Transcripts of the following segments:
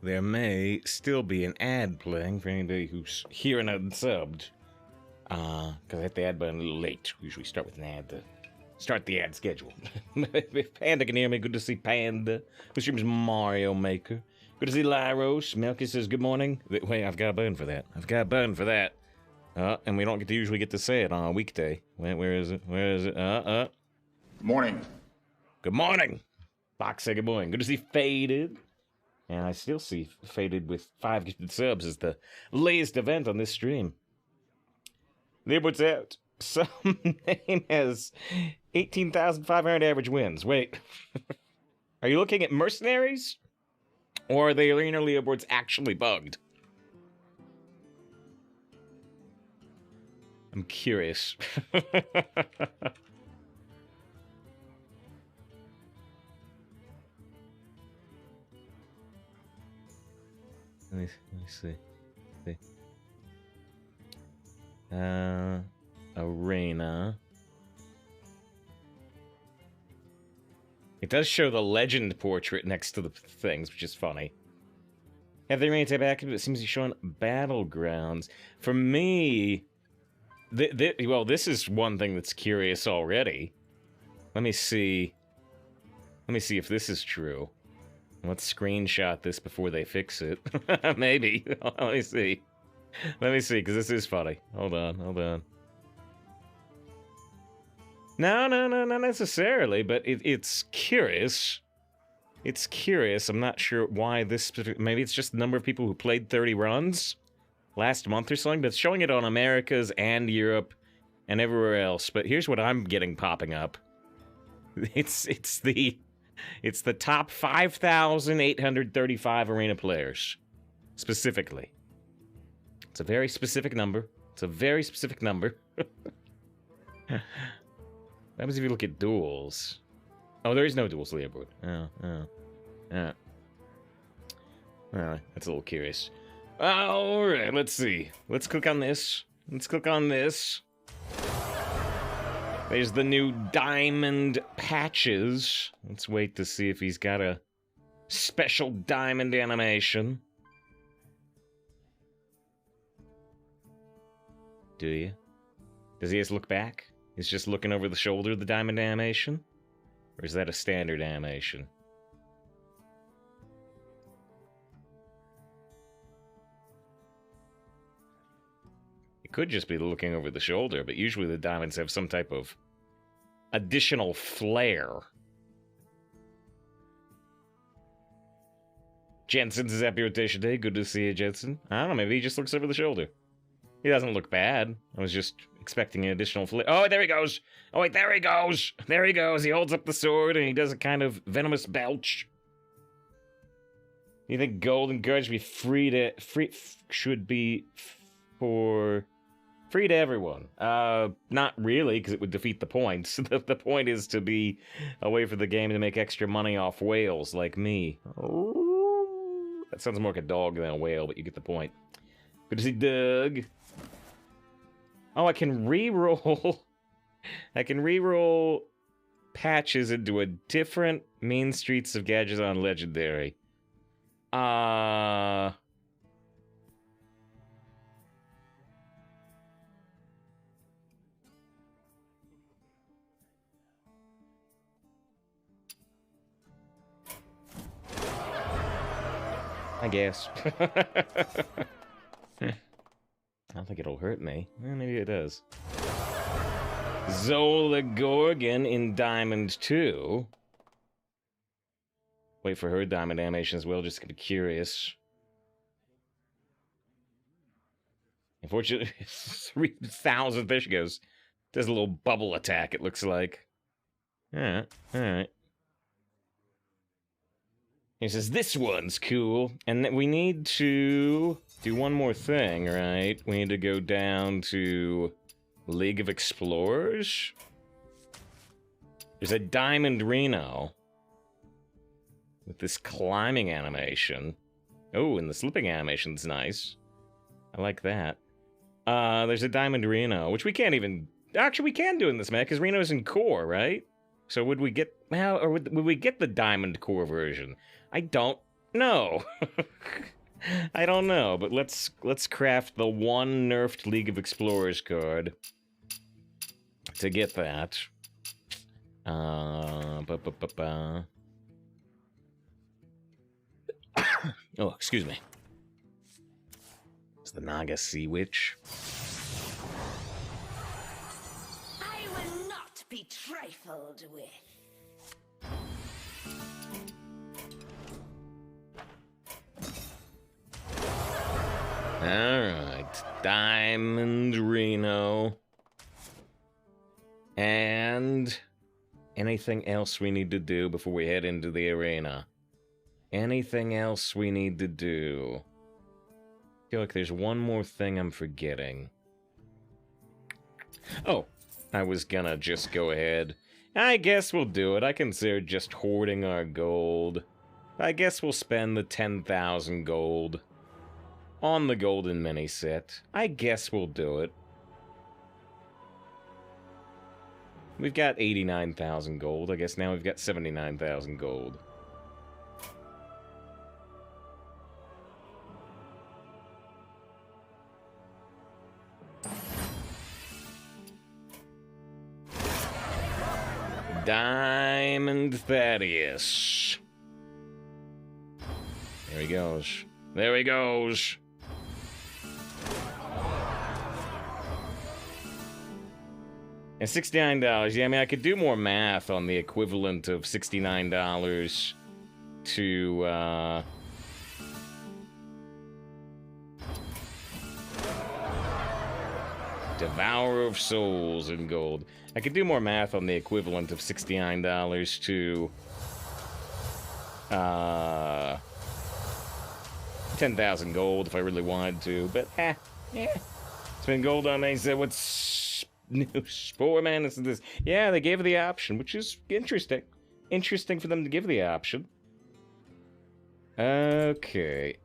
there may still be an ad playing for anybody who's here and unsubbed. Because I hit the ad button a little late. We usually start with an ad to start the ad schedule. If Panda can hear me, good to see Panda. Who streams Mario Maker. Good to see Lyros. Melky says, good morning. Wait, I've got a button for that. And we don't usually get to say it on a weekday. Wait, where is it? Good morning. Good morning. Fox said good morning. Good to see Faded. And I still see Faded with 5 gifted subs as the latest event on this stream. Leopold's out. Some name has 18,500 average wins. Wait. Are you looking at mercenaries? Or are the arena leaderboards actually bugged? I'm curious. Let me see. Arena. It does show the legend portrait next to the things, which is funny. Have the arena tab active? It seems to be showing battlegrounds. For me, well, this is one thing that's curious already. Let me see if this is true. Let's screenshot this before they fix it. Maybe. Let me see, because this is funny. Hold on. No, not necessarily, but it's curious. It's curious. I'm not sure why this... Maybe it's just the number of people who played 30 runs last month or something, but it's showing it on Americas and Europe and everywhere else. But here's what I'm getting popping up. It's the top 5,835 arena players, specifically. It's a very specific number. What happens if you look at duels? Oh, there is no duels leaderboard. Oh. Alright, that's a little curious. Alright, let's see. Let's click on this. There's the new diamond patches. Let's wait to see if he's got a special diamond animation. Do you? Does he just look back? He's just looking over the shoulder of the diamond animation? Or is that a standard animation? It could just be looking over the shoulder, but usually the diamonds have some type of additional flair. Jensen's happy rotation day. Good to see you, Jensen. I don't know, maybe he just looks over the shoulder. He doesn't look bad. I was just expecting an additional flair. Oh, there he goes! Oh, wait, there he goes! There he goes! He holds up the sword and he does a kind of venomous belch. You think golden guards should be free to everyone? Not really, because it would defeat the point. The point is to be a way for the game to make extra money off whales like me. Oh, that sounds more like a dog than a whale, but you get the point. Good to see Doug. Oh, I can re-roll. I can re-roll patches into a different Mean Streets of Gadgets on Legendary. I guess. I don't think it'll hurt me. Maybe it does. Zola Gorgon in Diamond 2. Wait for her diamond animation as well, just to be curious. Unfortunately, 3,000. There she goes. Does a little bubble attack, it looks like. Alright. He says, this one's cool. And then we need to do one more thing, right? We need to go down to League of Explorers. There's a Diamond Reno with this climbing animation. Oh, and the slipping animation's nice. I like that. There's a Diamond Reno, which we can't even... Actually, we can do in this map, because Reno's in core, right? So would we get... Well, or would we get the Diamond core version? I don't No. I don't know, but let's craft the one nerfed League of Explorers card to get that. Oh, excuse me. It's the Naga Sea Witch. I will not be trifled with. Alright, Diamond Reno. And anything else we need to do before we head into the arena? Anything else we need to do? I feel like there's one more thing I'm forgetting. Oh, I was gonna just go ahead. I guess we'll do it. I consider just hoarding our gold. I guess we'll spend the 10,000 gold on the golden mini set. I guess we'll do it. We've got 89,000 gold. I guess now we've got 79,000 gold. Diamond Thaddeus. There he goes. There he goes. And $69. Yeah, I mean, I could do more math on the equivalent of $69 to, Devourer of Souls in gold. I could do more math on the equivalent of $69 to, 10,000 gold if I really wanted to, but, spend gold on these, what's new Spore Man, this. Yeah, they gave the option, which is interesting. Interesting for them to give the option. Okay.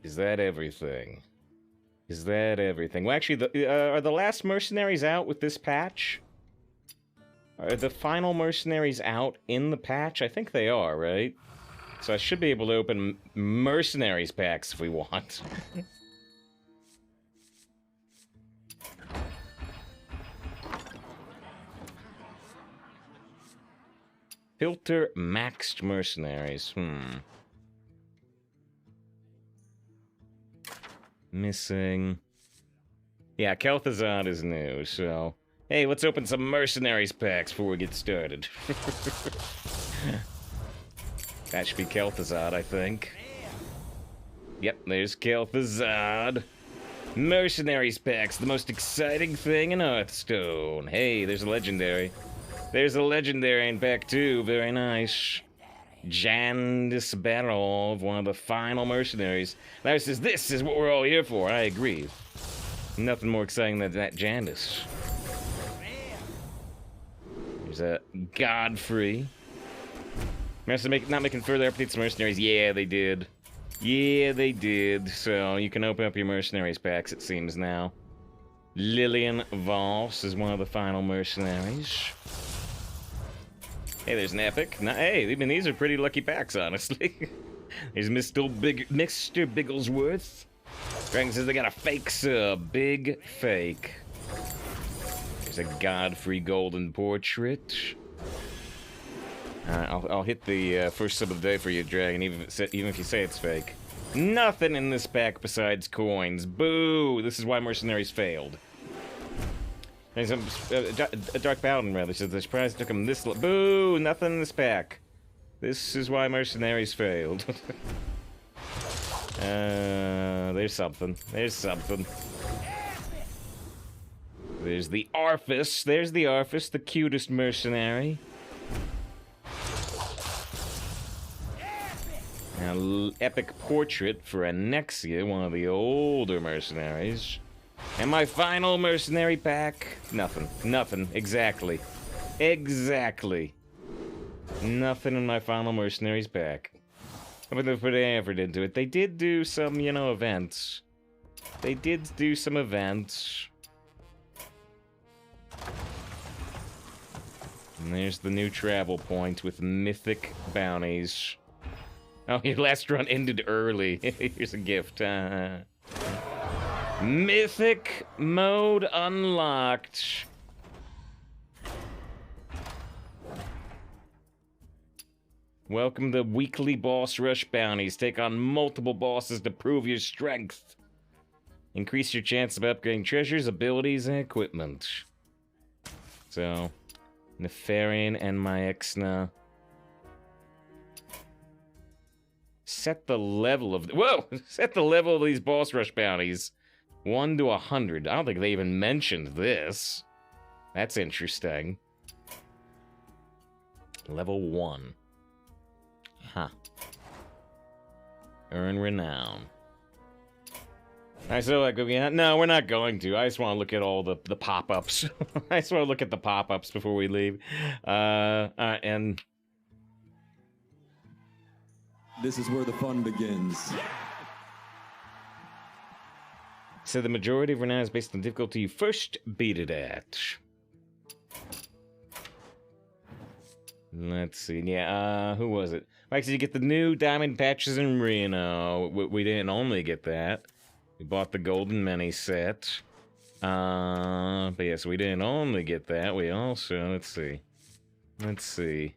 Is that everything? Is that everything? Well, actually, are the last mercenaries out with this patch? Are the final mercenaries out in the patch? I think they are, right? So I should be able to open mercenaries packs if we want. Filter maxed mercenaries. Missing. Yeah, Kel'Thuzad is new, so... Hey, let's open some mercenaries packs before we get started. That should be Kel'Thuzad, I think. Yep, there's Kel'Thuzad. Mercenaries packs, the most exciting thing in Hearthstone. Hey, there's a legendary. There's a legendary in pack 2, very nice. Jandis Barov, one of the final mercenaries. Larry says, this is what we're all here for. I agree. Nothing more exciting than that Jandis. There's a Godfrey. Not making further updates to mercenaries. Yeah, they did. Yeah, they did. So you can open up your mercenaries packs, it seems now. Lillian Voss is one of the final mercenaries. Hey, there's an epic. Hey, I mean, these are pretty lucky packs, honestly. There's Mr. Bigglesworth. Dragon says they got a fake sub. Big fake. There's a Godfrey Golden Portrait. I'll hit the first sub of the day for you, Dragon, even if you say it's fake. Nothing in this pack besides coins. Boo! This is why mercenaries failed. There's a Dark Paladin, rather, says the surprise took him this boo! Nothing in this pack. This is why mercenaries failed. There's something. There's something. There's the Arphis. There's the Arphis, the cutest mercenary. Now, epic portrait for Anexia, one of the older mercenaries. And my final mercenary pack? Nothing. Nothing. Exactly. Exactly. Nothing in my final mercenaries pack. I mean, they put effort into it. They did do some, you know, events. They did do some events. And there's the new travel point with mythic bounties. Oh, your last run ended early. Here's a gift. Mythic mode unlocked. Welcome to weekly boss rush bounties. Take on multiple bosses to prove your strength. Increase your chance of upgrading treasures, abilities, and equipment. So, Nefarian and Naxx2. Set the level of... Whoa! Set the level of these boss rush bounties. 1 to 100. I don't think they even mentioned this. That's interesting. Level 1. Huh. Earn renown. I still like looking at... No, we're not going to. I just want to look at all the pop-ups. I just want to look at the pop-ups before we leave. And... This is where the fun begins. So the majority of renown is based on difficulty you first beat it at. Let's see. Yeah, who was it? Like, did you get the new diamond patches in Reno? We didn't only get that. We bought the golden Miniset. But yes, we didn't only get that. We also, let's see. Let's see.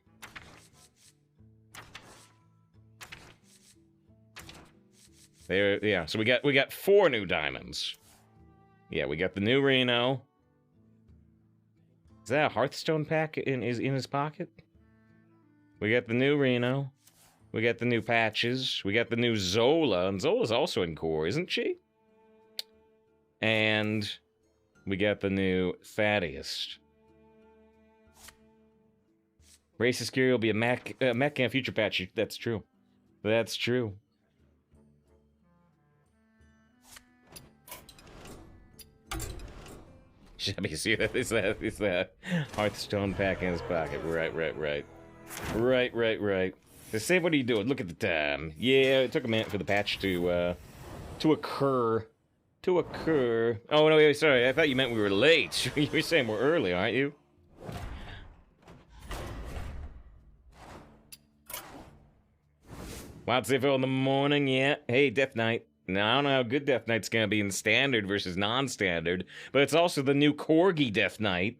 There, yeah, so we got 4 new diamonds. Yeah, we got the new Reno. Is that a Hearthstone pack in his pocket? We got the new Reno. We got the new patches. We got the new Zola, and Zola's also in core, isn't she? And we got the new Thaddeus. Race of Scary will be a mech in a future patch. That's true. That's true. Shabby, see that? Is that Hearthstone pack in his pocket? Right. To say, what are you doing? Look at the time. Yeah, it took a minute for the patch to occur. Oh, no, wait, sorry. I thought you meant we were late. You were saying we're early, aren't you? Wild Civil in the morning, yeah. Hey, Death Knight. Now, I don't know how good Death Knight's gonna be in standard versus non-standard, but it's also the new Corgi Death Knight.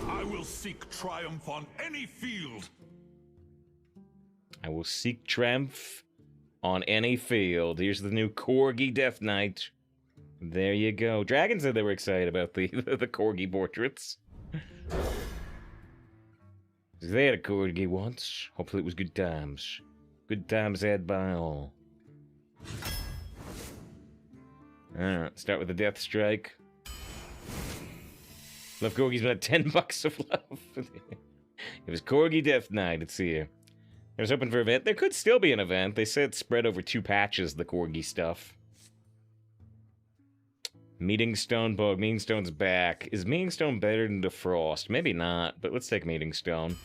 I will seek triumph on any field. I will seek triumph on any field. Here's the new Corgi Death Knight. There you go. Dragon said they were excited about the Corgi portraits. They had a Corgi once. Hopefully it was good times. Good times had by all. Alright, start with the Death Strike. Love Corgi's been at $10 of love. It was Corgi Death Knight, it's here. I was hoping for an event. There could still be an event. They said spread over 2 patches, the Corgi stuff. Meeting Stone Bug. Meeting Stone's back. Is Meeting Stone better than Defrost? Maybe not, but let's take Meeting Stone.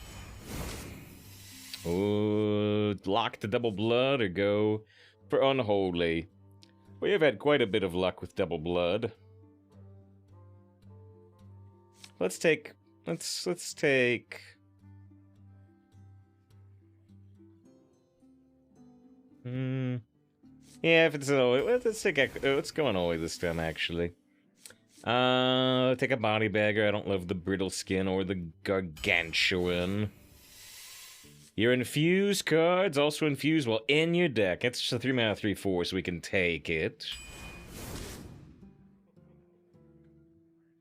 Ooh, lock to Double Blood or go for Unholy. We have had quite a bit of luck with Double Blood. Let's take... Yeah, if it's let's go on Oi this time, actually. Take a Body Bagger. I don't love the Brittle Skin or the Gargantuan. Your Infuse cards also infuse while in your deck. It's just a 3 mana 3/4, so we can take it.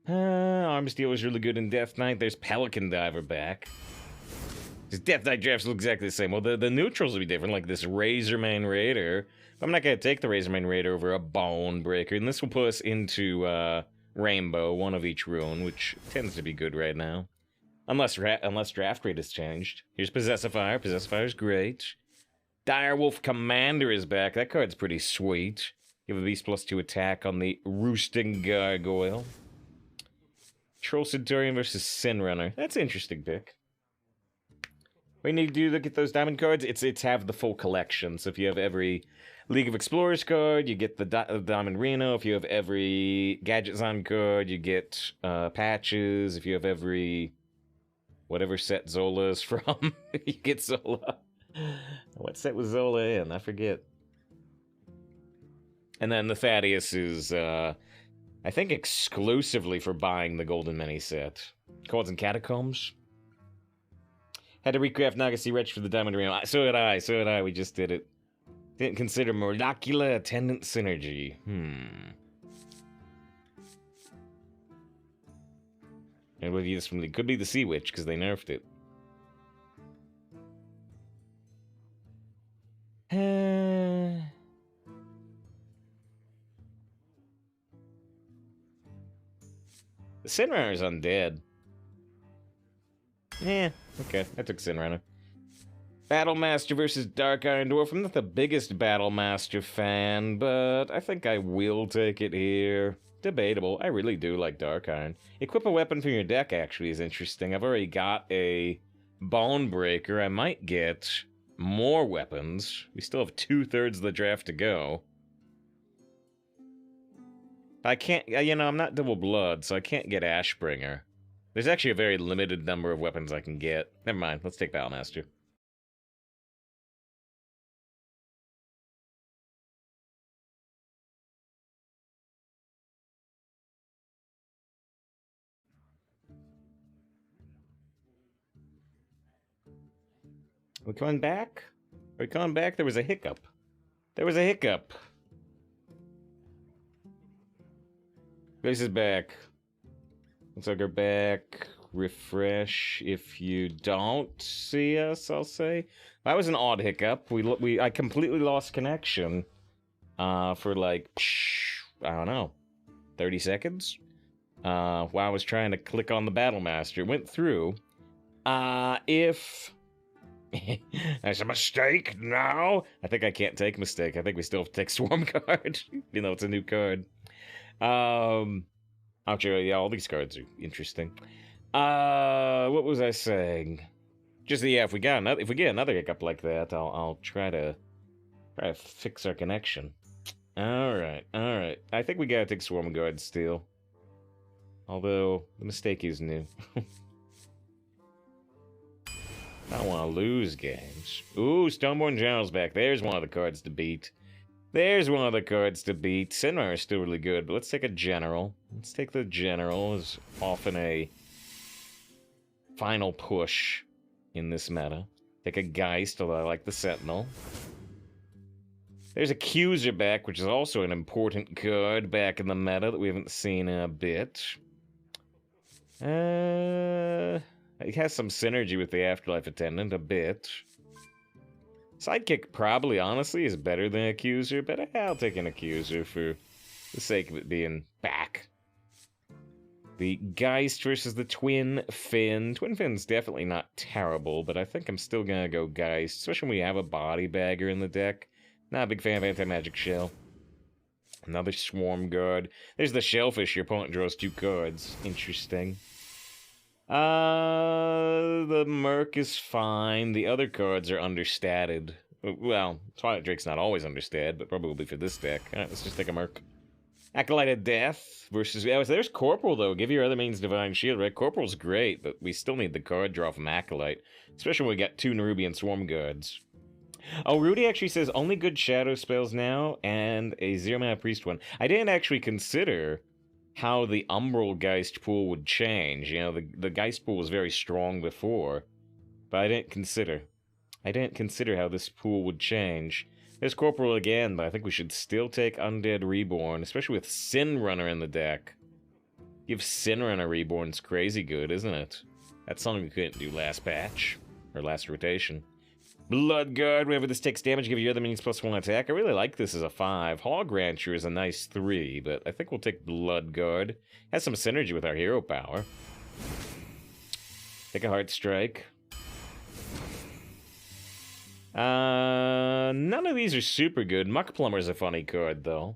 Arm Steel was really good in Death Knight. There's Pelican Diver back. His Death Knight drafts look exactly the same. Well, the neutrals will be different, like this Razormane Raider. I'm not going to take the Razormane Raider over a Bone Breaker, and this will put us into Rainbow, one of each rune, which tends to be good right now. Unless draft rate has changed. Here's Possessifier. Possessifier's great. Direwolf Commander is back. That card's pretty sweet. Give a beast +2 attack on the Roosting Gargoyle. Troll Centurion versus Sin Runner. That's an interesting pick. What you need to do to get those diamond cards, it's have the full collection. So if you have every League of Explorers card, you get the Diamond Reno. If you have every Gadget Zone card, you get patches. If you have every... whatever set Zola is from, you get Zola. What set was Zola in? I forget. And then the Thaddeus is, I think, exclusively for buying the Golden Miniset. Chords and Catacombs. Had to recraft Naxx2 Wretch for the Diamond Ring. So did I. We just did it. Didn't consider molecular attendant synergy. And what this from? It could be the Sea Witch because they nerfed it. The Sinrunner's undead. Yeah, okay. I took Sinrunner. Battlemaster versus Dark Iron Dwarf. I'm not the biggest Battlemaster fan, but I think I will take it here. Debatable. I really do like Dark Iron. Equip a weapon from your deck actually is interesting. I've already got a Bone Breaker. I might get more weapons. We still have 2/3 of the draft to go. I can't, I'm not double blood, so I can't get Ashbringer. There's actually a very limited number of weapons I can get. Never mind, let's take Battlemaster. Are we coming back? Are we coming back? There was a hiccup. This is back. Let's go back. Refresh. If you don't see us, I'll say. That was an odd hiccup. I completely lost connection. For like, I don't know, 30 seconds? While I was trying to click on the Battlemaster. It went through. If there's a mistake now. I think I can't take mistake. I think we still have to take Swarm card, even though it's a new card. Actually, yeah, all these cards are interesting. What was I saying? Just yeah, if we get another hiccup like that, I'll try to fix our connection. All right. I think we gotta take Swarm Guard still. Although the mistake is new. I don't want to lose games. Ooh, Stoneborn General's back. There's one of the cards to beat. Sinmar is still really good, but let's take a General. Let's take the General as often a final push in this meta. Take a Geist, although I like the Sentinel. There's Accuser back, which is also an important card back in the meta that we haven't seen in a bit. It has some synergy with the Afterlife Attendant, a bit. Sidekick probably, honestly, is better than Accuser, but I'll take an Accuser for the sake of it being back. The Geist versus the Twin Fin. Twin Fin's definitely not terrible, but I think I'm still gonna go Geist, especially when we have a Body Bagger in the deck. Not a big fan of Anti-Magic Shell. Another Swarm Guard. There's the Shellfish. Your opponent draws 2 cards. Interesting. The Merc is fine. The other cards are understated. Well, Twilight Drake's not always understated, but probably will be for this deck. Alright, let's just take a Merc. Acolyte of Death versus... there's Corporal, though. Give your other means Divine Shield, right? Corporal's great, but we still need the card draw from Acolyte. Especially when we got 2 Nerubian Swarm Guards. Oh, Rudy actually says only good Shadow spells now, and a 0-mana Priest one. I didn't actually consider how the Umbral Geist pool would change. You know, the Geist pool was very strong before, but I didn't consider how this pool would change. There's Corporal again, but I think we should still take Undead Reborn, especially with Sin Runner in the deck. Give Sin Runner Reborn's crazy good, isn't it? That's something we couldn't do last patch, or last rotation. Bloodguard, whenever this takes damage, give your other minions +1 attack. I really like this as a 5. Hog Rancher is a nice 3, but I think we'll take Bloodguard. Has some synergy with our hero power. Take a Heart Strike. None of these are super good. Muck Plumber's a funny card, though.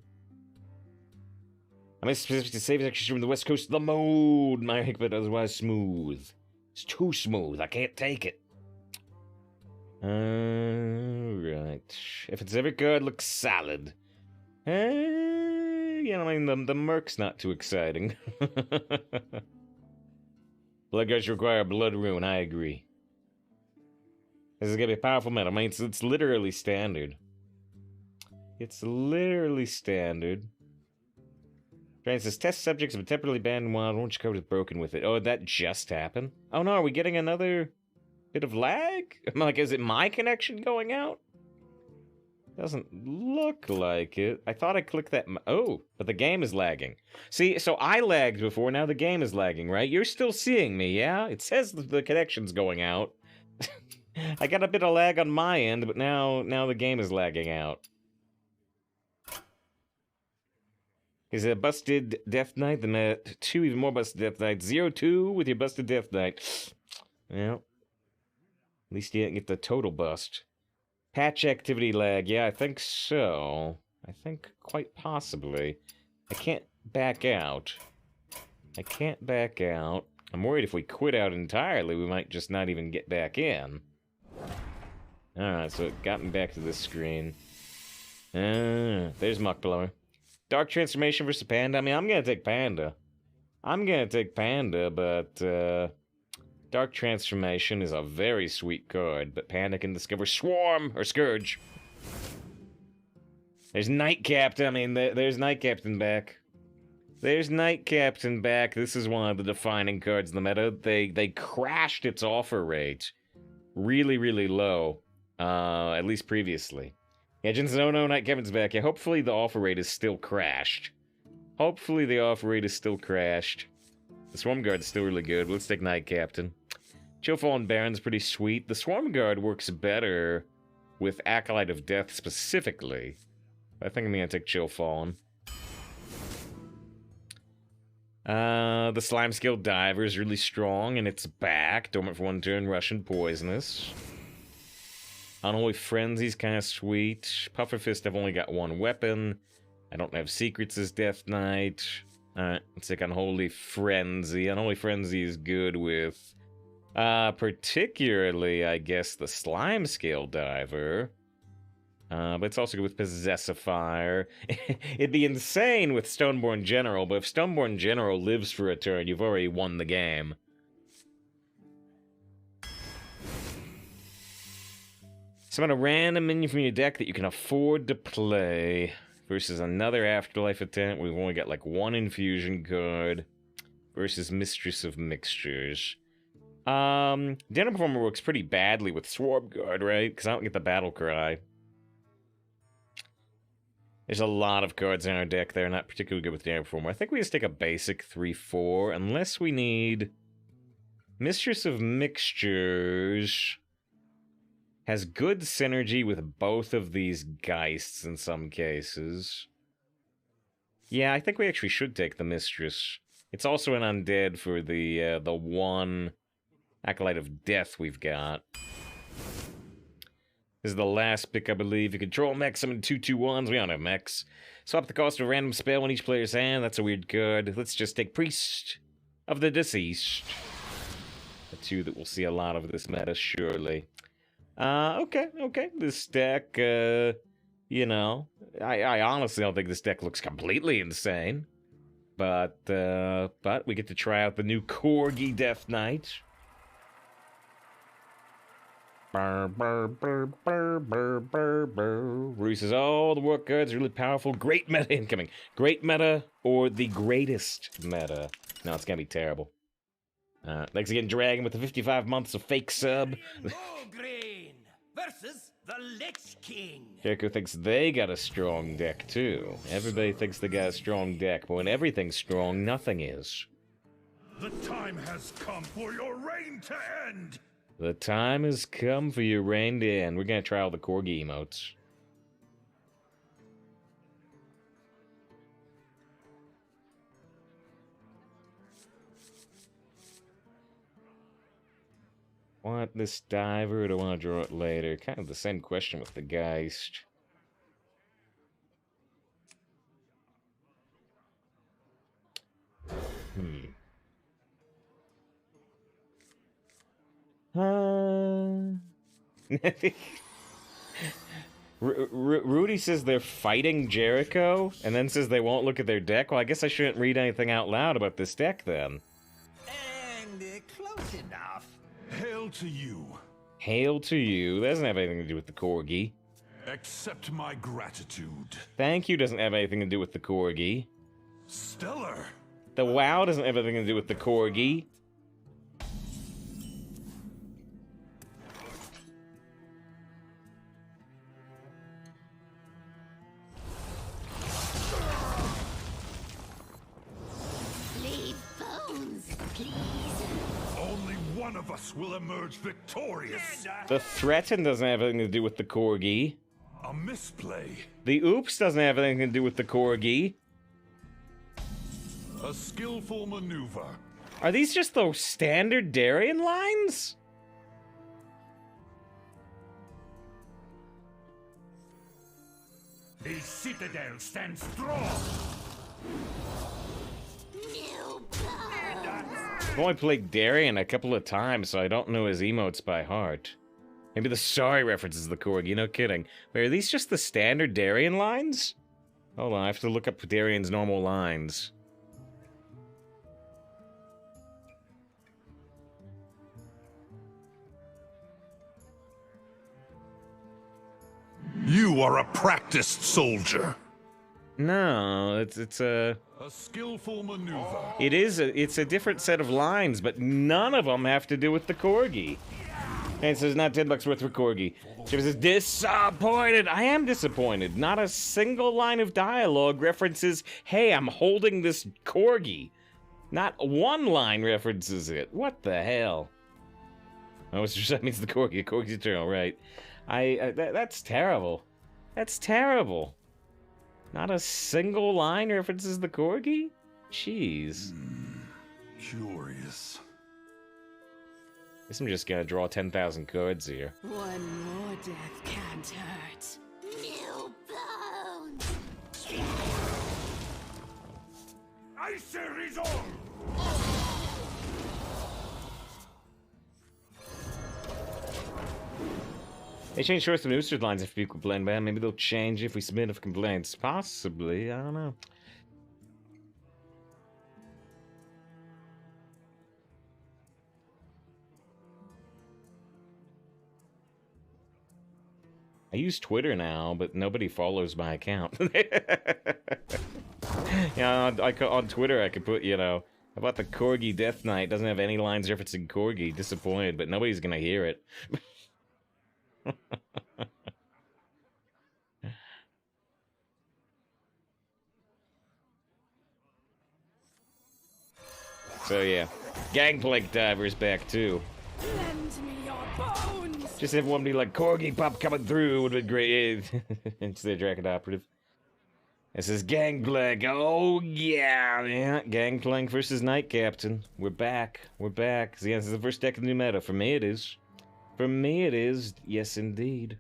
I mean, specifically to save actually from the west coast of the mode. My hick, but otherwise smooth. It's too smooth. I can't take it. Right. If it's ever good, looks solid. I mean, the Merc's not too exciting. Bloodguards require Blood Rune, I agree. This is gonna be a powerful meta. I mean, it's literally standard. It's literally standard. Dragon says, test subjects have been temporarily banned in wild. Orange code is broken with it. Oh, that just happened? Oh no, are we getting another bit of lag? I'm like, is it my connection going out? Doesn't look like it. I thought I clicked that. Oh, but the game is lagging. See, so I lagged before, now the game is lagging, right? You're still seeing me, yeah? It says the connection's going out. I got a bit of lag on my end, but now the game is lagging out. Is it a busted Death Knight? Then 2 even more busted Death Knight. 0-2 with your busted Death Knight. Well, at least you didn't get the total bust. Patch activity lag. Yeah, I think so. I think quite possibly. I can't back out. I can't back out. I'm worried if we quit out entirely, we might just not even get back in. Alright, so it got me back to this screen. There's Muckblower. Dark Transformation versus Panda. I mean, I'm gonna take Panda. I'm gonna take Panda, but Dark Transformation is a very sweet card, but Panda can discover Swarm or Scourge. There's Night Captain. I mean, there's Night Captain back. There's Night Captain back. This is one of the defining cards in the meta. They crashed its offer rate really, really low, at least previously. Yeah, Jen says, oh no, Night Captain's back. Yeah, hopefully the offer rate is still crashed. Hopefully the offer rate is still crashed. The Swarm Guard's still really good. Let's take Night Captain. Chillfall and Baron's pretty sweet. The Swarm Guard works better with Acolyte of Death specifically. I think I'm gonna take Chillfall. The Slime Skill Diver is really strong, and it's back. Dormant for 1 turn, Russian Poisonous. Unholy Frenzy's kind of sweet. Puffer Fist, I've only got 1 weapon. I don't have Secrets as Death Knight. Alright, let's take Unholy Frenzy. Unholy Frenzy is good with, particularly, I guess, the Slime Scale Diver. But it's also good with Possessifier. It'd be insane with Stoneborn General, but if Stoneborn General lives for a turn, you've already won the game. Summon a random minion from your deck that you can afford to play. Versus another Afterlife Attempt. We've only got like 1 infusion card. Versus Mistress of Mixtures. Dinner Performer works pretty badly with Swarm Guard, right? Because I don't get the Battle Cry. There's a lot of cards in our deck that are not particularly good with Dinner Performer. I think we just take a basic 3-4. Unless we need... Mistress of Mixtures... has good synergy with both of these Geists in some cases. Yeah, I think we actually should take the Mistress. It's also an undead for the 1 Acolyte of Death we've got. This is the last pick, I believe. You control mechs, summon 2/2/1s. We don't have mechs. Swap the cost of a random spell in each player's hand. That's a weird card. Let's just take Priest of the Deceased. The 2 that we'll see a lot of this meta, surely. Okay. This deck, you know, I honestly don't think this deck looks completely insane. But we get to try out the new Corgi Death Knight. Rui says, oh, the work cards are really powerful. Great meta incoming. Great meta or the greatest meta. No, it's gonna be terrible. Thanks again, Dragon, with the 55 months of fake sub. Versus the Lich King. Jericho thinks they got a strong deck, too. Everybody thinks they got a strong deck, but when everything's strong, nothing is. The time has come for your reign to end! The time has come for your reign to end. We're gonna try all the Corgi emotes. Want this diver or do I want to draw it later? Kind of the same question with the Geist. Rudy says they're fighting Jericho, and then says they won't look at their deck. Well, I guess I shouldn't read anything out loud about this deck, then. And close enough. Hail to you. Hail to you. That doesn't have anything to do with the corgi. Accept my gratitude. Thank you doesn't have anything to do with the corgi. Stellar. The wow doesn't have anything to do with the corgi. Leave bones, please. Only one of us will emerge victorious. The threaten doesn't have anything to do with the corgi. A misplay. The oops doesn't have anything to do with the corgi. A skillful maneuver. Are these just the standard Darien lines? The citadel stands strong. New bones. I've only played Darien a couple of times, so I don't know his emotes by heart. Maybe the sorry references the corgi, no kidding. Wait, are these just the standard Darien lines? Hold on, I have to look up Darien's normal lines. You are a practiced soldier. No, it's a... A skillful maneuver. It's a different set of lines, but none of them have to do with the corgi. And it says not $10 worth for corgi. She says disappointed. I am disappointed. Not a single line of dialogue references, hey, I'm holding this corgi. Not one line references it. What the hell? Oh, that means the corgi. The corgi's eternal, right? That's terrible. That's terrible. Not a single line references the corgi? Jeez. Curious. Guess I'm just gonna draw 10,000 cards here. One more death can't hurt. New bones. Icy resolve. They changed shorts and boosters lines if people complain about. Maybe they'll change if we submit enough complaints. Possibly, I don't know. I use Twitter now, but nobody follows my account. Yeah, on Twitter I could put, you know, how about the Corgi Death Knight? Doesn't have any lines referencing Corgi. Disappointed, but nobody's gonna hear it. So yeah, Gangplank Diver's back too. Lend me your bones. Just have one be like, Corgi Pop coming through would have been great. It's the Dragon Operative. It says Gangplank. Oh yeah. Gangplank versus Night Captain. We're back. We're back. See, this is the first deck of the new meta. For me it is. For me it is. Yes indeed.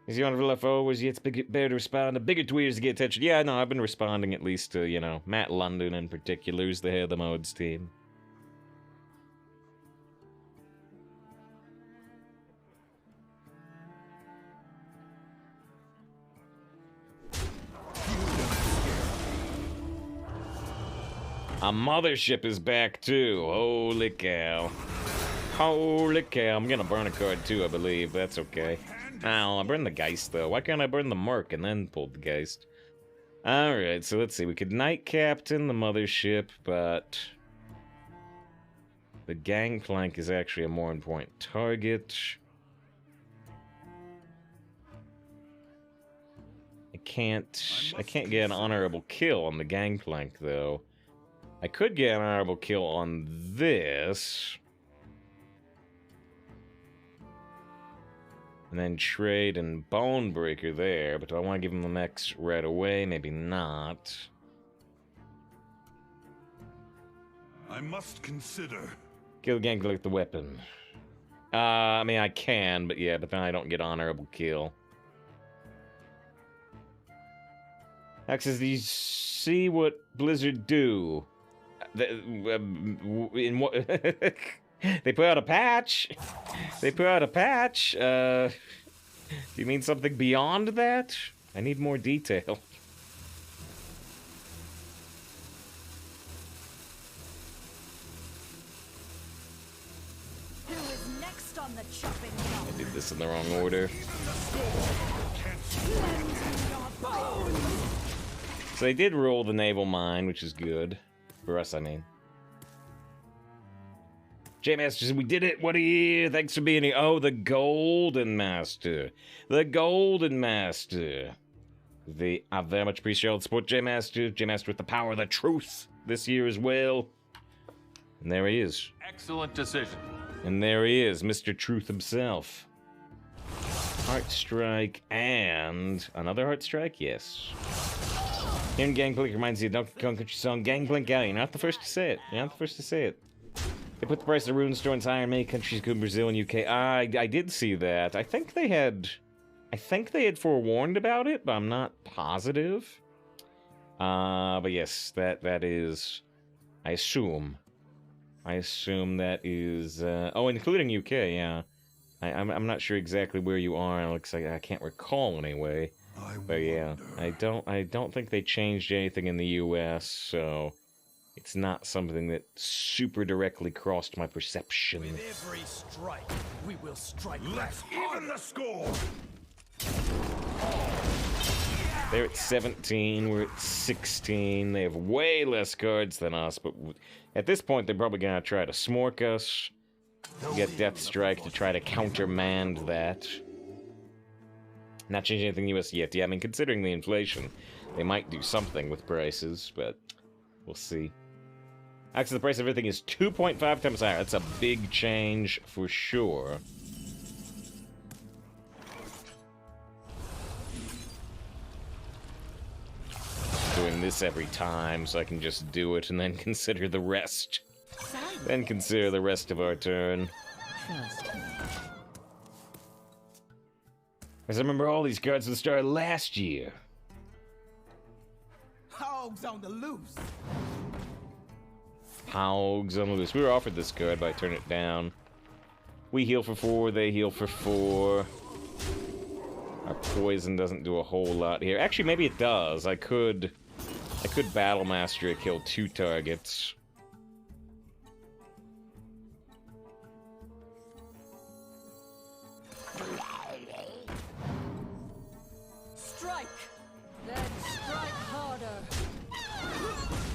Is he on the left forwards? Yeah, it's better to respond to bigger tweeters to get attention. Yeah, no, I've been responding at least to, you know, Matt London in particular, who's the head of the modes team. A mothership is back too. Holy cow. Holy cow. I'm gonna burn a card too, I believe. That's okay. Ow, I burned the Geist, though. Why can't I burn the Merc and then pull the Geist? Alright, so let's see. We could Knight Captain the Mothership, but... the Gangplank is actually a more important target. I can't get an honorable kill on the Gangplank, though. I could get an honorable kill on this... and then trade and Bonebreaker there, but do I want to give him the mechs right away? Maybe not. I must consider. Kill the Gangplank with the weapon. I mean, I can, but yeah, but then I don't get honorable kill. Axis, do you see what Blizzard do? In what... They put out a patch. They put out a patch. Do you mean something beyond that? I need more detail. First on the chopping block. I did this in the wrong order. So they did roll the naval mine, which is good. For us, I mean. J-Master, we did it! What a year! Thanks for being here. Oh, the Golden Master. The Golden Master. I very much appreciate all the support, J-Master. J-Master with the power of the truth this year as well. And there he is. Excellent decision. And there he is, Mr. Truth himself. Heart Strike and another Heart Strike, yes. Hearing Gangplank reminds you of Donkey Kong Country song Gangplank Alley. You're not the first to say it. You're not the first to say it. They put the price of the rune store in higher in many countries, including Brazil and UK. I did see that. I think they had forewarned about it, but I'm not positive. But yes, that is. I assume that is. Oh, including UK. Yeah. I'm not sure exactly where you are. It looks like I can't recall anyway. But yeah, I don't think they changed anything in the US, so. It's not something that super directly crossed my perception. With every strike, we will strike Let's even the score. They're at 17, we're at 16. They have way less cards than us, but at this point, they're probably gonna try to smork us. Get Death Strike to try to countermand that. Not changing anything in the US yet. Yeah, I mean, considering the inflation, they might do something with prices, but we'll see. Actually, the price of everything is 2.5 times higher. That's a big change for sure. Doing this every time so I can just do it and then consider the rest. Then consider the rest of our turn. As I remember all these cards at the start of last year. hogs on the loose. Hogs on the loose. We were offered this card, but I turned it down. We heal for 4, they heal for 4. Our poison doesn't do a whole lot here. Actually, maybe it does. I could Battle Master it, kill 2 targets. Strike! Then strike harder.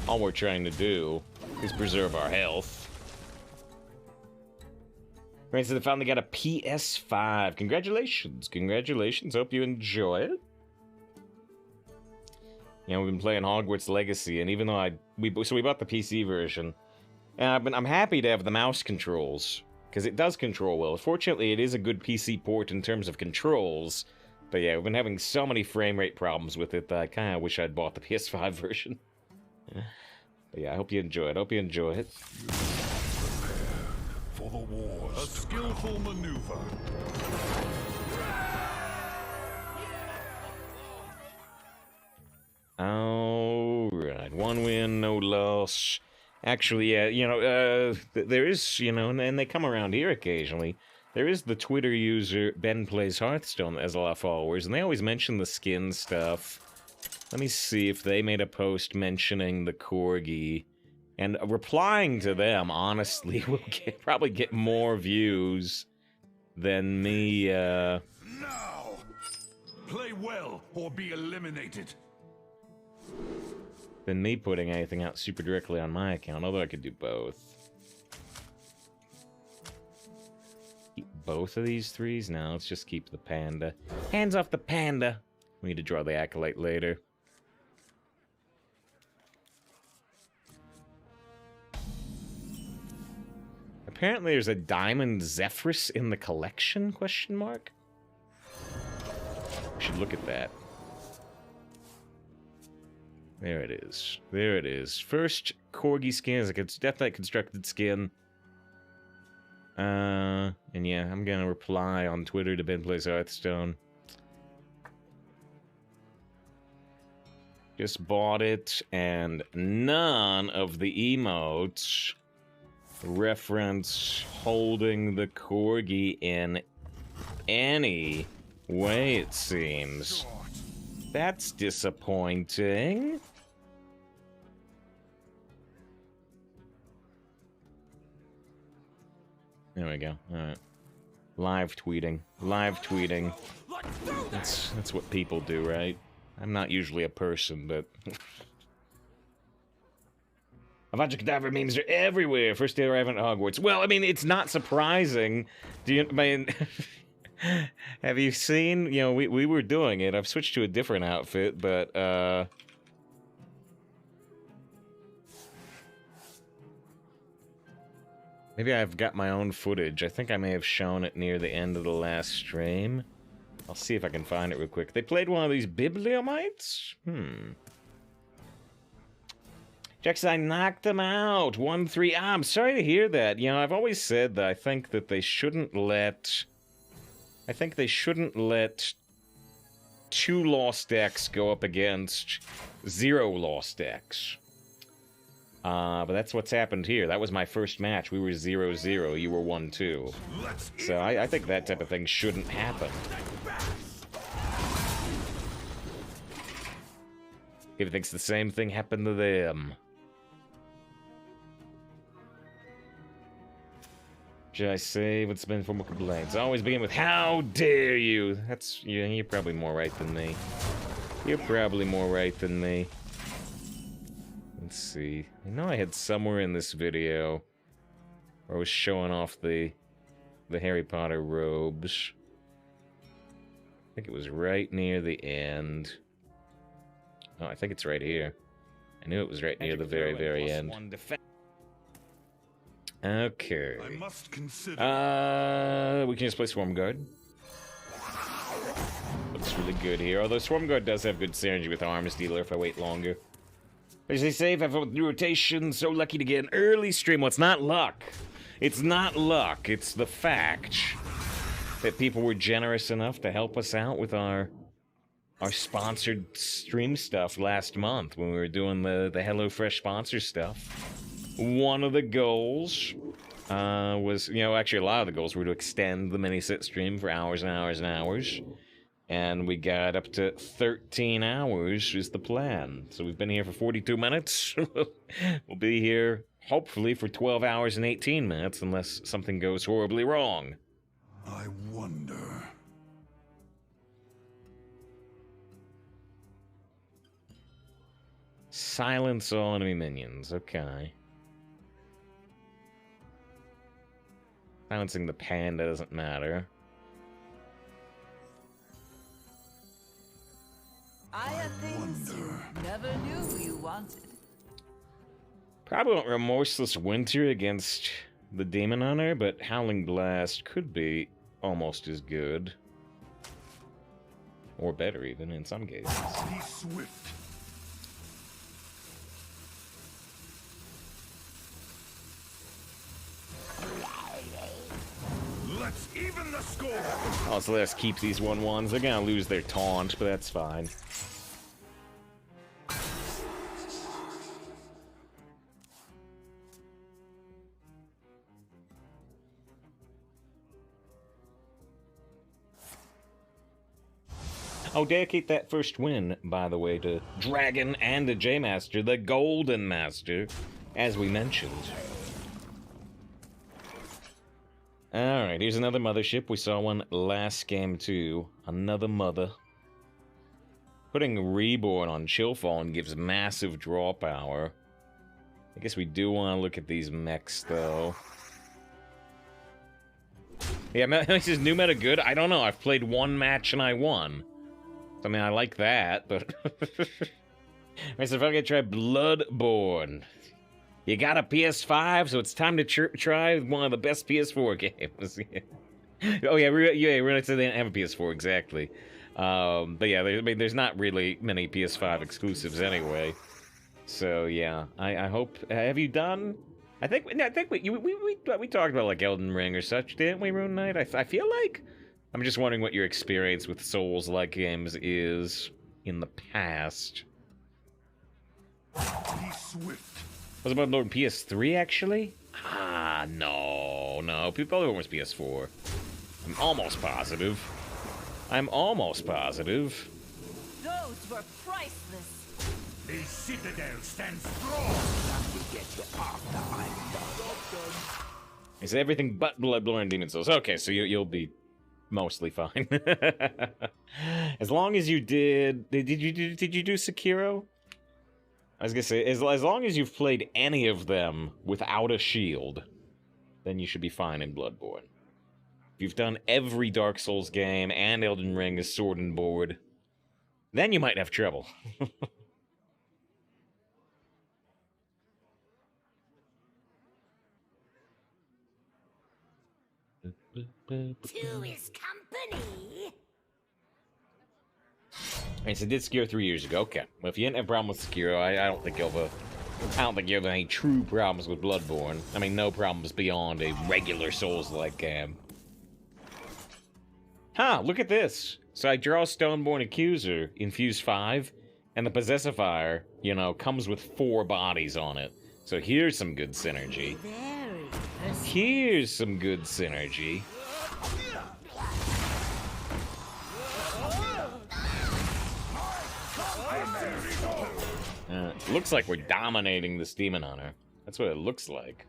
All we're trying to do is preserve our health. Right, so they finally got a PS5. Congratulations. Congratulations. Hope you enjoy it. You know, we've been playing Hogwarts Legacy, and even though we bought the PC version, and I'm happy to have the mouse controls, because it does control well. Fortunately, it is a good PC port in terms of controls, but yeah, we've been having so many frame rate problems with it that I kind of wish I'd bought the PS5 version. But yeah, I hope you enjoy it. Hope you enjoy it. For the wars. A skillful maneuver. Alright, 1 win, no loss. Actually, yeah, you know, there is, you know, and they come around here occasionally. There is the Twitter user, Ben Plays Hearthstone, that has a lot of followers, and they always mention the skin stuff. Let me see if they made a post mentioning the Corgi. And replying to them, honestly, will probably get more views than me, Now! Play well or be eliminated. than me putting anything out super directly on my account, although I could do both. Keep both of these 3s? No, let's just keep the panda. Hands off the panda! We need to draw the Acolyte later. Apparently there's a Diamond Zephyrus in the collection, question mark? We should look at that. There it is. There it is. First Corgi skin is a Death Knight constructed skin. And yeah, I'm gonna reply on Twitter to Ben Plays Hearthstone. Just bought it, and none of the emotes reference holding the Corgi in any way, it seems. That's disappointing. There we go. Alright. Live tweeting. Live tweeting. That's what people do, right? I'm not usually a person, but... Avada Kedavra memes are everywhere. First day arriving at Hogwarts. Well, I mean, it's not surprising. Do you, I mean... Have you seen, you know, we were doing it. I've switched to a different outfit, but, maybe I've got my own footage. I think I may have shown it near the end of the last stream. I'll see if I can find it real quick. They played one of these Bibliomites? Jax, I knocked them out. 1-3. Ah, I'm sorry to hear that. You know, I've always said that I think that they shouldn't let... I think they shouldn't let 2 lost decks go up against 0 lost decks. But that's what's happened here. That was my first match. We were 0-0. You were 1-2. So I think that type of thing shouldn't happen. If it thinks the same thing happened to them. Should I say what's been formal complaints? Always begin with, how dare you? That's, yeah, you're probably more right than me. You're probably more right than me. Let's see. I know I had somewhere in this video where I was showing off the Harry Potter robes. I think it was right near the end. Oh, I think it's right here. I knew it was right near the very, very end. Okay. I must consider. We can just play Swarm Guard. Looks really good here. Although Swarm Guard does have good synergy with Arms Dealer if I wait longer. As they say, if I vote with new rotation, so lucky to get an early stream. Well, it's not luck. It's not luck. It's the fact that people were generous enough to help us out with our sponsored stream stuff last month when we were doing the HelloFresh sponsor stuff. One of the goals was, you know, actually a lot of the goals were to extend the Miniset stream for hours and hours and hours. And we got up to 13 hours is the plan. So we've been here for 42 minutes. We'll be here, hopefully, for 12 hours and 18 minutes, unless something goes horribly wrong. I wonder. Silence all enemy minions. Okay. Silencing the panda doesn't matter. I have things you never knew you wanted. Probably want Remorseless Winter against the Demon Hunter, but Howling Blast could be almost as good. Or better, even, in some cases. Be swift. Let's even the score. Oh, so let's keep these 1-1s. They're gonna lose their taunt, but that's fine. Oh, dedicate that first win, by the way, to Dragon and to J-Master, the Golden Master, as we mentioned. Alright, here's another mothership. We saw one last game, too. Another mother. Putting Reborn on Chillfallen gives massive draw power. I guess we do want to look at these mechs, though. Yeah, is new meta good? I don't know. I've played one match and I won. I mean, I like that, but... Alright, so if I could try Bloodborne. You got a PS5, so it's time to try one of the best PS4 games. Oh yeah, really said they didn't have a PS4, exactly. But yeah, I mean, there's not really many PS5 exclusives anyway. So yeah, I hope... have you done... I think we talked about like Elden Ring or such, didn't we, Rune Knight? I feel like... I'm just wondering what your experience with Souls-like games is in the past. Be swift. Was it Bloodborne PS3, actually? Ah, no. Bloodborne was PS4. I'm almost positive. Those were priceless. The citadel stands strong. That will get you off the island. It's everything but Bloodborne and Demon Souls. Okay, so you'll be mostly fine. As long as you did you do Sekiro? I was gonna say, as long as you've played any of them without a shield, then you should be fine in Bloodborne. If you've done every Dark Souls game and Elden Ring as sword and board, then you might have trouble. 2 is company. Alright, so did Sekiro 3 years ago. Okay. Well, if you didn't have a problem with Sekiro, I don't think you'll have any true problems with Bloodborne. I mean, no problems beyond a regular Souls-like game. Huh, look at this. So I draw Stoneborn Accuser in Fuse 5, and the Possessifier, you know, comes with 4 bodies on it. So here's some good synergy. Here's some good synergy. Looks like we're dominating this Demon Hunter. That's what it looks like.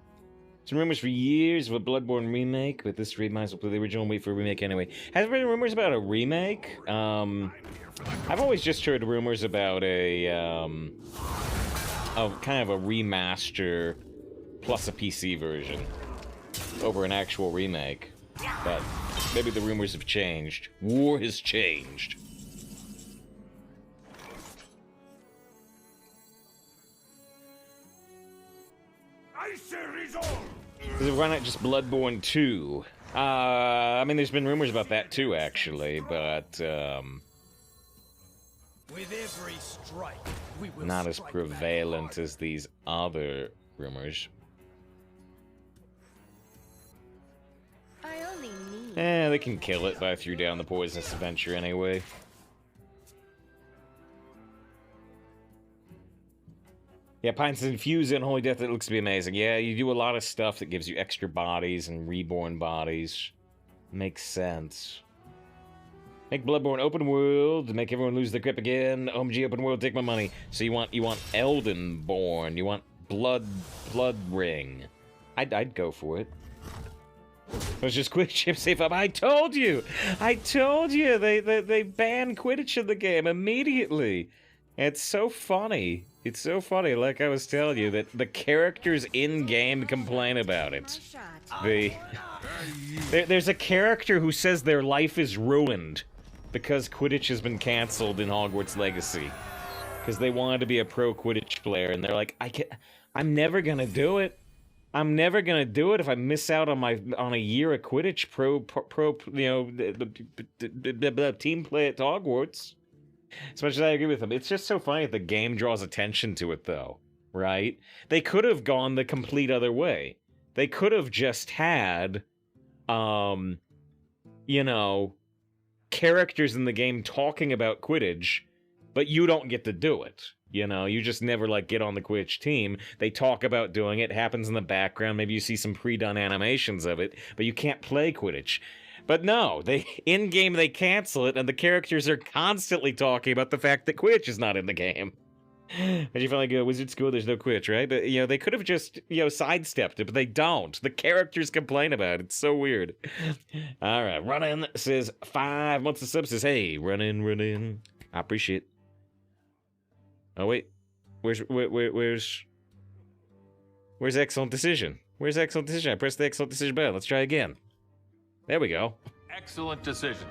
Some rumors for years of a Bloodborne remake, but this read might as well play the original and wait for a remake anyway. Has there been rumors about a remake? I've always just heard rumors about a kind of a remaster plus a PC version over an actual remake. But maybe the rumors have changed. War has changed. Why not just Bloodborne 2? I mean, there's been rumors about that too, actually, but With every strike, we will not as strike prevalent back as these other rumors. I only need. They can kill it, but I threw down the Poisonous Adventure anyway. Yeah, Pines Infuse and Holy Death, it looks to be amazing. Yeah, you do a lot of stuff that gives you extra bodies and reborn bodies. Makes sense. Make Bloodborne open world, make everyone lose their grip again. OMG open world, take my money. So you want Eldenborn, you want Blood Ring. I'd go for it. Let's just quit chip safe up. I told you! They banned Quidditch in the game immediately. It's so funny. It's so funny, like I was telling you, that the characters in-game complain about it. There's a character who says their life is ruined because Quidditch has been cancelled in Hogwarts Legacy. Because they wanted to be a pro Quidditch player, and they're like, I'm never gonna do it. I'm never gonna do it if I miss out on a year of Quidditch team play at Hogwarts. As much as I agree with them, it's just so funny that the game draws attention to it, though, right? They could have gone the complete other way. They could have just had, you know, characters in the game talking about Quidditch, but you don't get to do it. You know, you just never, like, get on the Quidditch team. They talk about doing it, happens in the background, maybe you see some pre-done animations of it, but you can't play Quidditch. But no, in-game they cancel it, and the characters are constantly talking about the fact that Quidditch is not in the game. And you finally go, Wizard School, there's no Quidditch, right? But, you know, they could have just, you know, sidestepped it, but they don't. The characters complain about it. It's so weird. All right, Run In says 5 months of sub, says, hey, run in. I appreciate it. Oh, wait. Where's Excellent Decision? Where's Excellent Decision? I pressed the Excellent Decision button. Let's try again. There we go. Excellent decision.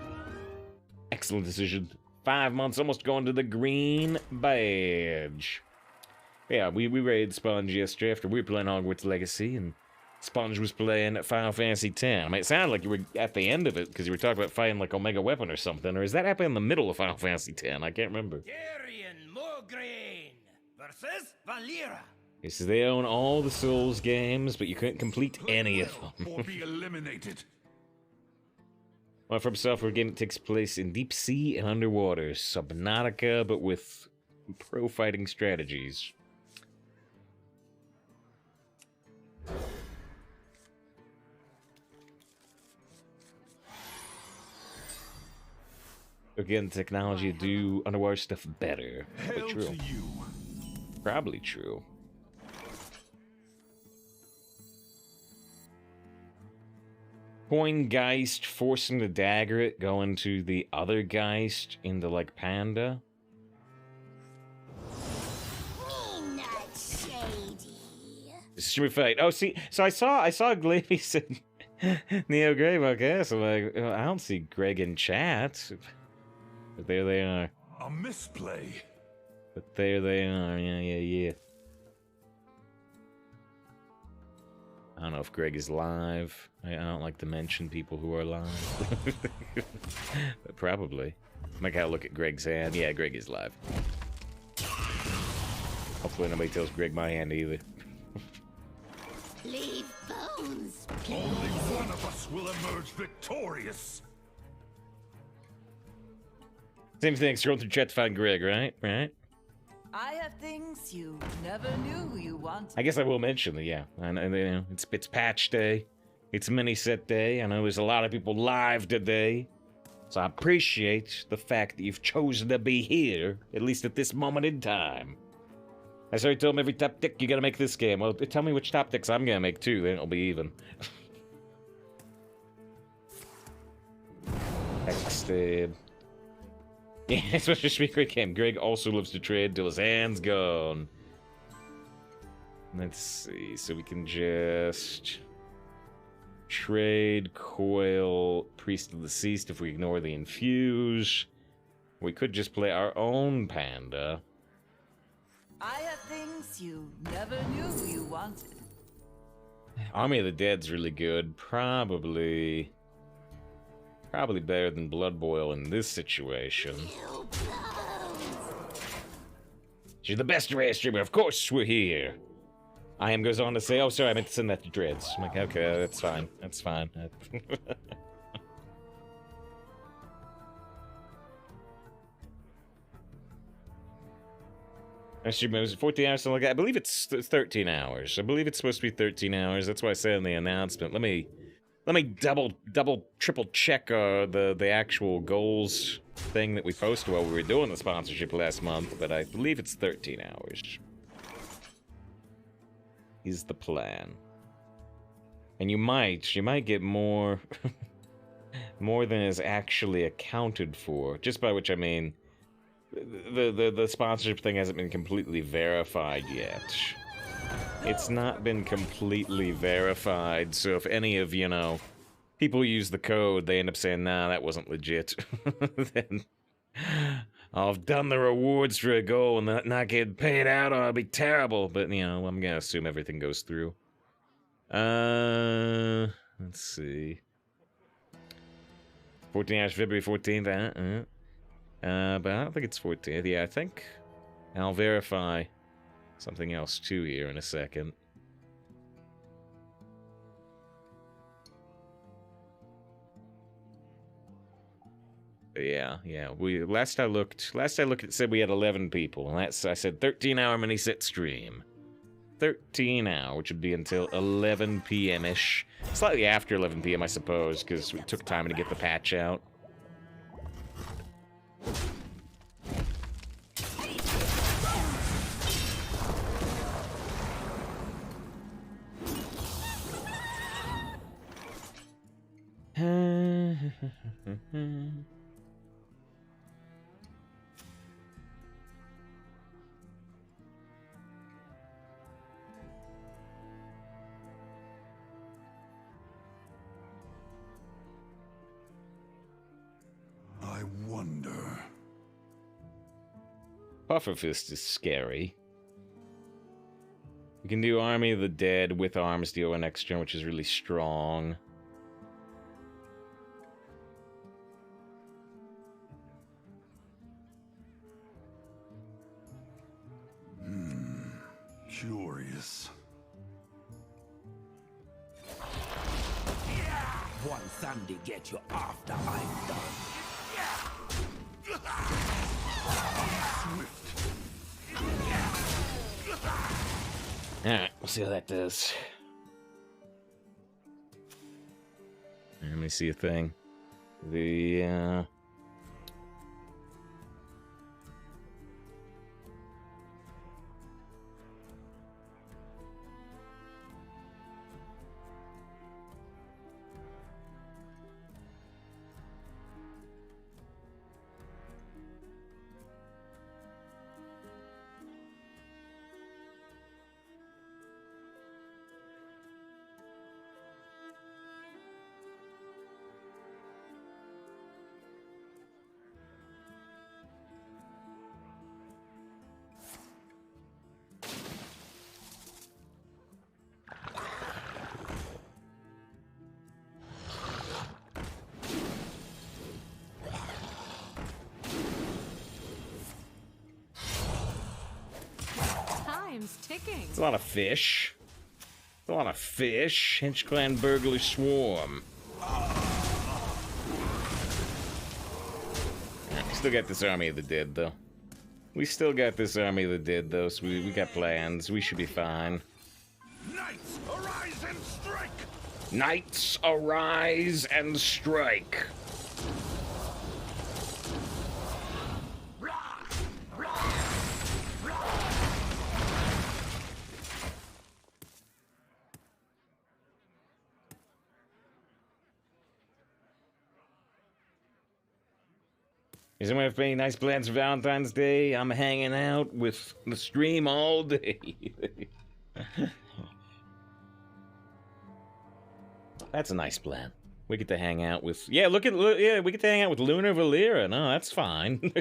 Excellent decision. 5 months, almost going to the green badge. Yeah, we raided Sponge yesterday after we were playing Hogwarts Legacy, and Sponge was playing Final Fantasy X. I mean, it sounded like you were at the end of it, because you were talking about fighting like Omega Weapon or something, or is that happening in the middle of Final Fantasy X? I can't remember. Darian Mograine versus Valera. He says they own all the Souls games, but you couldn't complete any of them. Or be eliminated. Well, From Software game that takes place in deep sea and underwater. Subnautica, but with pro fighting strategies. Again, technology to do underwater stuff better. Hail But true. to you. Probably true. Coin Geist forcing the dagger it, going to the other Geist into like Panda. Me not shady. Stream fight. Oh, see, so I saw Glavy said Neo Grave. Okay, so like I don't see Greg in chat, but there they are. A misplay. But there they are. Yeah. I don't know if Greg is live. I don't like to mention people who are live. But probably. I gotta look at Greg's hand. Yeah, Greg is live. Hopefully nobody tells Greg my hand either. Leave bones. Only one of us will emerge victorious. Same thing, scroll through chat to find Greg, right? I have things you never knew you wanted. I guess I will mention that, yeah. And you know, it's patch day. It's Miniset day. I know there's a lot of people live today. So I appreciate the fact that you've chosen to be here, at least at this moment in time. I already told him every top tick you gotta make this game. Well, tell me which top ticks I'm gonna make too, then it'll be even. Backstab. Yeah, especially speaker game. Greg also lives to trade till his hand's gone. Let's see, so we can just trade Coil Priest of the Deceased if we ignore the Infuse. We could just play our own Panda. I have things you never knew you wanted. Army of the Dead's really good. Probably better than Blood Boil in this situation. She's the best rare streamer. Of course we're here. IM goes on to say, oh, sorry, I meant to send that to Dreads. I'm like, okay, that's fine. That's fine. I stream, was it 14 hours, something like that? I believe it's 13 hours. I believe it's supposed to be 13 hours. That's why I said in the announcement. Let me double, triple check the actual goals thing that we posted while we were doing the sponsorship last month, but I believe it's 13 hours. Is the plan. And you might get more more than is actually accounted for. Just by which I mean the sponsorship thing hasn't been completely verified yet. It's not been completely verified, so if any of, you know, people use the code, they end up saying, nah, that wasn't legit. Then I've done the rewards for a goal and not getting paid out, it'll be terrible. But, you know, I'm gonna assume everything goes through. Let's see. 14 hours, February 14th, but I don't think it's 14th. Yeah, I think I'll verify something else too here in a second. Yeah. Last I looked, it said we had 11 people. And I said 13-hour Miniset stream. 13 hours, which would be until 11 p.m.-ish. Slightly after 11 p.m., I suppose, because we took time to get the patch out. I wonder. Pufferfist is scary. You can do Army of the Dead with Arms deal an extra, which is really strong. Curious. One Sunday get you after I'm done. Alright, we'll see how that does. Let me see a thing. The, is ticking. It's a lot of fish. It's a lot of fish. Hinch Clan Burglar Swarm. Still got this Army of the Dead, though. We still got this Army of the Dead, though, so we got plans. We should be fine. Knights, arise and strike! Knights, arise and strike! Is anyone have any nice plans for Valentine's Day? I'm hanging out with the stream all day. That's a nice plan. We get to hang out with... Yeah, we get to hang out with Lunar Valera. No, that's fine.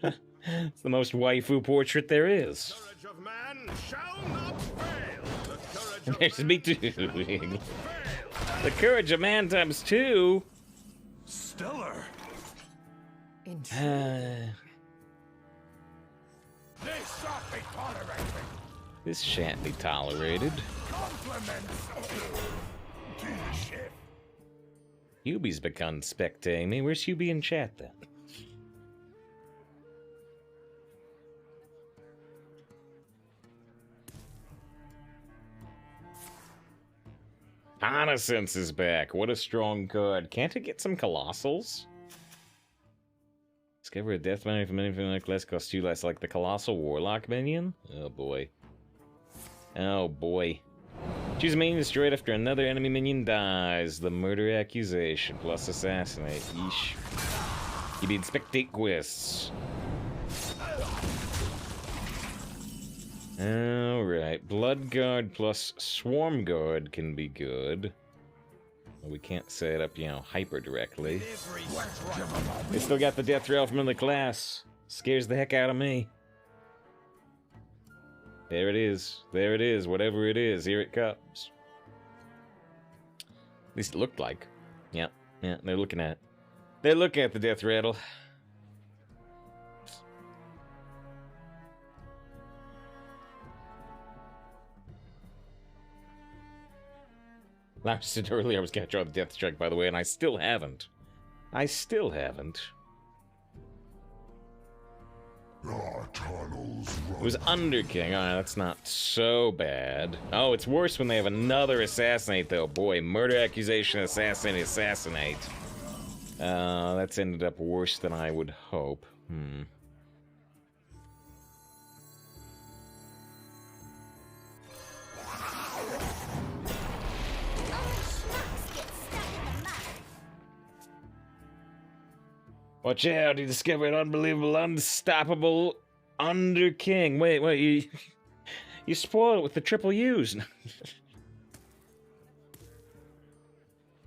It's the most waifu portrait there is. Courage of man shall not fail. The courage of There's me too. The courage of man times 2. Stellar. Intriguing. This shall be tolerated. This shan't be tolerated. Compliments to the ship. Yubi's begun spectating me. Where's Yubi in chat then? Reconnaissance is back. What a strong card. Can't it get some Colossals? Discover a death menu for minion like less costs 2 less, like the Colossal Warlock minion? Oh boy. Oh boy. Choose a minion destroyed after another enemy minion dies. The murder accusation plus assassinate. Yeesh. You need spectate quests. Alright, Blood Guard plus Swarm Guard can be good. We can't set it up, you know, hyper directly. They still got the Death Rail from the class. Scares the heck out of me. There it is. There it is. Whatever it is, here it comes. At least it looked like. Yeah, they're looking at it. They're looking at the Death Rattle. I said earlier I was going to draw the Death Strike, by the way, and I still haven't. I still haven't. It was Underking. Alright, that's not so bad. Oh, it's worse when they have another Assassinate, though. Boy, Murder Accusation, Assassinate, Assassinate. That's ended up worse than I would hope. Watch out, you discover an unbelievable, unstoppable Underking. Wait, you spoiled it with the triple U's.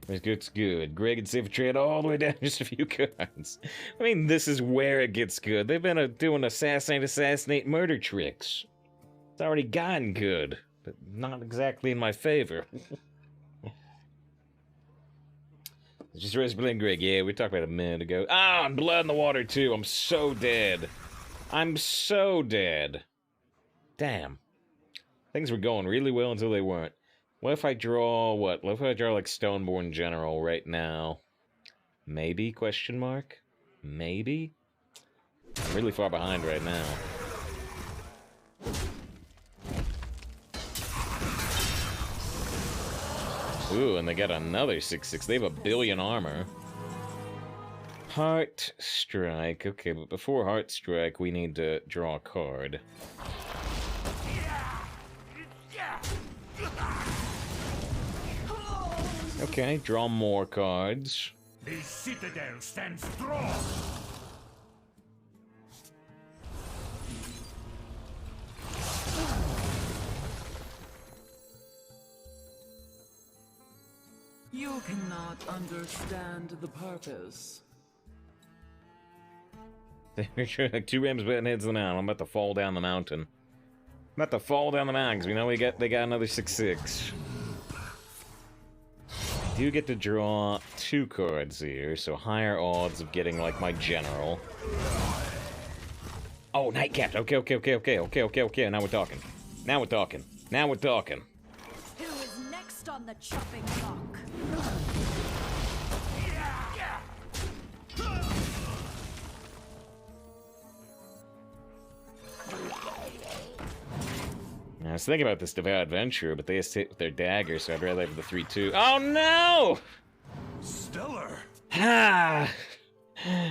It's good. Greg and Safe Trade all the way down just a few cards. I mean, this is where it gets good. They've been doing assassinate, murder tricks. It's already gotten good, but not exactly in my favor. Just Razorblade Greg, yeah, we talked about it a minute ago. Ah, and Blood in the Water, too. I'm so dead. I'm so dead. Damn. Things were going really well until they weren't. What if I draw, what? What if I draw, like, Stoneborn General right now? Maybe, question mark? Maybe? I'm really far behind right now. Ooh, and they got another 6/6. They have 1 billion armor. Heart Strike. Okay, but before Heart Strike, we need to draw a card. Okay, draw more cards. The citadel stands strong. You cannot understand the purpose. Like 2 rams butting heads in the mountain. I'm about to fall down the mountain. I'm about to fall down the mountain because we know they got another 6/6. I do get to draw 2 cards here, so higher odds of getting like my general. Oh, Nightcap. Okay. Now we're talking. Now we're talking. Now we're talking. Who is next on the chopping block? I was thinking about this Devout Adventurer, but they just hit with their dagger, so I'd rather have the 3-2. Oh no! Stellar. Ah!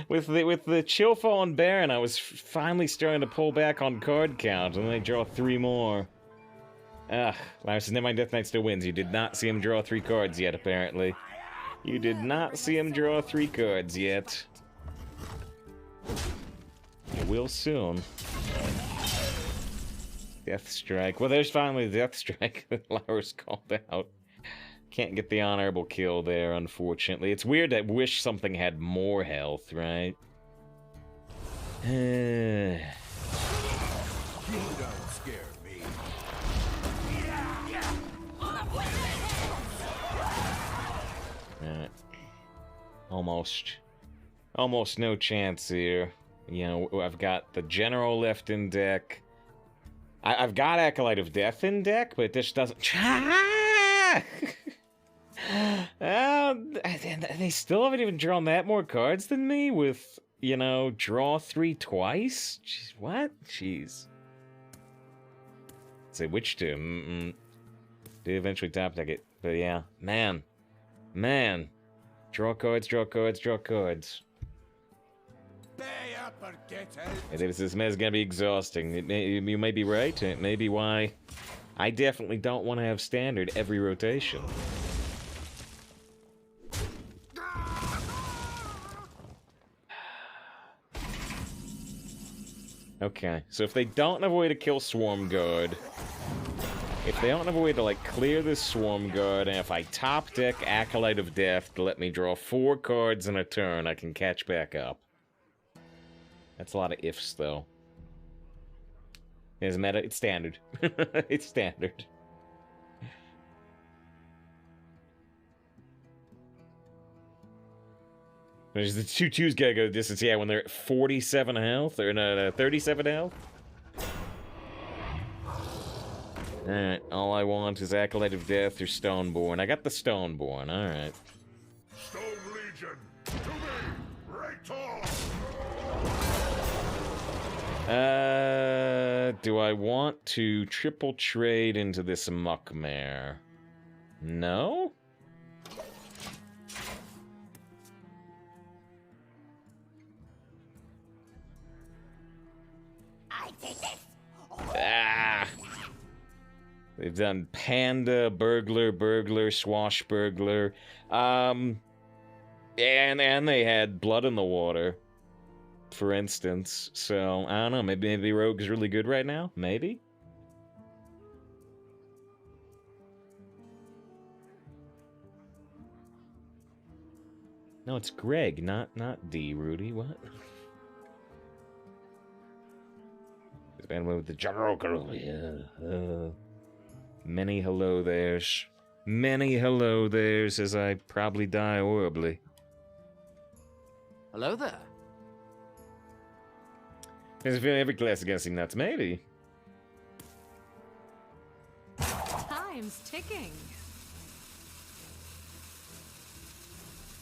With the Chill Fallen Baron, I was finally starting to pull back on card count, and then they draw 3 more. Ugh, Larry says, never mind, Death Knight still wins. You did not see him draw 3 cards yet, apparently. You did not see him draw 3 cards yet. You will soon. Death Strike. Well, there's finally the Death Strike that Lara's called out. Can't get the honorable kill there, unfortunately. It's weird that wish something had more health, right? You don't scare me. Alright. Almost no chance here. You know, I've got the General left in deck. I've got Acolyte of Death in deck, but this doesn't... They still haven't even drawn that more cards than me with, you know, draw 3 twice? Jeez, what? Jeez. Say which two? Do eventually top deck it. But yeah, man. Draw cards. This mess is gonna be exhausting. You may be right. It may be why I definitely don't want to have standard every rotation. Okay, so if they don't have a way to kill Swarm Guard, if they don't have a way to, like, clear this Swarm Guard, and if I top deck Acolyte of Death to let me draw 4 cards in a turn, I can catch back up. That's a lot of ifs, though. It's meta. It's standard. It's standard. There's the 2/2's gotta go the distance. Yeah, when they're at 47 health, or no, 37 health. Alright, all I want is Acolyte of Death or Stoneborn. I got the Stoneborn, alright. Stone Legion, to me, Raytor. Do I want to triple trade into this Muckmare? No? Ah! They've done Panda, Burglar, Swashburglar. And they had Blood in the Water, for instance. So, I don't know, maybe Rogue's really good right now? Maybe? No, it's Greg, not D, Rudy. What? This band with the General Girl. Yeah. Many hello there's. Many hello there's as I probably die horribly. Hello there. There's a feeling every class against him nuts, maybe. Time's ticking.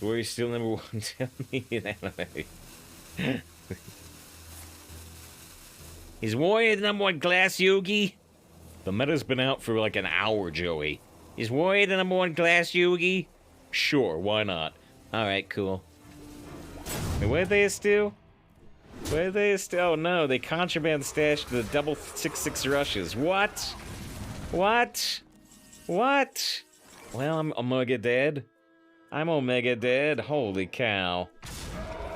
Warrior's still number 1, tell me in anime. Is Warrior the number 1 class, Yugi? The meta's been out for like an hour, Joey. Is Warrior the number 1 class, Yugi? Sure, why not? Alright, cool. Wait, what did they just do? What did they just do? Oh no, they contraband stashed the double 6/6 rushes. What? What? What? Well, I'm Omega dead. I'm Omega dead. Holy cow.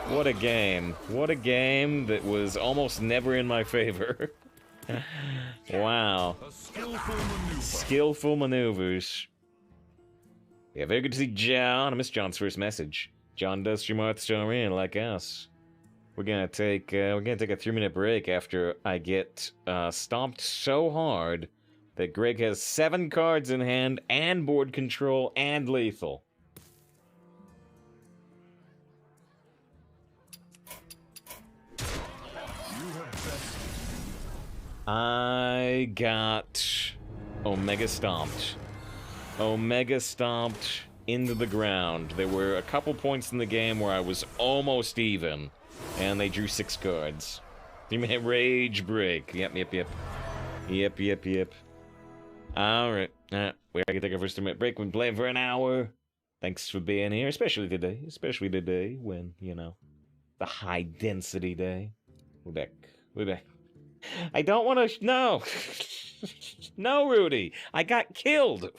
What a game. What a game that was almost never in my favor. Wow. A skillful maneuver. Skillful maneuvers. Yeah, very good to see John. I missed John's first message. John does stream Hearthstone Arena like us. We're gonna take a 3-minute break after I get stomped so hard that Greg has 7 cards in hand and board control and lethal. You have best I got Omega Stomped. Omega Stomped into the ground. There were a couple points in the game where I was almost even, and they drew 6 cards. Rage Break. Yep. Alright. We can take our first 2-minute break. We've been playing for an hour. Thanks for being here, especially today when, you know, the high density day. We're back. I don't want to. No. No, Rudy. I got killed.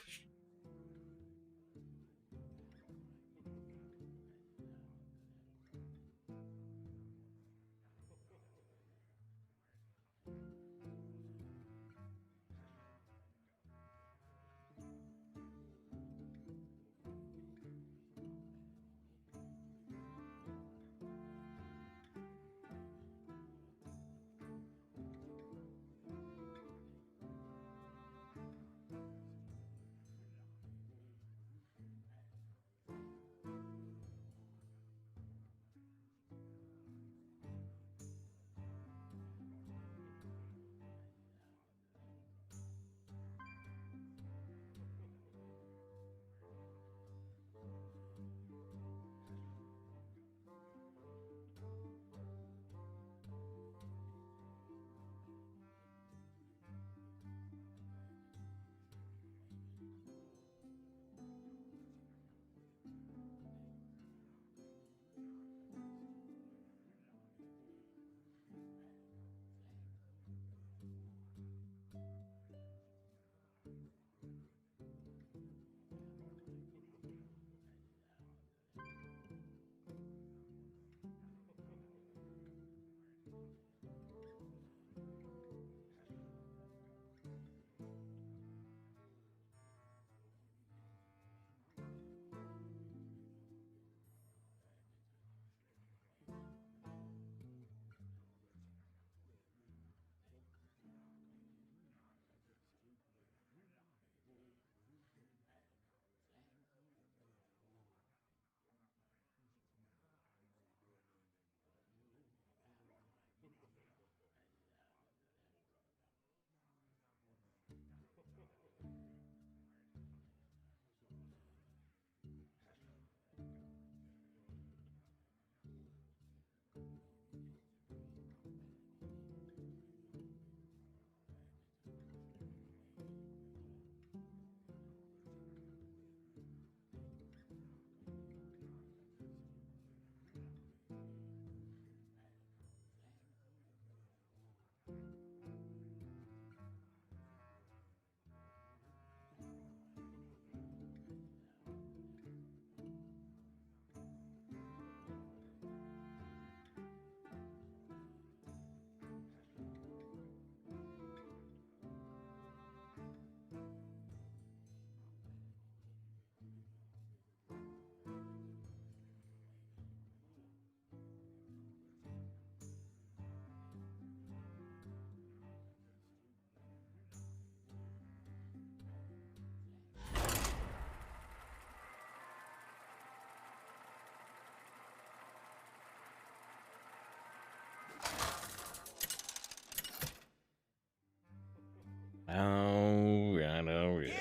Alright.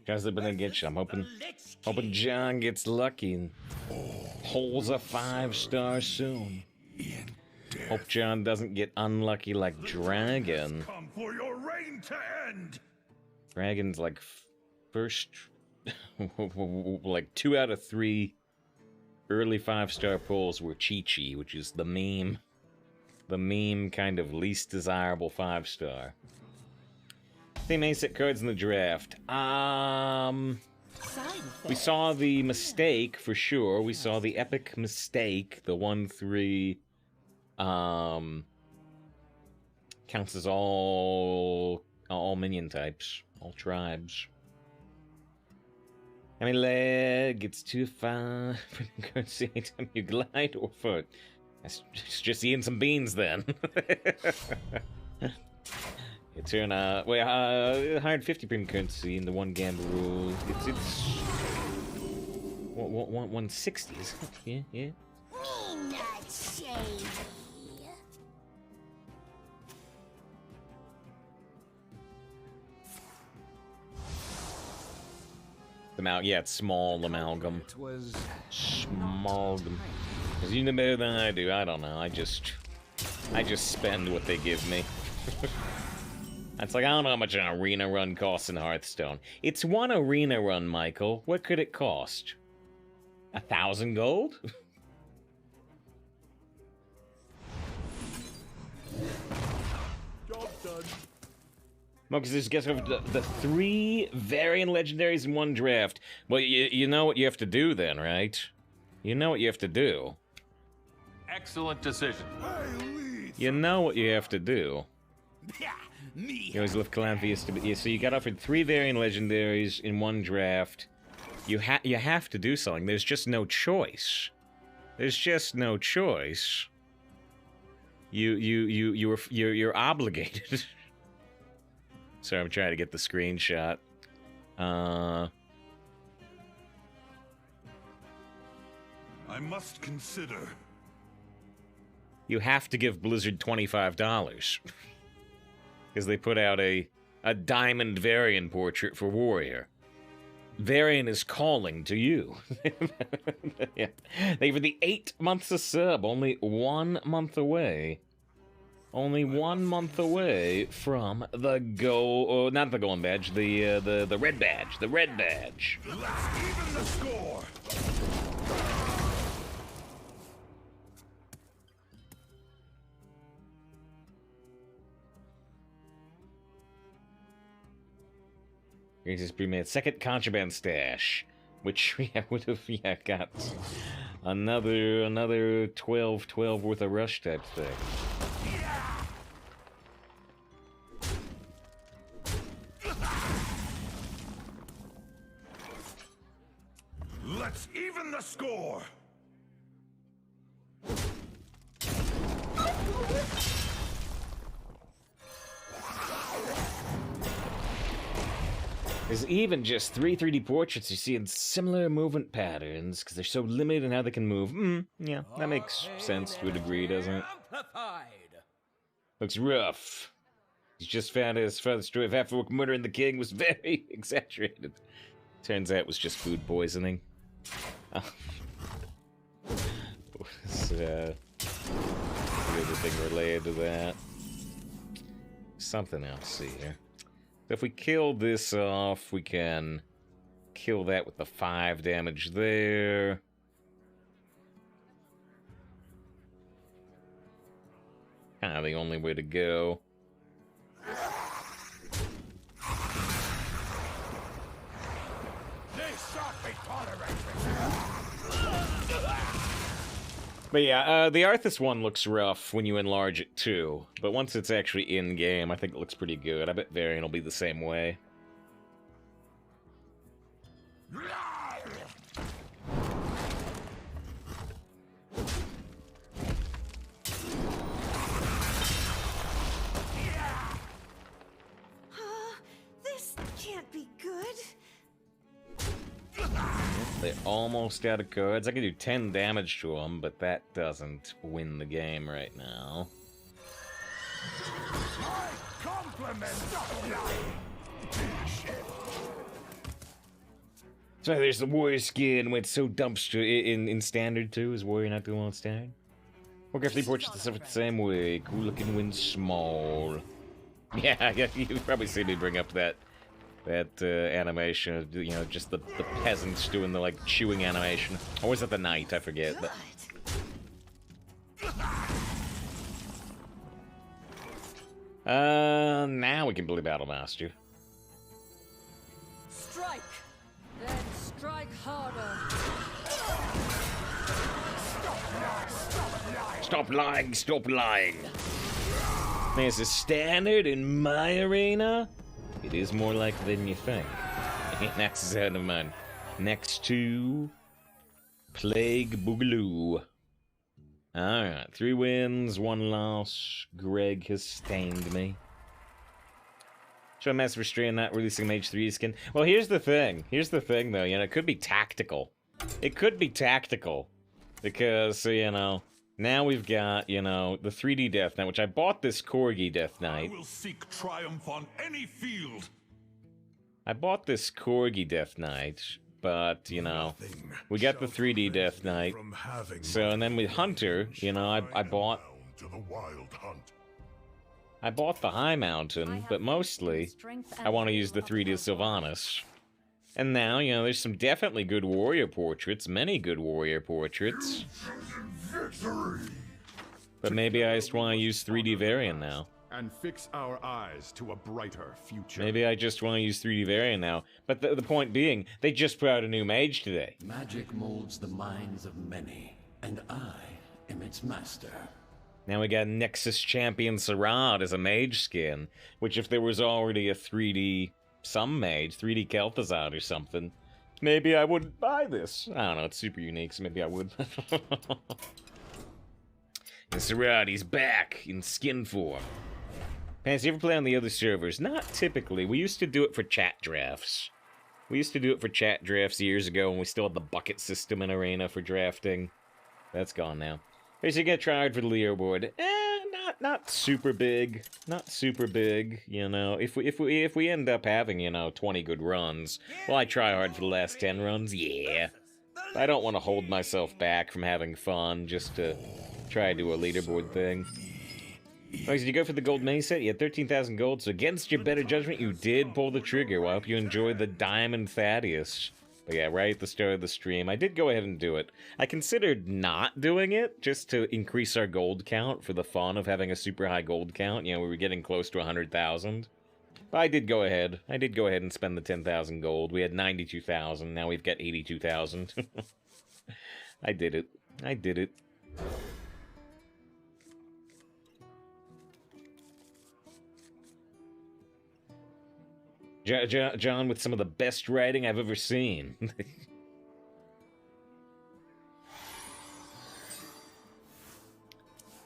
Guys, I've been against you. I'm hoping John gets lucky and holds a 5-star soon. Hope John doesn't get unlucky like Dragon. Come for your reign to end. Dragon's like first, like 2 out of 3 early 5-star pulls were Chi-Chi, which is the meme kind of least desirable 5-star. They may set cards in the draft. We saw the mistake for sure. We saw the epic mistake. The 1/3 counts as all minion types, all tribes. I mean, leg gets too far. See anytime you glide or foot. That's just eating some beans then. You turn wait, 150 premium currency in the 1 gamble rule. It's 160, yeah. Yeah, it's small amalgam. It was Smalgam. Because you know better than I do. I don't know. I just spend what they give me. It's like, I don't know how much an arena run costs in Hearthstone. It's one arena run, Michael. What could it cost? 1,000 gold? Job done. No, because this gets over the 3 variant legendaries in one draft. Well, you know what you have to do then, right? You know what you have to do. Excellent decision. You know what you have to do. yeah, me. You always live Calamvius to be. So you got offered 3 variant legendaries in one draft. You have to do something. There's just no choice. There's just no choice. You're obligated. Sorry, I'm trying to get the screenshot. I must consider. You have to give Blizzard $25 because they put out a diamond variant portrait for Warrior. Varian is calling to you. Yeah. They for the 8 months of sub, only 1 month away. Only 1 month away from the not the golden badge, the red badge, the red badge. Let's even the score. Here's his pre-made second contraband stash, which we would have got another 12 worth of rush type thing. Let's even the score. There's even just 3 3D portraits you see in similar movement patterns, because they're so limited in how they can move. Yeah, that makes sense to a degree, doesn't it? Looks rough. He's just found his father's story of half-orc murdering the king was very exaggerated. Turns out it was just food poisoning. Was the other thing related to that? Something else here. So if we kill this off, we can kill that with the 5 damage there. Kind of the only way to go. But yeah, the Arthas one looks rough when you enlarge it too. But once it's actually in-game, I think it looks pretty good. I bet Varian will be the same way. This can't be good. They're almost out of cards. I can do 10 damage to them, but that doesn't win the game right now. So there's the Warrior skin went so dumpster in Standard too. Is Warrior not doing well in Standard? Warcraft 3 portraits the stuff the same way. Cool looking when small. Yeah, you've probably seen me bring up that animation, you know, just the peasants doing the, like, chewing animation. Or was it the knight? I forget. But... now we can play Battlemaster. Strike, then strike harder. Stop lying, stop lying. There's a standard in my arena. It is more likely than you think. Naxx is out of mine. Naxx2, Plague Boogaloo. Alright, 3 wins, 1 loss. Greg has stained me. Show Master Restraint not releasing Mage 3 skin. Well, here's the thing. Here's the thing, though. You know, it could be tactical. It could be tactical. Because, you know, now we've got, you know, the 3D Death Knight, which I bought this Corgi Death Knight. I will seek triumph on any field. I bought this Corgi Death Knight but, you know, we got the 3D Death Knight. So, and then with Hunter, you know, I bought the High Mountain, but mostly I want to use the 3D Sylvanas. And now, you know, there's some definitely good warrior portraits, many good warrior portraits. But maybe I just want to use 3D Varian now. And fix our eyes to a brighter future. Maybe I just want to use 3D Varian now. But the point being, they just put out a new mage today. Magic molds the minds of many, and I am its master. Now we got Nexus Champion Sarad as a mage skin, which if there was already a 3D some mage, 3D Kel'Thuzad or something, maybe I wouldn't buy this. I don't know, it's super unique, so maybe I would. And Sarad, he's back in skin form. Pants, you ever play on the other servers? Not typically. We used to do it for chat drafts. We used to do it for chat drafts years ago when we still had the bucket system in Arena for drafting. That's gone now. Okay, so you get tried for the leaderboard. Not super big. Not super big, you know. If we end up having, you know, 20 good runs, will I try hard for the last 10 runs? Yeah. I don't want to hold myself back from having fun just to try to do a leaderboard thing. Did you go for the gold Miniset? You had 13,000 gold, so against your better judgment, you did pull the trigger. Well, I hope you enjoyed the Diamond Thaddeus. But yeah, right at the start of the stream, I did go ahead and do it. I considered not doing it, just to increase our gold count for the fun of having a super high gold count. You know, we were getting close to 100,000. But I did go ahead. I did go ahead and spend the 10,000 gold. We had 92,000, now we've got 82,000. I did it. I did it. John with some of the best writing I've ever seen.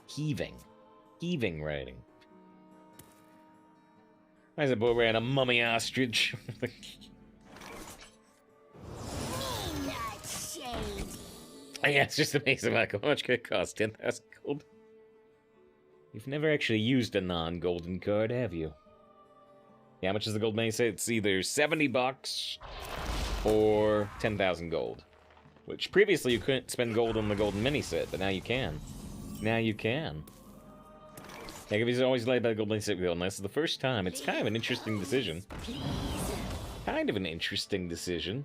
Heaving writing. Why is that boy wearing a mummy ostrich? Yeah, it's just amazing, Michael. How much could it cost? 10,000 gold? You've never actually used a non-golden card, have you? Yeah, how much is the gold Miniset? It's either 70 bucks or 10,000 gold. Which previously you couldn't spend gold on the golden Miniset, but now you can. Now you can. Yeah, he's always laid by the gold Miniset wheel, and this is the first time. It's kind of an interesting decision. Kind of an interesting decision.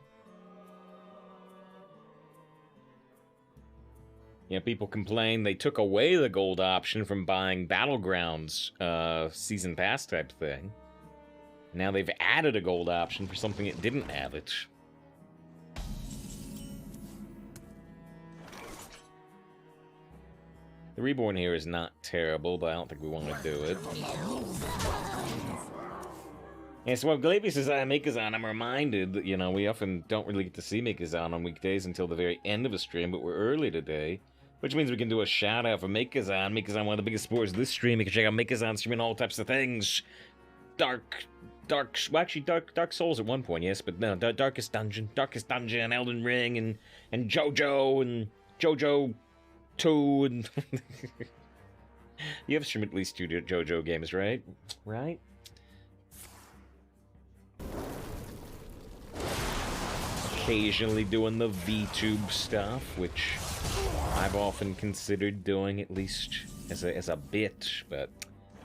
Yeah, people complain they took away the gold option from buying Battlegrounds season pass type thing. Now they've added a gold option for something that didn't have it. The Reborn here is not terrible, but I don't think we want to do it. Yeah, so while Glavius says Mikazan, I'm reminded that, you know, we often don't really get to see Mikazan on weekdays until the very end of a stream, but we're early today. Which means we can do a shout out for Mikazan. Mikazan, one of the biggest supporters of this stream. You can check out Mikazan streaming all types of things. Dark Souls at one point, yes, but no, Darkest Dungeon, Elden Ring, and JoJo, and JoJo 2, and... You have streamed at least 2 JoJo games, right? Right? Occasionally doing the VTube stuff, which I've often considered doing, at least as a bit, but...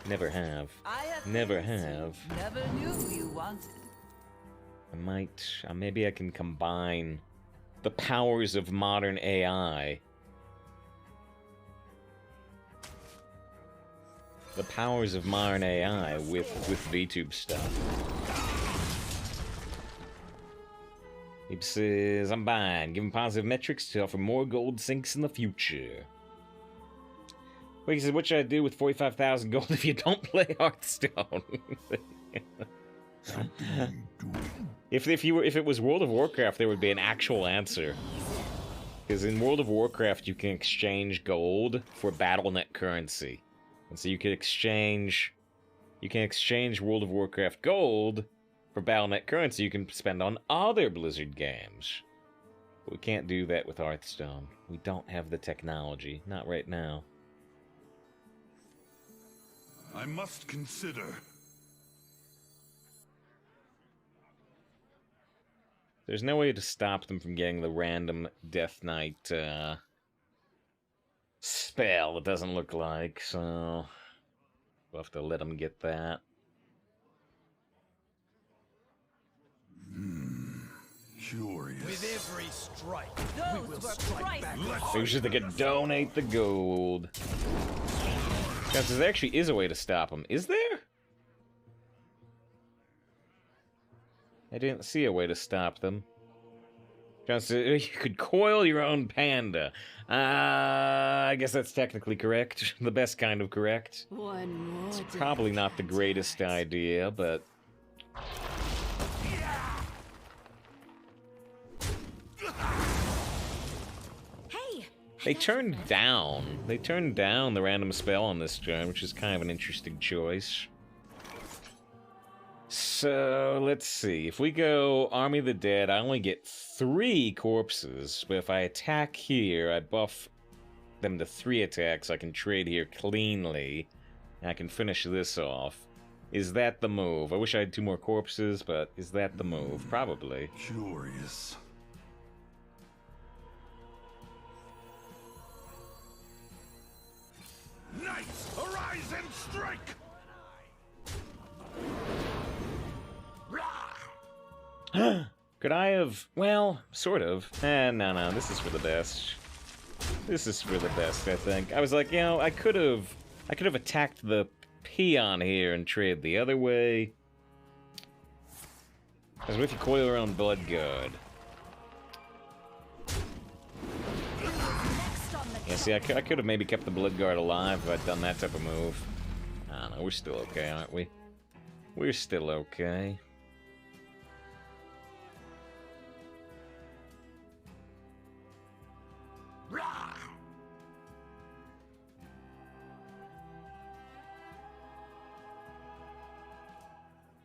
Never have. Never have. Never knew you wanted. Maybe I can combine the powers of modern AI. The powers of modern AI with VTube stuff. He says, I'm buying, giving positive metrics to offer more gold sinks in the future. Wait, he says, what should I do with 45,000 gold if you don't play Hearthstone? If it was World of Warcraft, there would be an actual answer. Because in World of Warcraft, you can exchange gold for BattleNet currency, and so you can exchange World of Warcraft gold for BattleNet currency you can spend on other Blizzard games. But we can't do that with Hearthstone. We don't have the technology, not right now. I must consider. There's no way to stop them from getting the random Death Knight spell, it doesn't look like, so we'll have to let them get that. Curious. With every strike, Those were priceless. Maybe they could donate the gold. Guys, there actually is a way to stop them. Is there? I didn't see a way to stop them. Just, you could coil your own panda. I guess that's technically correct. The best kind of correct. One more. It's probably not the greatest idea, but... Hey, They turned down the random spell on this turn, which is kind of an interesting choice. So, let's see. If we go Army of the Dead, I only get 3 corpses, but if I attack here, I buff them to 3 attacks. I can trade here cleanly, and I can finish this off. Is that the move? I wish I had 2 more corpses, but is that the move? Probably. Curious. Knights, arise and strike! Could I have... Well, sort of. No, this is for the best. This is for the best, I think. I was like, you know, I could have attacked the peon here and traded the other way. Because what if you coil around Blood Guard? Yeah, see, I could have maybe kept the Blood Guard alive if I'd done that type of move. I don't know, we're still okay, aren't we? We're still okay.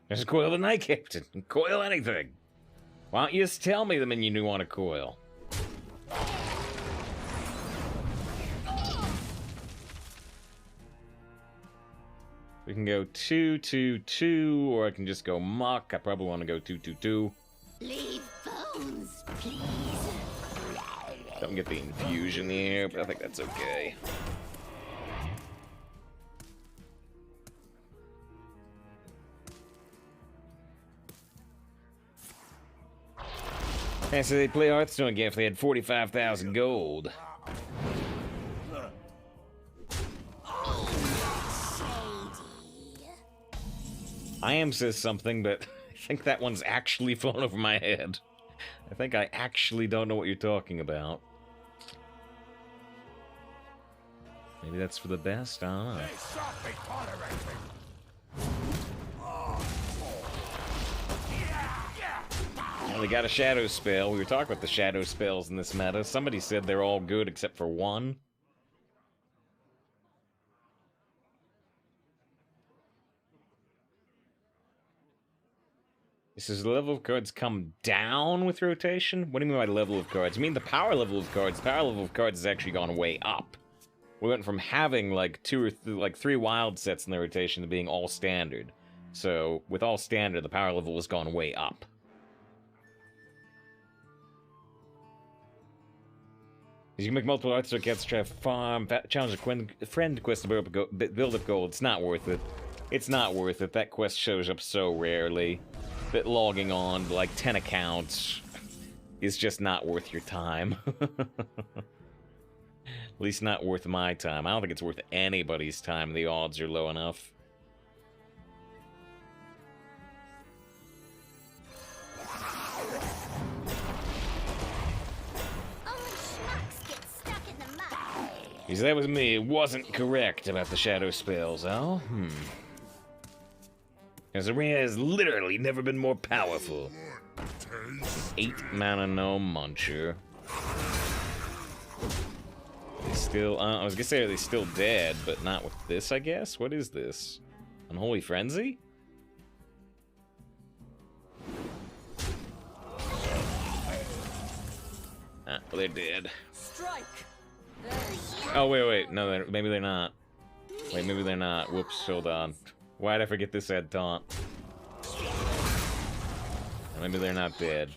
Just coil the Night Captain. Coil anything. Why don't you just tell me the minion you want to coil? We can go 2-2-2, or I can just go Muck. I probably want to go 2-2-2. leave bones, please. Don't get the infusion here, but I think that's okay. And so they play Hearthstone again if they had 45,000 gold. I am says something, but I think that one's actually flown over my head. I think I actually don't know what you're talking about. Maybe that's for the best, I don't know. Well, they got a shadow spell. We were talking about the shadow spells in this meta. Somebody said they're all good except for one. This is the level of cards come down with rotation? What do you mean by level of cards? You mean the power level of cards? The power level of cards has actually gone way up. We went from having like 2 or 3 wild sets in the rotation to being all standard. So with all standard, the power level has gone way up. You can make multiple Hearthstone accounts to try to farm, challenge a friend quest to build up gold. It's not worth it. It's not worth it. That quest shows up so rarely that logging on like 10 accounts is just not worth your time. At least not worth my time. I don't think it's worth anybody's time. The odds are low enough. Because that was me. It wasn't correct about the shadow spells, oh? Because Arena has literally never been more powerful. 8 mana, no muncher. They still, I was gonna say, are they still dead, but not with this, I guess? What is this? Unholy Frenzy? Ah, well, they're dead. Strike. Oh, wait, no, maybe they're not. Wait, maybe they're not. Whoops, hold on. Why'd I forget this had taunt? Maybe they're not dead.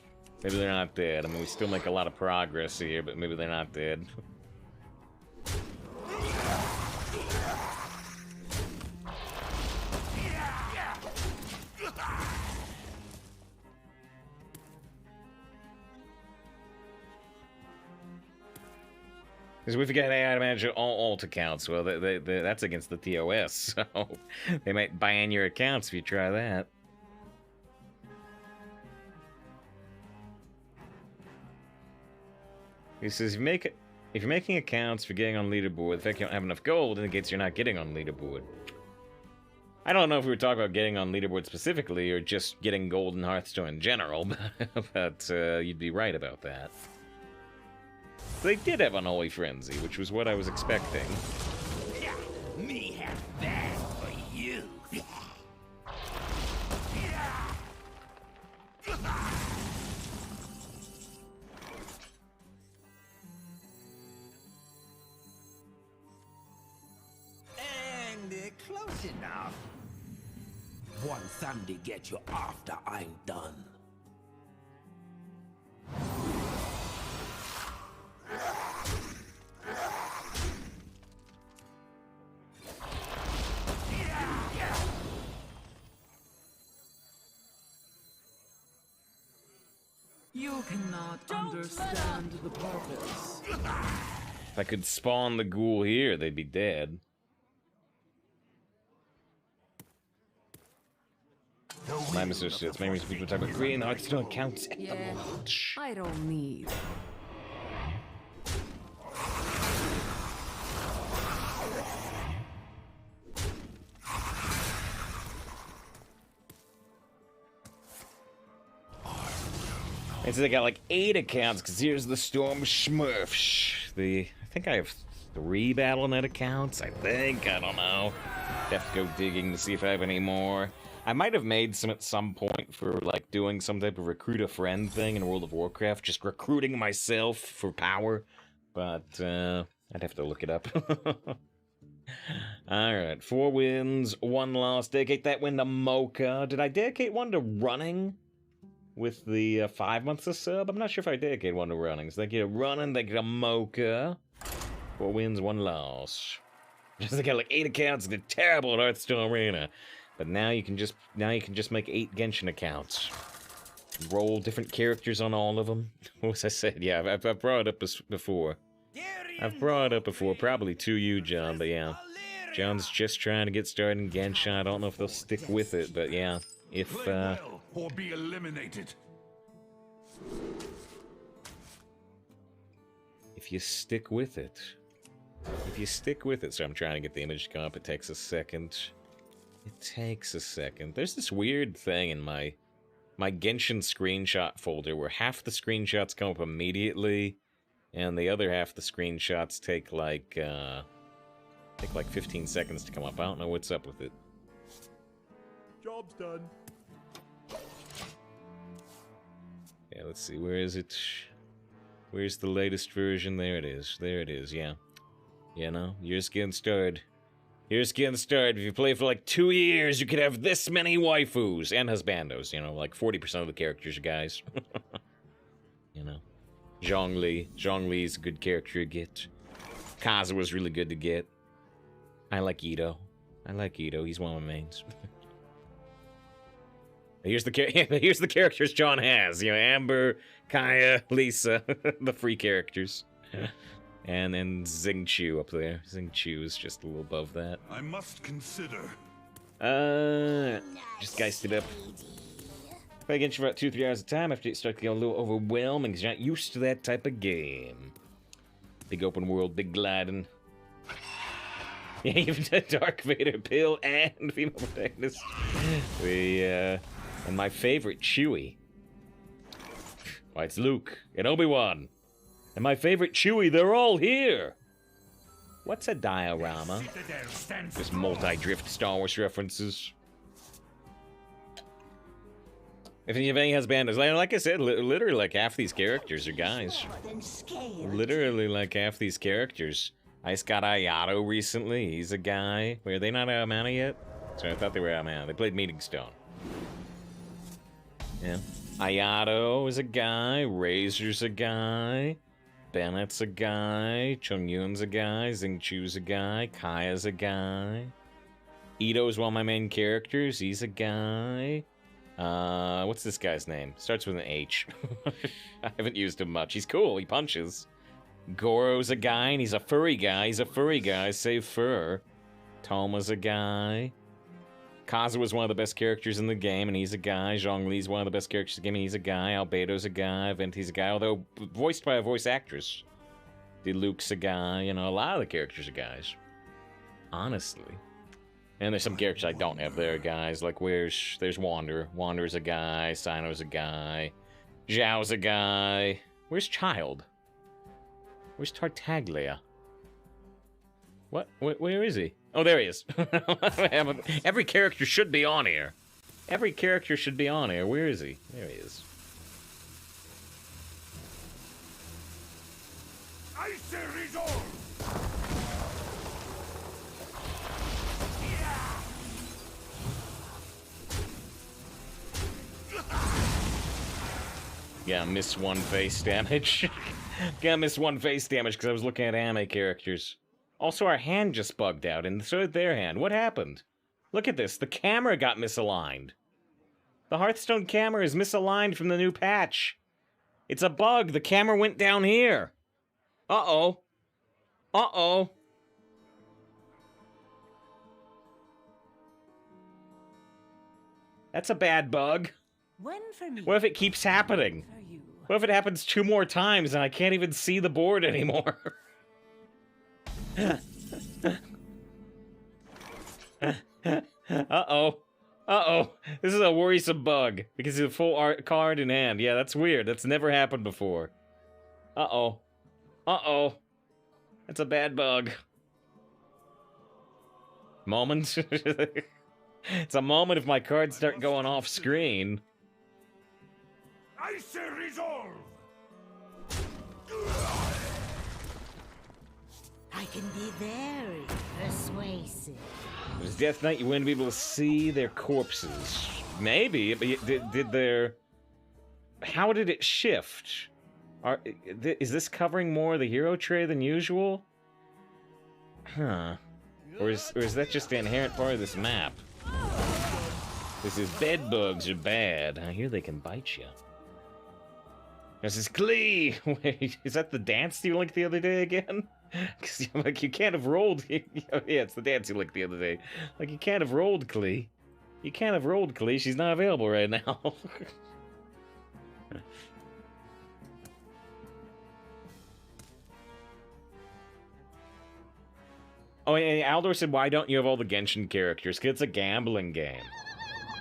Maybe they're not dead. I mean, we still make a lot of progress here, but maybe they're not dead. Because we forget AI to manage all alt accounts. Well, that's against the TOS, so they might ban your accounts if you try that. He says, if you're making accounts for getting on leaderboard, the fact you don't have enough gold indicates you're not getting on leaderboard. I don't know if we were talking about getting on leaderboard specifically, or just getting gold in Hearthstone in general, but you'd be right about that. They did have Unholy Frenzy, which was what I was expecting. Me have that for you. And close enough. Want some to get you after I'm done. You cannot understand the purpose. If I could spawn the ghoul here, they'd be dead. My associates, many people talk about creating Hearthstone accounts at the launch. I don't need. And so they got like 8 accounts, because here's the Storm Smurfs. I think I have 3 Battle.net accounts, I think, I don't know. Have to go digging to see if I have any more. I might have made some at some point for like doing some type of recruit a friend thing in World of Warcraft, just recruiting myself for power, but I'd have to look it up. Alright, 4 wins, 1 loss. Dedicate that win to Mocha. Did I dedicate one to running? With the 5 months of sub? I'm not sure if I dedicate one to running. So they get a running, they get a Mocha. 4 wins, 1 loss. Just they got like 8 accounts, they're terrible at Hearthstone Arena. But now you can just make 8 Genshin accounts. Roll different characters on all of them. What was I said? Yeah, I've brought it up before. I've brought it up before, probably to you, John, but yeah. John's just trying to get started in Genshin. I don't know if they'll stick with it, but yeah. If or be eliminated. If you stick with it. So I'm trying to get the image to come up. It takes a second. There's this weird thing in my Genshin screenshot folder where half the screenshots come up immediately, and the other half the screenshots take like 15 seconds to come up. I don't know what's up with it. Job's done. Yeah, let's see. Where is it? Where's the latest version? There it is. Yeah. You know, you're just getting started. If you play for like 2 years, you could have this many waifus and husbandos. You know, like 40% of the characters are guys. You know, Zhongli's a good character to get. Kazuha's really good to get. I like Ito. He's one of my mains. Here's the characters John has. You know, Amber, Kaya, Lisa, the free characters. And then Xingqiu up there. Xingqiu is just a little above that. I must consider. Just geist it up. Play against you for about 2-3 hours at a time after it starts to get a little overwhelming because you're not used to that type of game. Big open world, big gliding. Yeah, even the Dark Vader pill and female protagonist. And my favorite, Chewie. Why, it's Luke and Obi-Wan. And my favorite, Chewie, they're all here. What's a diorama? Just multi-drift Star Wars references. If any husbandos, like I said, literally like half these characters are guys. Literally like half these characters. I just got Ayato recently. He's a guy. Wait, are they not out of mana yet? Sorry, I thought they were out of mana. They played Meeting Stone. Yeah. Ayato is a guy. Razor's a guy. Bennett's a guy. Chongyun's a guy. Xingchu's a guy. Kaya's a guy. Ito's one of my main characters. He's a guy. What's this guy's name? Starts with an H. I haven't used him much. He's cool. He punches. Goro's a guy, and he's a furry guy. He's a furry guy. Save fur. Toma's a guy. Kazua's one of the best characters in the game, and he's a guy. Zhongli's one of the best characters in the game, and he's a guy. Albedo's a guy. Venti's a guy, although voiced by a voice actress. Diluc's a guy. You know, a lot of the characters are guys. Honestly. And there's some characters I don't have there, guys. Like, there's Wander. Wander's a guy. Sino's a guy. Zhao's a guy. Where's Child? Where's Tartaglia? What? Where is he? Oh, there he is. Every character should be on here. Every character should be on here. Where is he? There he is. Icy resolve! Yeah, miss one face damage. Gotta miss one face damage because I was looking at anime characters. Also, our hand just bugged out, and so did their hand. What happened? Look at this. The camera got misaligned. The Hearthstone camera is misaligned from the new patch. It's a bug. The camera went down here. Uh-oh. Uh-oh. That's a bad bug. One for me. What if it keeps happening? For you. What if it happens 2 more times and I can't even see the board anymore? Uh-oh. Uh-oh. This is a worrisome bug. Because it's a full art card in hand. Yeah, that's weird. That's never happened before. Uh-oh. Uh-oh. That's a bad bug. Moment. It's a moment if my cards start going off screen. Icy resolve! I can be very persuasive. It was Death Knight, you wouldn't be able to see their corpses. Maybe, but did their... How did it shift? Is this covering more of the hero tray than usual? Huh. Or is that just the inherent part of this map? This is bed bugs are bad. I hear they can bite you. This is Klee! Wait, is that the dance you linked the other day again? Because like, you can't have rolled... Yeah, it's the dance you linked the other day. Like, you can't have rolled Klee. You can't have rolled Klee. She's not available right now. Oh, yeah, Aldor said, why don't you have all the Genshin characters? Because it's a gambling game.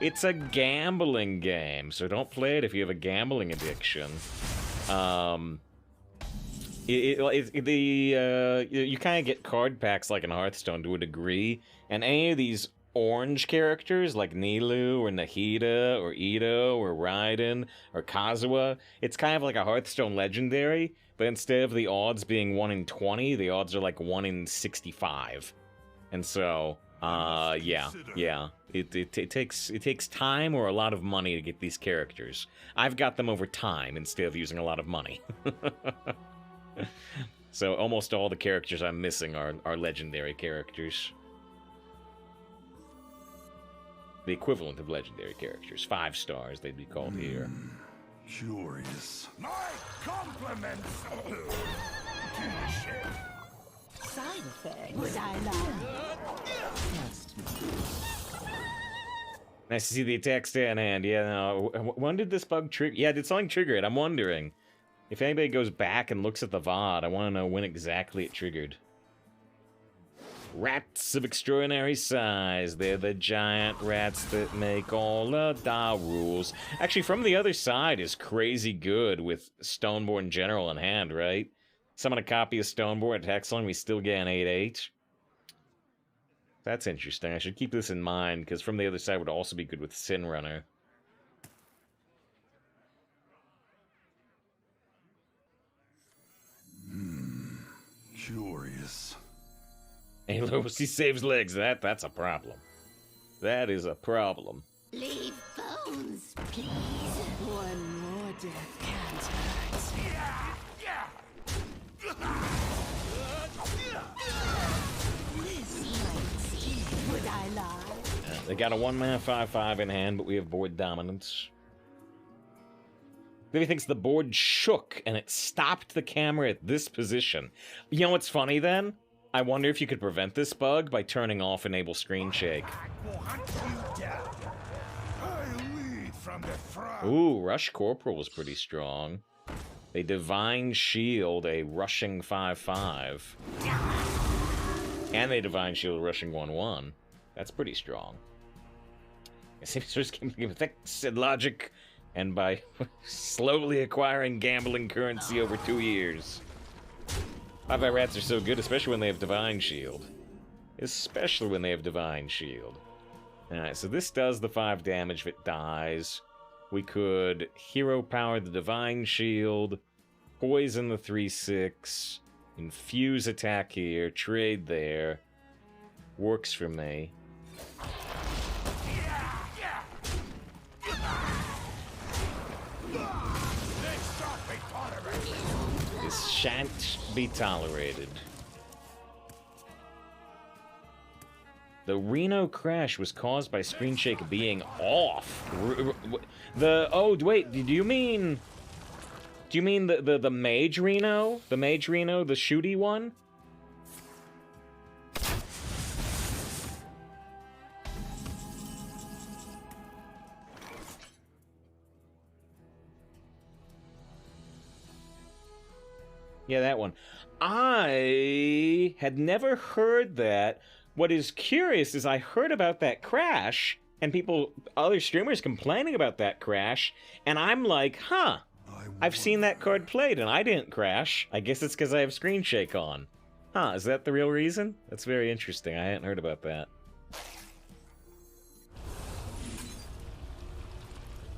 It's a gambling game, so don't play it if you have a gambling addiction. You kind of get card packs like in Hearthstone to a degree, and any of these orange characters like Nilou or Nahida or Ito or Raiden or Kazuha, it's kind of like a Hearthstone legendary, but instead of the odds being 1 in 20, the odds are like 1 in 65. And so, yeah. It takes time or a lot of money to get these characters. I've got them over time instead of using a lot of money. So almost all the characters I'm missing are legendary characters. The equivalent of legendary characters. 5 stars, they'd be called here. Curious. My compliments! Side effect. Would I lie? Nice to see the attack stay in hand. Yeah, no. When did this bug trigger? Yeah, did something trigger it? I'm wondering. If anybody goes back and looks at the VOD, I want to know when exactly it triggered. Rats of extraordinary size. They're the giant rats that make all the Da rules. Actually, from the other side is crazy good with Stoneborn General in hand, right? Summon a copy of Stoneborn, attack song, we still get an 8/8. That's interesting. I should keep this in mind, because from the other side would also be good with Sin Runner. Curious. Halo, he saves legs. That's a problem. That is a problem. Leave Spons, please. One more death can't hurt. Would I lie? They got a 1-mana 5/5 in hand, but we have board dominance. Maybe thinks the board shook and it stopped the camera at this position. You know what's funny then? I wonder if you could prevent this bug by turning off enable screen shake. Ooh, Rush Corporal was pretty strong. They Divine Shield a rushing 5/5. And they Divine Shield a rushing 1/1. That's pretty strong. It seems to just give effects and logic, and by slowly acquiring gambling currency over 2 years. 5/5 rats are so good, especially when they have Divine Shield. Especially when they have Divine Shield. Alright, so this does the 5 damage if it dies. We could Hero Power the Divine Shield, Poison the 3/6, Infuse attack here, trade there. Works for me. This shan't be tolerated. The Reno crash was caused by screen shake being off. Oh wait, do you mean the Mage Reno? The Mage Reno, the shooty one? Yeah, that one. I had never heard that. What is curious is I heard about that crash, and other streamers complaining about that crash, and I'm like, huh, I've seen that card played, and I didn't crash. I guess it's because I have screen shake on. Huh, is that the real reason? That's very interesting. I hadn't heard about that.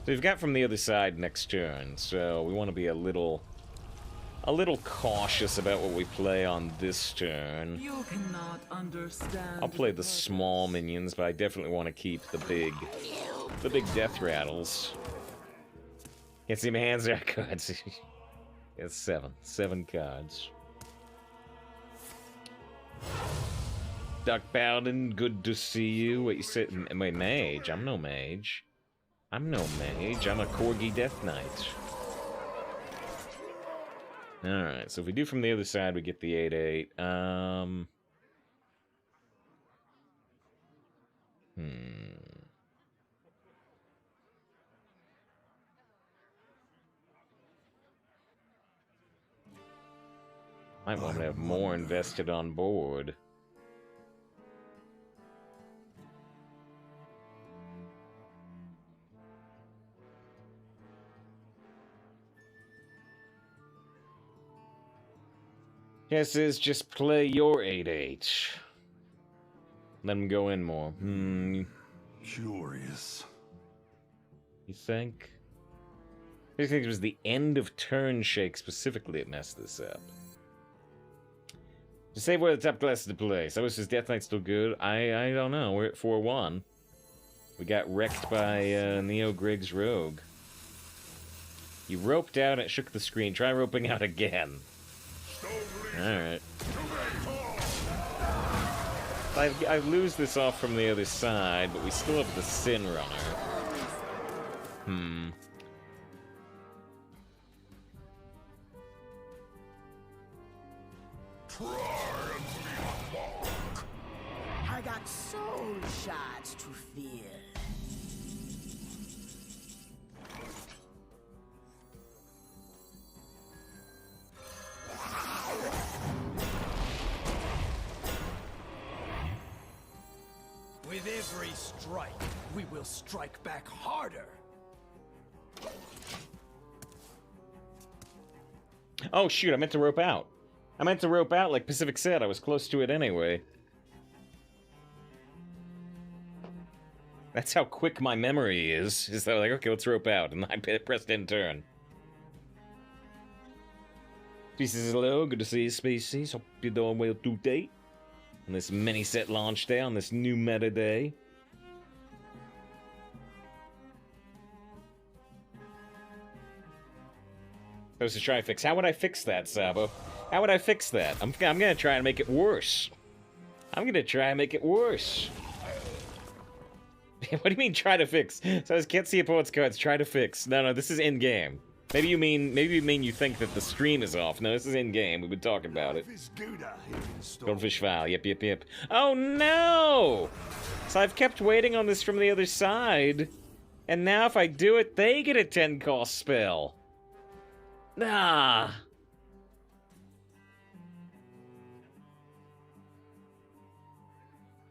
So we've got from the other side next turn, so we want to be a little cautious about what we play on this turn. You cannot understand. I'll play the small minions, but I definitely want to keep the big death rattles. Can't see my hands there, cards. It's 7 cards. Duck Bowden, good to see you. Wait, you said, wait, mage? I'm no mage. I'm no mage. I'm a Corgi Death Knight. Alright, so if we do from the other side, we get the 8/8. Might want to have more invested on board. Guess is just play your 8/8. Let him go in more. Curious. You think? I think it was the end of turn shake specifically that messed this up. To save where the top classes to play. So is his Death Knight still good? I don't know. We're at 4-1. We got wrecked by Neo Griggs Rogue. He roped out and it shook the screen. Try roping out again. Alright. I lose this off from the other side, but we still have the Sin Runner. I got soul shards to fill. With every strike, we will strike back harder. Oh shoot, I meant to rope out. I meant to rope out like Pacific said. I was close to it anyway. That's how quick my memory is. Is that like, okay, let's rope out. And I pressed end turn. Species hello, good to see you, Species. Hope you're doing well today. On this mini-set launch day, on this new meta day. Supposed to try and fix. How would I fix that, Sabo? How would I fix that? I'm gonna try and make it worse. I'm gonna try and make it worse. What do you mean try to fix? So I can't see opponent's cards. Try to fix. No, this is in game. Maybe you mean you think that the stream is off. No, this is in game. We've been talking about it. Goldfish file. Yep. Oh no! So I've kept waiting on this from the other side, and now if I do it, they get a 10-cost spell. Nah.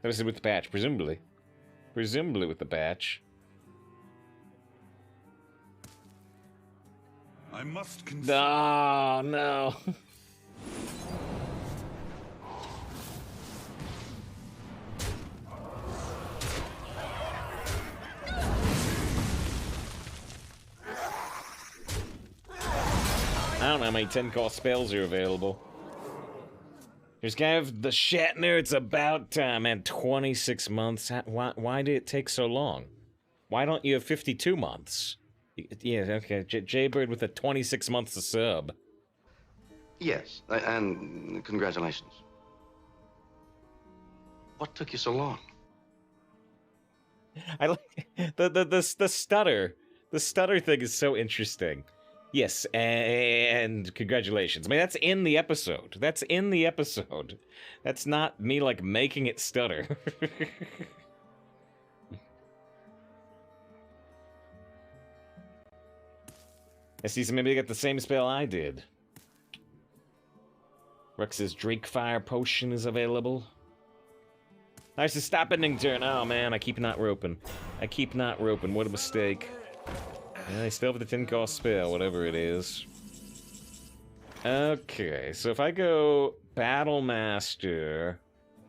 That was with the patch, presumably. Presumably with the patch. I must Oh, no. I don't know how many 10-cost spells are available. Here's guy of the Shatner. It's about time, man. 26 months. Why did it take so long? Why don't you have 52 months? Yeah, okay. Jaybird with a 26 months to sub. Yes, and congratulations. What took you so long? I like the stutter. The stutter thing is so interesting. Yes, and congratulations. I mean, that's in the episode. That's in the episode. That's not me, like, making it stutter. I see some maybe they got the same spell I did. Rux's Drakefire Potion is available. Nice to stop ending turn. Oh, man, I keep not roping. What a mistake. Yeah, I still have the 10-cost spell, whatever it is. Okay, so if I go Battle Master,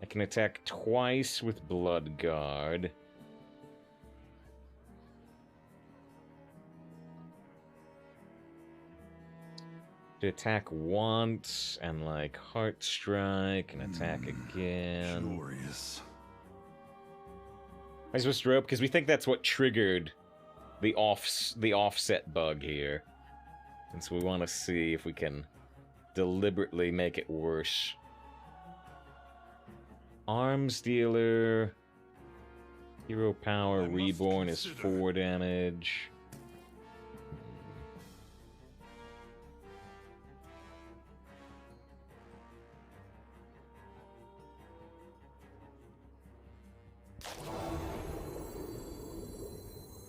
I can attack twice with Bloodguard. To attack once, and like Heart Strike, and attack again. Glorious. Am I supposed to rope? Because we think that's what triggered the offset bug here. And so we want to see if we can deliberately make it worse. Arms Dealer. Hero Power Reborn is 4 damage.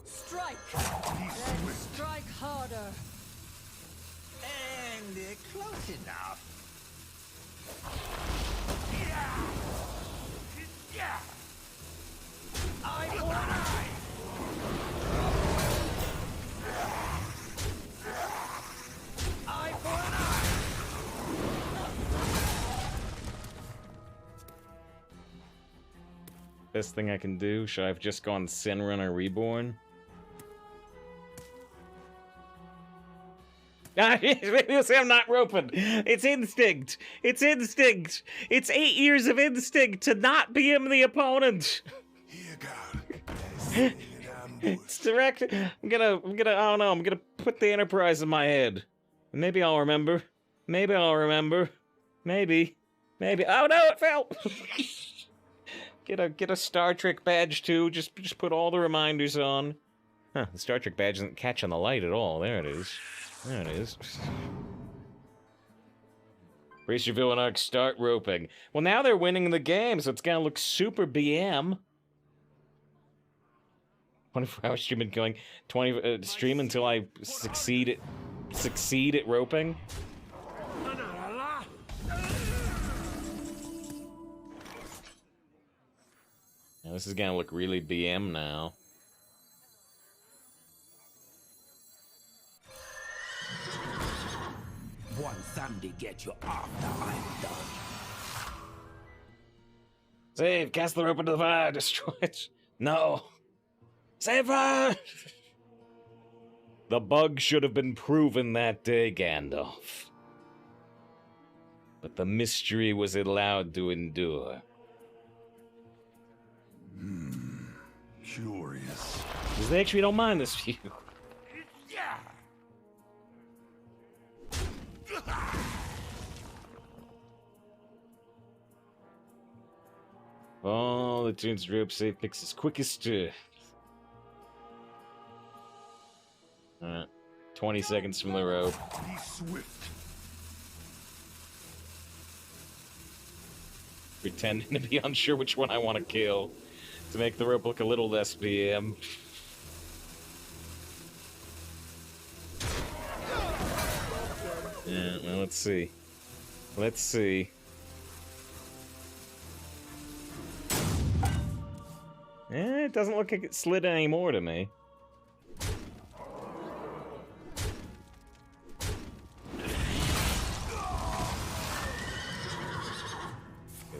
Strike! Then strike harder! And close enough. Eye for an eye! Eye for an eye! Best thing I can do? Should I have just gone Sin Runner Reborn? You'll say I'm not roping. It's instinct. It's instinct. It's 8 years of instinct to not BM the opponent. It's direct. I'm gonna, I don't know, I'm gonna put the Enterprise in my head. Maybe I'll remember. Maybe. Oh no, it fell! Get a Star Trek badge too. Just put all the reminders on. Huh, the Star Trek badge isn't catching the light at all. There it is. There it is. Brace your villain arc, start roping. Well, now they're winning the game, so it's gonna look super BM. 24-hour streaming going 20 stream until I succeed at roping. Now this is gonna look really BM now. One Sunday get you after I'm done. Save, cast the rope into the fire, destroy it. No. Save fire! The bug should have been proven that day, Gandalf. But the mystery was allowed to endure. Curious. Because they actually don't mind this view. Oh, the tune's rope save picks his quickest. Alright. 20 seconds from the rope. Be swift. Pretending to be unsure which one I want to kill. To make the rope look a little less BM. Yeah, well, let's see. Let's see. It doesn't look like it slid anymore to me.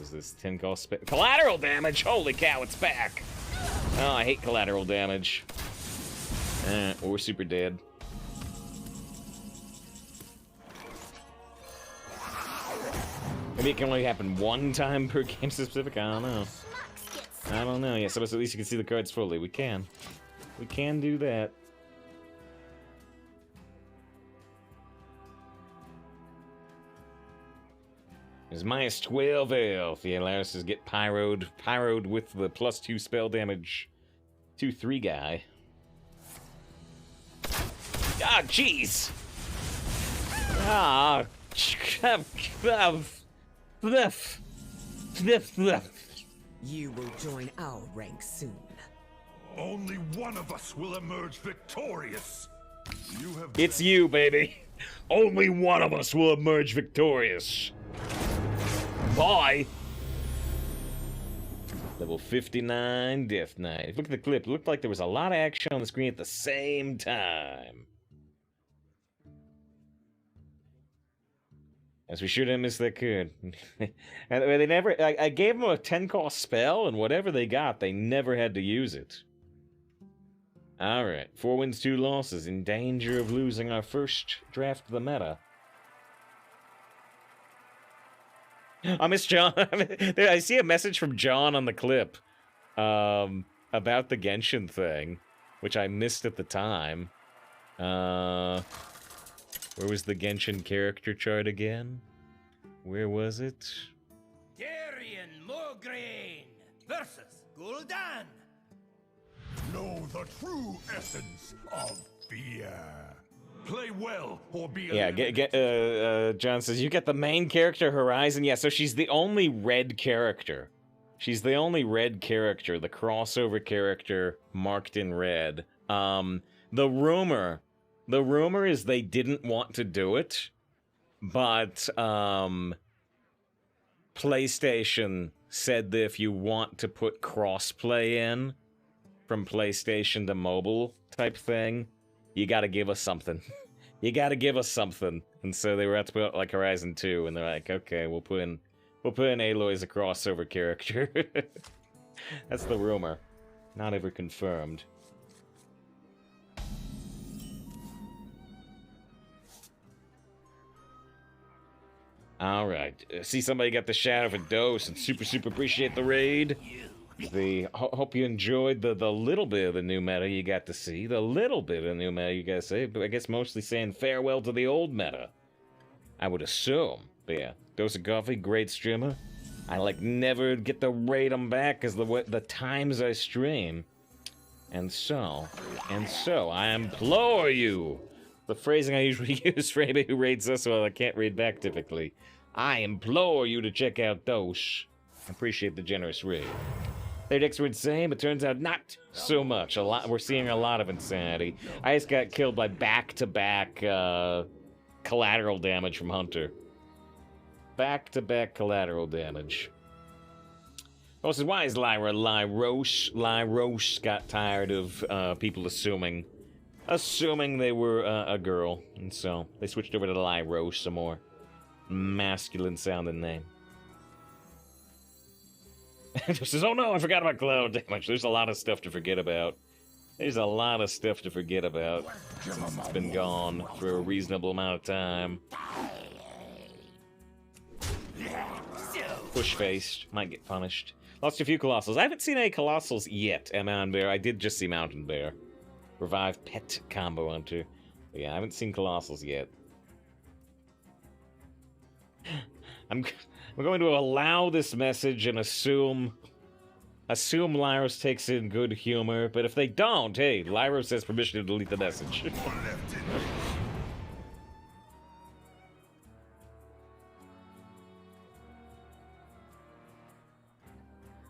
Is this 10 cost collateral damage? Holy cow, it's back! Oh, I hate collateral damage. We're super dead. Maybe it can only happen one time per game specific? I don't know. I don't know. Yeah, so at least you can see the cards fully. We can. We can do that. There's minus 12 health. Yeah, allows us to get pyroed with the +2 spell damage 2/3 guy. Ah, jeez! Ah, You will join our ranks soon. Only one of us will emerge victorious. You have. It's you, baby. Only one of us will emerge victorious. Bye. Level 59, Death Knight. If you look at the clip, it looked like there was a lot of action on the screen at the same time. As we shoot him as they could. And they never. I gave them a 10-cost spell, and whatever they got, they never had to use it. Alright. 4 wins, 2 losses. In danger of losing our first draft of the meta. I miss John. I see a message from John on the clip. About the Genshin thing. Which I missed at the time. Where was the Genshin character chart again? Where was it? Darien Mograine versus Gul'dan. Know the true essence of fear. Play well or be John says, you get the main character, Horizon. Yeah, so she's the only red character. She's the only red character, the crossover character marked in red. The rumor is they didn't want to do it, but PlayStation said that if you want to put crossplay in from PlayStation to mobile type thing, you gotta give us something. You gotta give us something. And so they were about to put out like Horizon 2, and they're like, okay, we'll put in Aloy as a crossover character. That's the rumor. Not ever confirmed. Alright, see somebody got the Shadow of a Dose, and super appreciate the raid. Hope you enjoyed the little bit of the new meta you got to see. The little bit of the new meta you got to see, but I guess mostly saying farewell to the old meta. I would assume. But yeah, Dose of Coffee, great streamer. I never get to raid him back because the times I stream. And so, I implore you. The phrasing I usually use for anybody who raids us, well, I can't raid back typically. I implore you to check out Dosh. I appreciate the generous raid. Their decks were insane, but turns out not so much. We're seeing a lot of insanity. I just got killed by back-to-back collateral damage from Hunter. Back-to-back collateral damage. Oh, so why is Lyros got tired of people assuming they were a girl, and so they switched over to Lyros, a more masculine-sounding name. And she says, oh no, I forgot about collateral damage. There's a lot of stuff to forget about. It's been gone for a reasonable amount of time. Push-faced. Might get punished. Lost a few Colossals. I haven't seen any Colossals yet, Mountain Bear. I did just see Mountain Bear. Revive Pet Combo Hunter. But yeah, I haven't seen Colossals yet. I'm going to allow this message and assume Lyros takes it in good humor, but if they don't, hey, Lyros has permission to delete the message.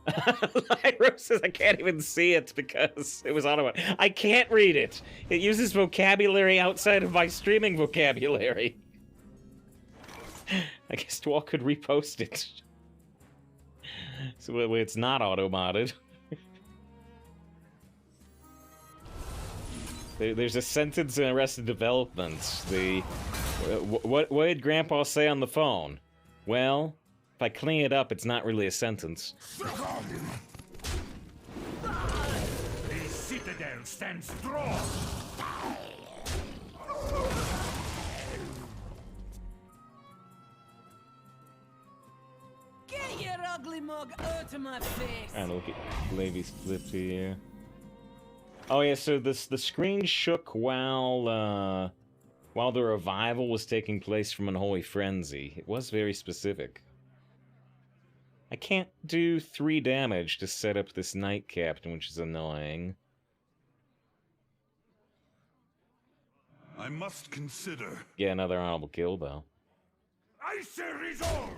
Lyros says I can't even see it because it was auto. I can't read it. It uses vocabulary outside of my streaming vocabulary. I guess Dwall could repost it. So it's not auto-modded. There's a sentence in Arrested Development. What did Grandpa say on the phone? Well, if I clean it up, it's not really a sentence. The citadel stands strong. Get your ugly mug out of my face. I don't look at Levy's flip here. Oh yeah, so the screen shook while the revival was taking place from Unholy Frenzy. It was very specific. I can't do 3 damage to set up this Knight Captain, which is annoying. I must consider. Yeah, another honorable kill, though. I say resolve.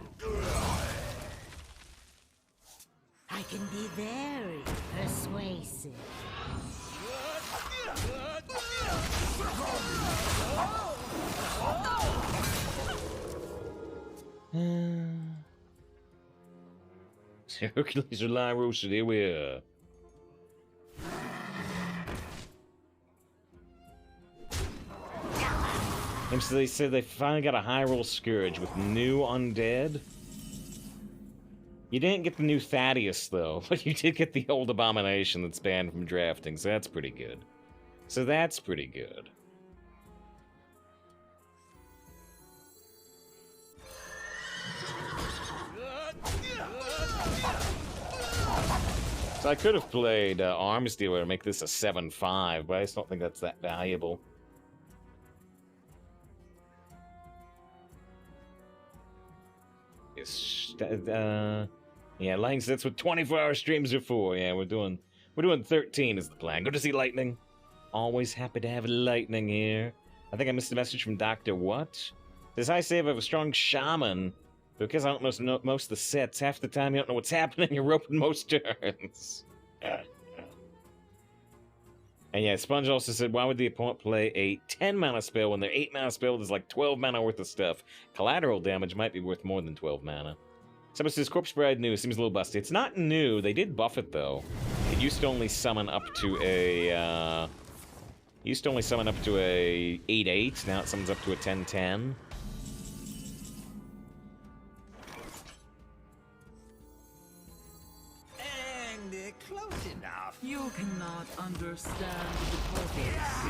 I can be very persuasive. Hercules or Lyros, here we are. And so they said they finally got a high roll Scourge with new undead. You didn't get the new Thaddeus, though, but you did get the old Abomination that's banned from drafting, so that's pretty good. So that's pretty good. So I could have played Arms Dealer to make this a 7-5, but I just don't think that's that valuable. Yeah, Lightning that's what 24-hour streams are for. Yeah, we're doing 13 is the plan. Good to see Lightning. Always happy to have Lightning here. I think I missed a message from Dr. What? Says, I say if I have a strong shaman, because I don't know most of the sets, half the time you don't know what's happening, you're roping most turns. And yeah, Sponge also said, why would the opponent play a 10 mana spell when their 8 mana spell is like 12 mana worth of stuff? Collateral damage might be worth more than 12 mana. Someone says, Corpse Bride new, seems a little busty. It's not new, they did buff it though. It used to only summon up to a, 8-8, now it summons up to a 10-10. You cannot understand the purpose.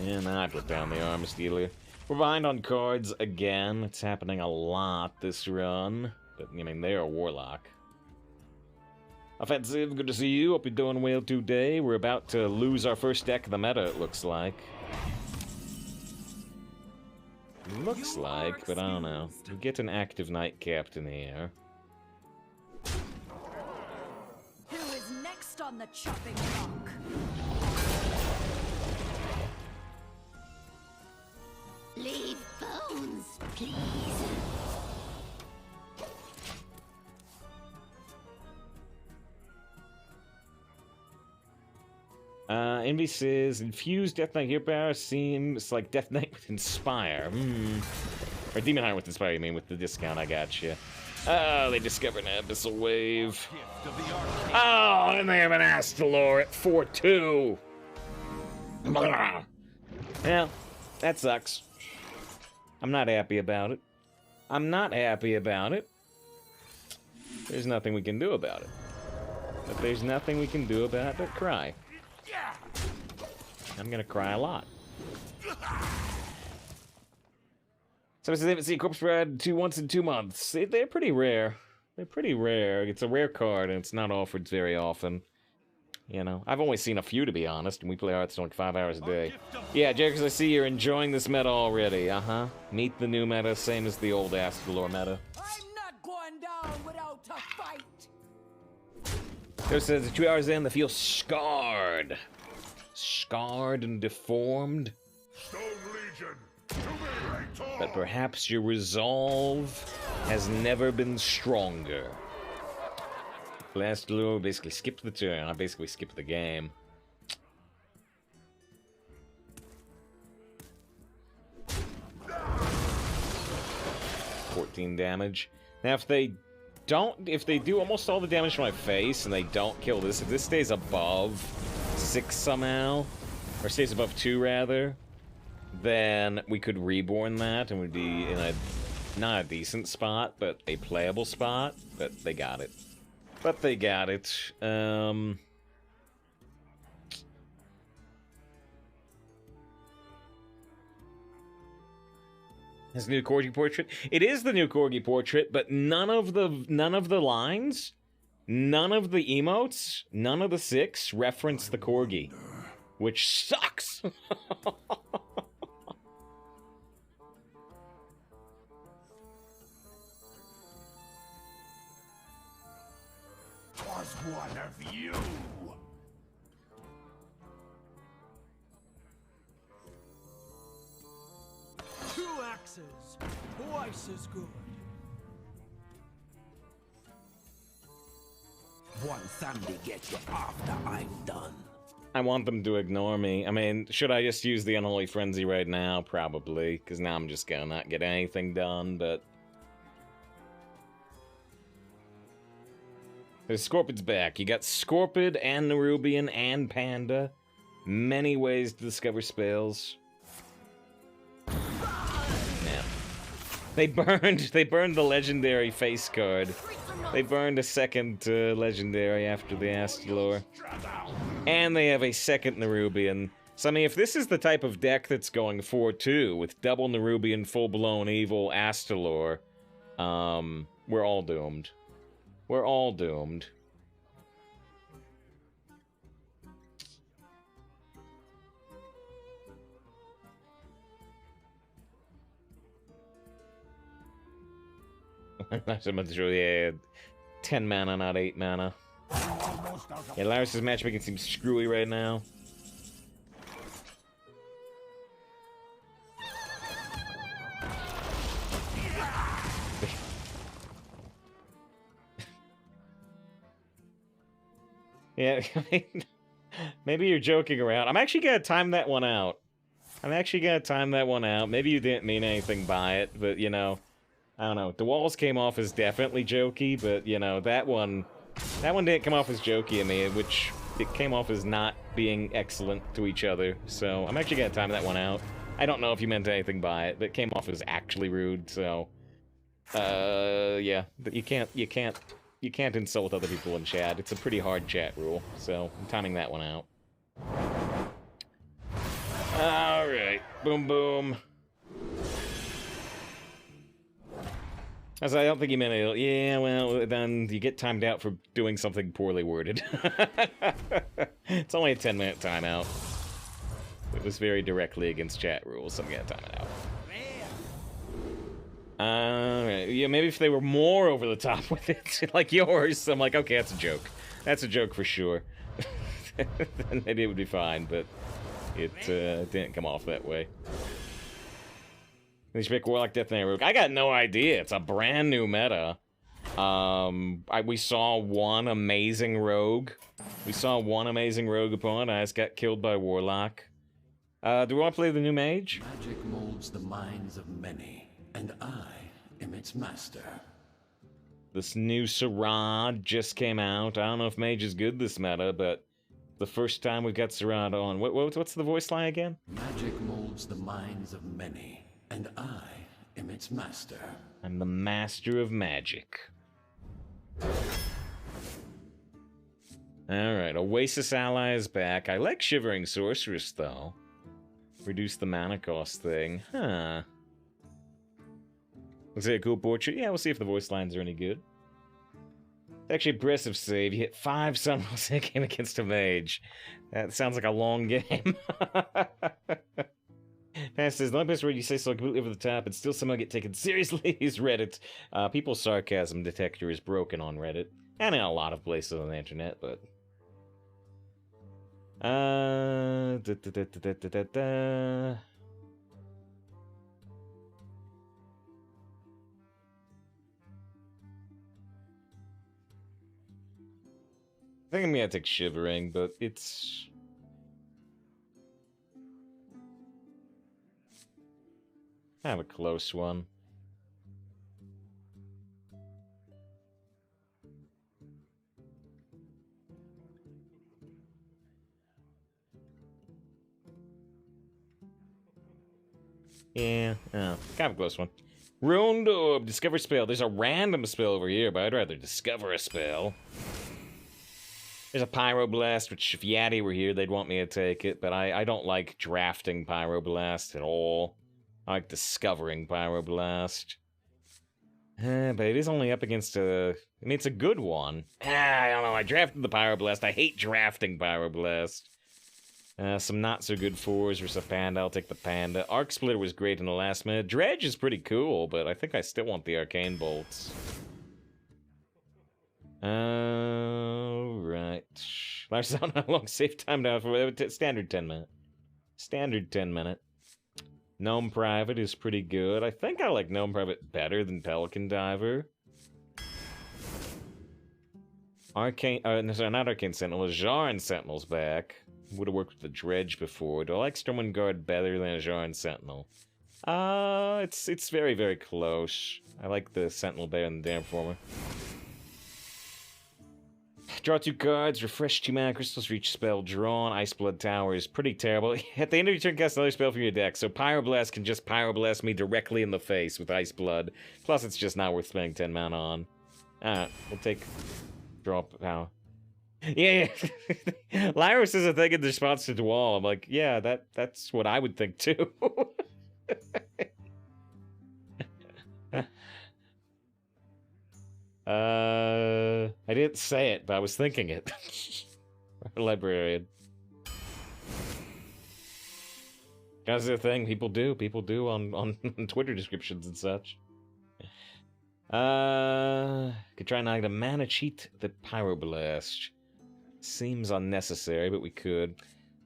And I put down the Arms Dealer. We're behind on cards again. It's happening a lot this run. But, I mean, they're a Warlock. Offensive, good to see you. Hope you're doing well today. We're about to lose our first deck of the meta, it looks like. Looks like, but I don't know. We get an active Knight Captain here. On the chopping block. Leave bones, please. Envy says, infused Death Knight Hero Power seems like Death Knight with Inspire. Or Demon Hunter with Inspire, you mean, with the discount, I gotcha. Oh, they discovered an Abyssal Wave. Oh, and they have an Astalor at 4-2. Yeah, that sucks. I'm not happy about it. I'm not happy about it. There's nothing we can do about it. But there's nothing we can do about it but cry. I'm gonna cry a lot. So they haven't seen Corpse Bride once in 2 months. They're pretty rare. They're pretty rare. It's a rare card, and it's not offered very often. You know, I've only seen a few, to be honest, and we play Hearthstone like 5 hours a day. Yeah, Jackers, I see you're enjoying this meta already. Uh-huh. Meet the new meta, same as the old Astalor meta. I'm not going down without a fight. Joe says, 2 hours in, they feel scarred. Scarred and deformed. Stone Legion, to me, Rector! But perhaps your resolve has never been stronger. Last Lure basically skipped the turn. I basically skipped the game. $14 damage. Now, if they do almost all the damage to my face and they don't kill this, if this stays above 6 somehow, or stays above 2 rather, then we could reborn that and we'd be in a, not a decent spot, but a playable spot, but they got it. But they got it. His new Corgi portrait. It is the new Corgi portrait, but none of the lines, none of the emotes, none of the 6 reference the Corgi, which sucks. Was one of you. Two axes, twice as good. One Sunday get you after I'm done. I want them to ignore me. I mean, should I just use the Unholy Frenzy right now? Probably, because now I'm just gonna not get anything done, but... There's Scorpid's back. You got Scorpid and Nerubian and Panda. Many ways to discover spells. Yeah. They burned the legendary face card. They burned a second legendary after the Astalor. And they have a second Nerubian. So I mean, if this is the type of deck that's going 4-2 with double Nerubian, full-blown evil Astalor, we're all doomed. We're all doomed. Not so much really, yeah, 10 mana, not 8 mana. Yeah, Laris's matchmaking seems screwy right now. Yeah, I mean, maybe you're joking around. I'm actually gonna time that one out. Maybe you didn't mean anything by it, but, you know, I don't know. The walls came off as definitely jokey, but, you know, that one didn't come off as jokey to me, which it came off as not being excellent to each other. So I'm actually gonna time that one out. I don't know if you meant anything by it, but it came off as actually rude, so... yeah. But you can't insult other people in chat. It's a pretty hard chat rule, so I'm timing that one out. Alright. Boom, boom. As I don't think he meant it. Yeah, well, then you get timed out for doing something poorly worded. It's only a 10-minute timeout. It was very directly against chat rules, so I'm gonna time it out. Yeah, maybe if they were more over the top with it, like yours, I'm like, okay, that's a joke. That's a joke for sure. Then maybe it would be fine, but it didn't come off that way. They should pick Warlock, Death Knight, Rogue. I got no idea. It's a brand new meta. We saw one amazing rogue. Opponent. I just got killed by Warlock. Do we want to play the new mage? Magic molds the minds of many, and I am its master. This new Sarad just came out. I don't know if mage is good this meta, but the first time we got Sarad on. What's the voice line again? Magic molds the minds of many, and I am its master. I'm the master of magic. Alright, Oasis ally is back. I like Shivering Sorceress, though. Reduce the mana cost thing. Huh. Looks like a cool portrait. Yeah, we'll see if the voice lines are any good. Actually, aggressive save. You hit 5 summons in a game against a mage. That sounds like a long game. Pass says, the only place where you say so completely over the top and still somehow get taken seriously is Reddit. People's sarcasm detector is broken on Reddit. And in a lot of places on the internet, but... I think I'm gonna take Shivering, but it's... kind of a close one. Yeah, kind of a close one. Ruined Orb, discover spell. There's a random spell over here, but I'd rather discover a spell. There's a Pyroblast, which if Yati were here, they'd want me to take it, but I don't like drafting Pyroblast at all. I like discovering Pyroblast. But it is only up against a... I mean, it's a good one. I don't know, I drafted the Pyroblast. I hate drafting Pyroblast. Some not-so-good 4s versus a Panda. I'll take the Panda. Arc Splitter was great in the last minute. Dredge is pretty cool, but I think I still want the Arcane Bolts. Right. Lars, how long safe time now for standard 10 minute. Standard 10 minute. Gnome Private is pretty good. I think I like Gnome Private better than Pelican Diver. Arcane, no, sorry, not Arcane Sentinel. Ajaran Sentinel's back. Would have worked with the Dredge before. Do I like Stormwind Guard better than Ajaran Sentinel? It's very, very close. I like the Sentinel better than the Damnformer. Draw 2 cards, refresh 2 mana crystals for each spell drawn. Iceblood Tower is pretty terrible. At the end of your turn, cast another spell from your deck, so Pyroblast can just Pyroblast me directly in the face with Iceblood. Plus, it's just not worth spending 10 mana on. Alright, we'll take... draw power. Yeah. Lyros is a thing in response to Dwall. I'm like, yeah, that's what I would think too. I didn't say it, but I was thinking it. Librarian. That's the thing people do on Twitter descriptions and such. Could try and get a mana cheat the Pyroblast. Seems unnecessary, but we could.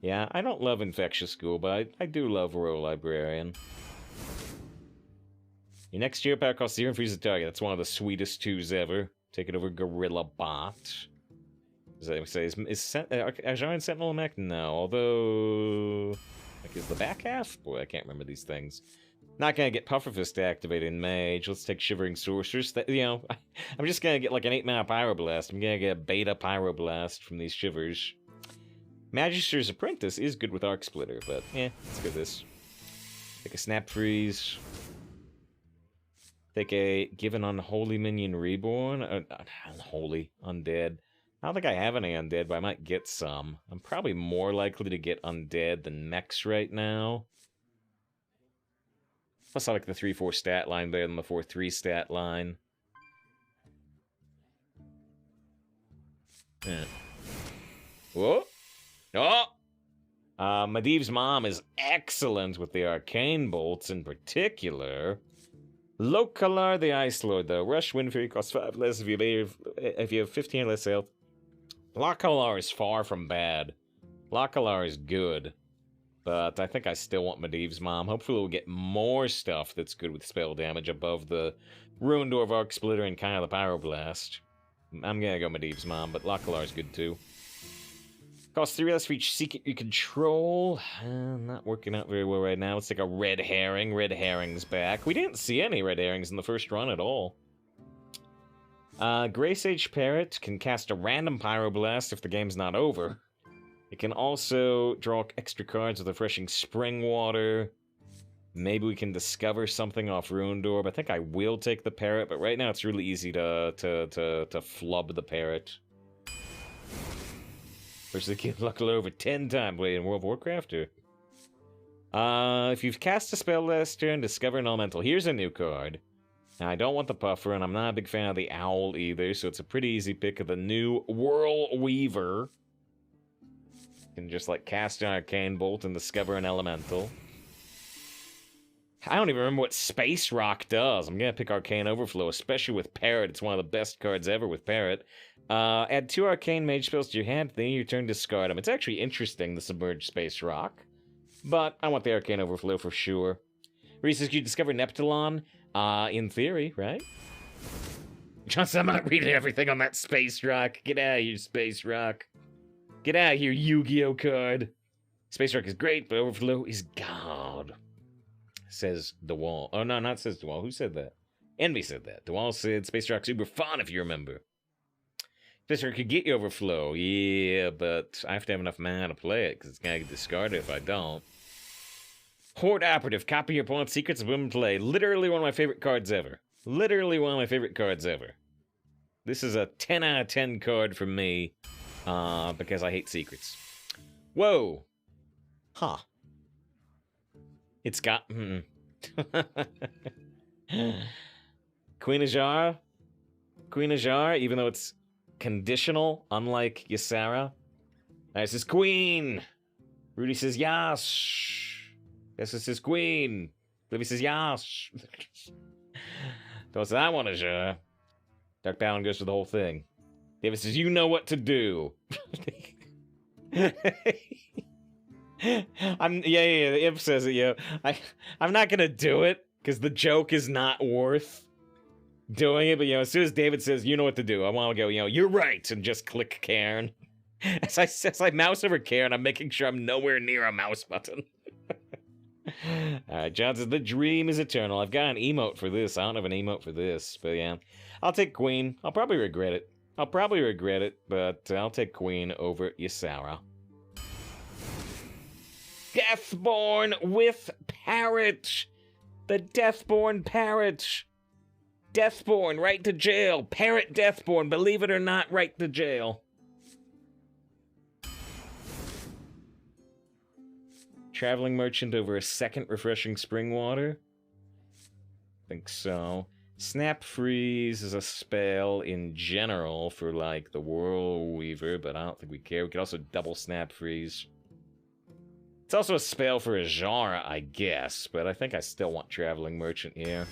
Yeah, I don't love Infectious School, but I do love Royal Librarian. Your next Geopower costs 0 and freeze the target. That's one of the sweetest 2s ever. Take it over Gorilla Bot. Does that say, is Ajaran Sentinel a mech? No, although... like, is the back half? Boy, I can't remember these things. Not gonna get Pufferfist activated in Mage. Let's take Shivering Sorceress. You know, I'm just gonna get like an 8-mana Pyroblast. I'm gonna get a beta Pyroblast from these Shivers. Magister's Apprentice is good with Arc Splitter, but let's go this. Take a Snap Freeze. Take a Given Unholy Minion Reborn. Unholy. Undead. I don't think I have any Undead, but I might get some. I'm probably more likely to get Undead than Mechs right now. Plus, I like the 3-4 stat line better than the 4-3 stat line. Yeah. Whoa! Oh! Medivh's mom is excellent with the Arcane Bolts in particular. Lokalar the Ice Lord, though. Rush Wind Fury costs 5 less if you have 15 or less health. Lokalar is far from bad. Lokalar is good. But I think I still want Medivh's mom. Hopefully we'll get more stuff that's good with spell damage above the Ruined Orb, Arc Splitter, and kind of the Pyroblast. I'm gonna go Medivh's mom, but Lokalar's good too. Costs 3 less for each secret you control. Not working out very well right now. Let's take a Red Herring. Red Herring's back. We didn't see any Red Herrings in the first run at all. Grey Sage Parrot can cast a random Pyroblast if the game's not over. It can also draw extra cards with Refreshing Spring Water. Maybe we can discover something off Ruined Orb. I think I will take the Parrot, but right now it's really easy to flub the Parrot. Versus the kid Luckily over 10 times played in World of Warcraft, or... if you've cast a spell last turn, discover an elemental. Here's a new card. Now, I don't want the Puffer, and I'm not a big fan of the Owl either, so it's a pretty easy pick of the new Whirl Weaver. You can just, like, cast an Arcane Bolt and discover an Elemental. I don't even remember what Space Rock does. I'm gonna pick Arcane Overflow, especially with Parrot. It's one of the best cards ever with Parrot. Add 2 Arcane Mage spells to your hand, then your turn discard them. It's actually interesting, the Submerged Space Rock. But I want the Arcane Overflow for sure. Reese says, you discover Neptulon? In theory, right? Johnson, I'm not reading everything on that Space Rock. Get out of here, Space Rock. Get out of here, Yu-Gi-Oh card. Space Rock is great, but Overflow is God. Says DeWall. Oh, no, not says DeWall. Who said that? Envy said that. DeWall said Space Rock's super fun, if you remember. Space Rock could get you Overflow. Yeah, but I have to have enough mana to play it, because it's going to get discarded if I don't. Horde Operative. Copy your opponent's secrets of women play. Literally one of my favorite cards ever. Literally one of my favorite cards ever. This is a 10 out of 10 card from me, because I hate secrets. Whoa. Huh. It's got... Queen Azara? Queen Azara, even though it's conditional, unlike Ysera. This is Queen! Rudy says, yes! Yes, this is Queen! Livy says, yes! Don't say, I want Azara. Dark Baron goes for the whole thing. David says, you know what to do. The imp says it, yo. I'm not gonna do it, because the joke is not worth doing it, but, as soon as David says, you know what to do, I want to go, you're right, and just click Cairn. As I mouse over Cairn, I'm making sure I'm nowhere near a mouse button. Alright, John says, the dream is eternal. I've got an emote for this. I don't have an emote for this, but yeah. I'll take Queen. I'll probably regret it. But I'll take Queen over Ysera. Deathborn with Parrot! The Deathborn Parrot! Deathborn, right to jail! Parrot Deathborn, believe it or not, right to jail. Traveling Merchant over a second Refreshing Spring Water? Think so. Snap Freeze is a spell in general for, like, the Whirl Weaver, but I don't think we care. We could also double Snap Freeze. It's also a spell for Azara, I guess, but I think I still want Traveling Merchant here.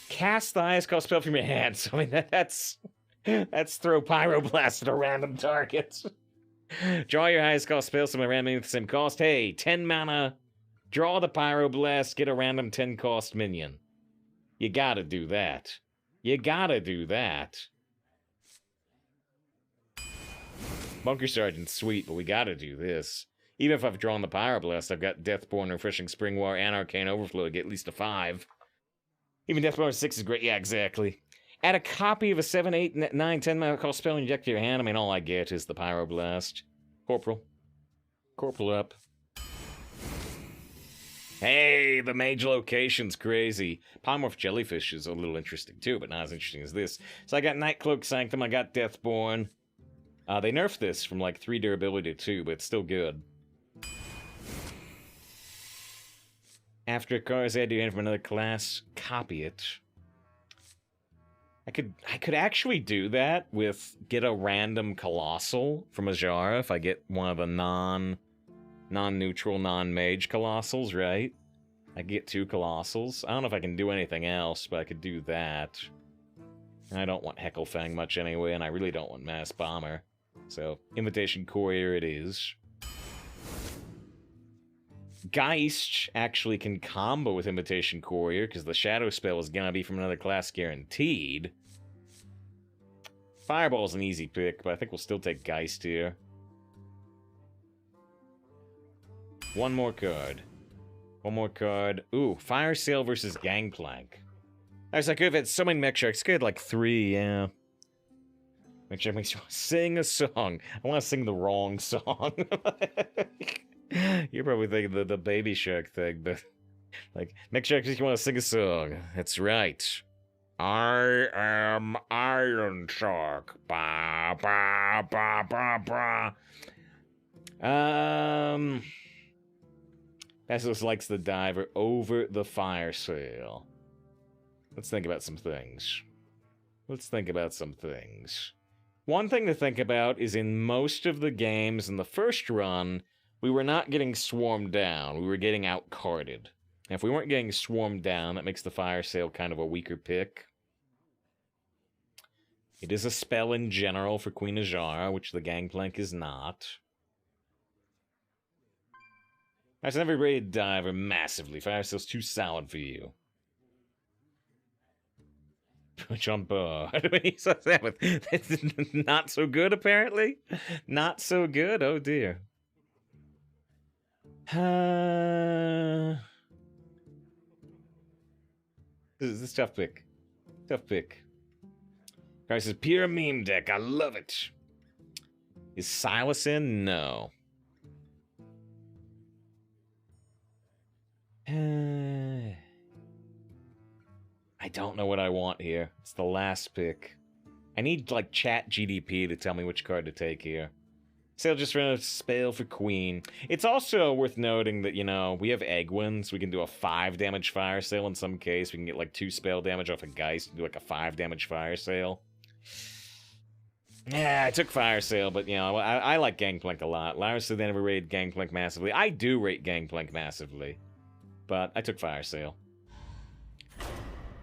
Cast the highest cost spell from your hand. So, I mean, that's throw Pyroblast at a random target. Draw your highest cost spell, so my random minion with the same cost. Hey, 10 mana, draw the Pyroblast, get a random 10 cost minion. You gotta do that. You gotta do that. Bunker Sergeant's sweet, but we gotta do this. Even if I've drawn the Pyroblast, I've got Deathborn, Refreshing Spring War, and Arcane Overflow to get at least a 5. Even Deathborn 6 is great. Yeah, exactly. Add a copy of a 7, 8, 9, 10 mana cost spell and inject to your hand. I mean, all I get is the Pyroblast. Corporal. Corporal up. Hey, the mage location's crazy. Polymorph Jellyfish is a little interesting too, but not as interesting as this. So I got Nightcloak Sanctum, I got Deathborn. They nerfed this from like 3 durability to 2, but it's still good. After a card is added to your hand from another class, copy it. I could actually do that with get a random Colossal from Azara if I get one of the non-neutral, non-mage Colossals, right? I get 2 Colossals. I don't know if I can do anything else, but I could do that. I don't want Hecklefang much anyway, and I really don't want Mass Bomber. So, Invitation Courier it is. Geist actually can combo with Invitation Courier, because the Shadow spell is gonna be from another class guaranteed. Fireball's an easy pick, but I think we'll still take Geist here. One more card. One more card. Ooh, Fire Sail versus Gangplank. I was like, I could have had so many Mech Sharks. Could have had like 3, yeah. Mech Shark makes you want to sing a song. I want to sing the wrong song. You're probably thinking the Baby Shark thing, but... Like, Mech Shark makes you want to sing a song. That's right. I am Iron Shark. Ba, ba, ba, ba, ba. Basilisk likes the diver over the fire sail. Let's think about some things. One thing to think about is in most of the games in the first run, we were not getting swarmed down. We were getting out-carded. And if we weren't getting swarmed down, that makes the Fire Sale kind of a weaker pick. It is a spell in general for Queen Ajara, which the Gangplank is not. I've never rated Diver massively. Fire Sale's too solid for you. Push on board. Not so good, apparently? Not so good? Oh, dear. This is a tough pick. Tough pick. Guy says, pure meme deck. I love it. Is Silas in? No. I don't know what I want here. It's the last pick. I need, like, chat GDP to tell me which card to take here. Sale just ran a spell for Queen. It's also worth noting that, you know, we have Egwins. We can do a 5 damage Fire Sale in some case. We can get, like, 2 spell damage off a Geist and do, like, a 5 damage Fire Sale. Yeah, I took Fire Sale, but, you know, I like Gangplank a lot. Lyra said they never rated Gangplank massively. I do rate Gangplank massively, but I took Fire Sale.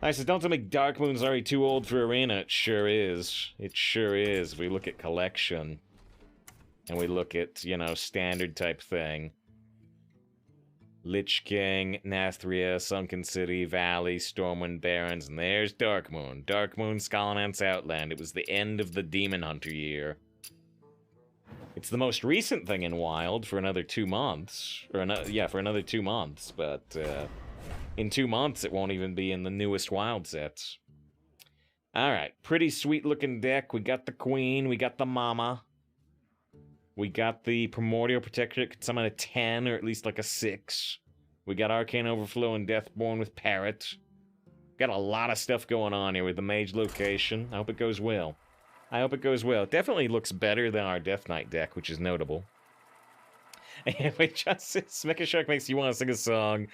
I said, don't tell me Dark Moon's already too old for Arena. It sure is. It sure is. If we look at collection, and we look at, you know, standard type thing. Lich King, Nathria, Sunken City, Valley, Stormwind Barrens, and there's Dark Moon. Dark Moon, Skyland's Outland. It was the end of the Demon Hunter year. It's the most recent thing in Wild for another 2 months. Or, yeah, for another 2 months, but, in 2 months, it won't even be in the newest Wild sets. Alright, pretty sweet-looking deck. We got the Queen, we got the Mama. We got the Primordial Protector. It could summon a 10, or at least like a 6. We got Arcane Overflow and Deathborn with Parrot. Got a lot of stuff going on here with the Mage Location. I hope it goes well. I hope it goes well. It definitely looks better than our Death Knight deck, which is notable. Anyway, just Mecha Shark makes you want to sing a song.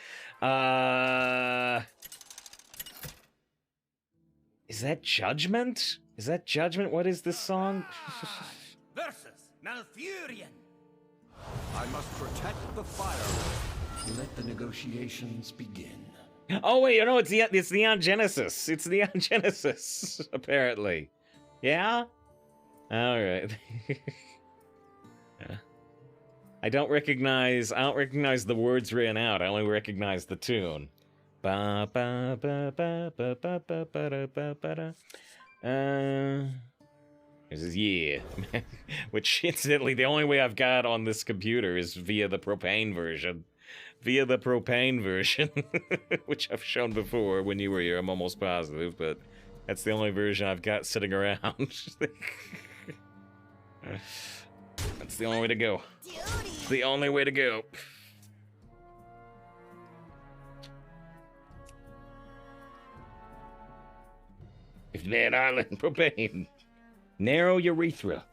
Is that Judgment? Is that Judgment? What is this song? Versus Malfurion. I must protect the fire. Let the negotiations begin. Oh wait, no, it's Neon Genesis. It's Neon Genesis, apparently. Yeah? Alright. I don't recognize the words written out. I only recognize the tune. Ba ba ba ba ba ba ba ba ba ba ba. This is yeah. Which incidentally the only way I've got on this computer is via the propane version. Via the propane version. Which I've shown before when you were here, I'm almost positive, but that's the only version I've got sitting around. That's the only way to go. It's the only way to go. If Van Island propane. Narrow urethra.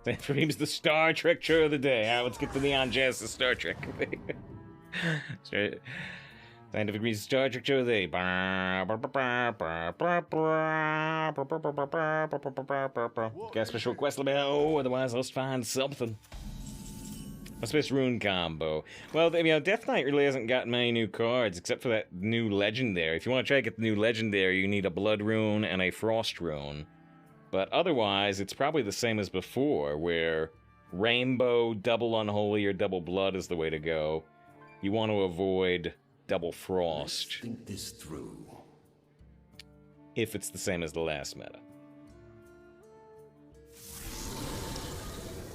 That frames the Star Trek chore of the day. Alright, let's get to Neon Genesis Star Trek. Scientific reason Star Trek chore of the day. Got a special request, let me know, otherwise let's find something. What's the best rune combo? Well, you know, Death Knight really hasn't got many new cards, except for that new Legendary. If you want to try to get the new Legendary, you need a Blood Rune and a Frost Rune. But otherwise, it's probably the same as before, where Rainbow, Double Unholy, or Double Blood is the way to go. You want to avoid Double Frost. Let's think this through. If it's the same as the last meta.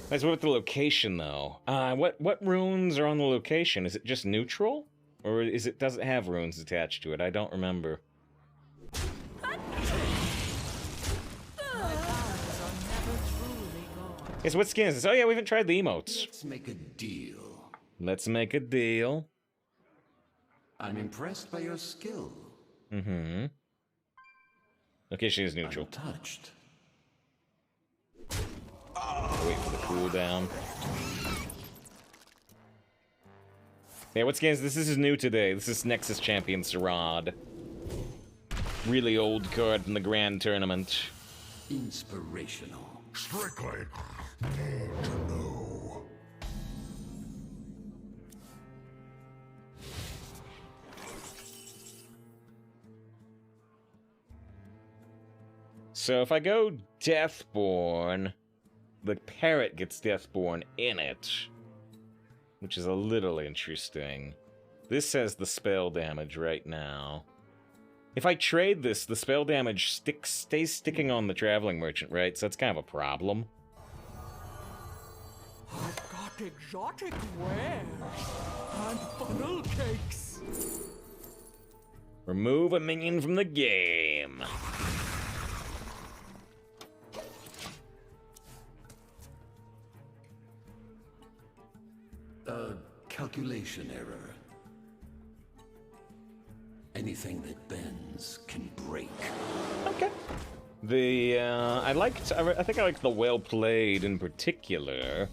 Let's what about the location, though? What runes are on the location? Is it just neutral? Or does it have runes attached to it? I don't remember. Yes, what skin is this? Oh yeah, we haven't tried the emotes. Let's make a deal. Let's make a deal. I'm impressed by your skill. Mm-hmm. Location is neutral. Untouched. Wait for the cooldown. Yeah, what's games? This is new today. This is Nexus Champion Sarad. Really old card from the Grand Tournament. Inspirational. Strictly need to know. So if I go Deathborn, the parrot gets Deathborn in it, which is a little interesting. This says the spell damage right now. If I trade this, the spell damage stays sticking on the Traveling Merchant, right? So that's kind of a problem. I've got exotic wares and funnel cakes. Remove a minion from the game. Calculation error. Anything that bends can break. Okay. The, I think I liked the well played in particular.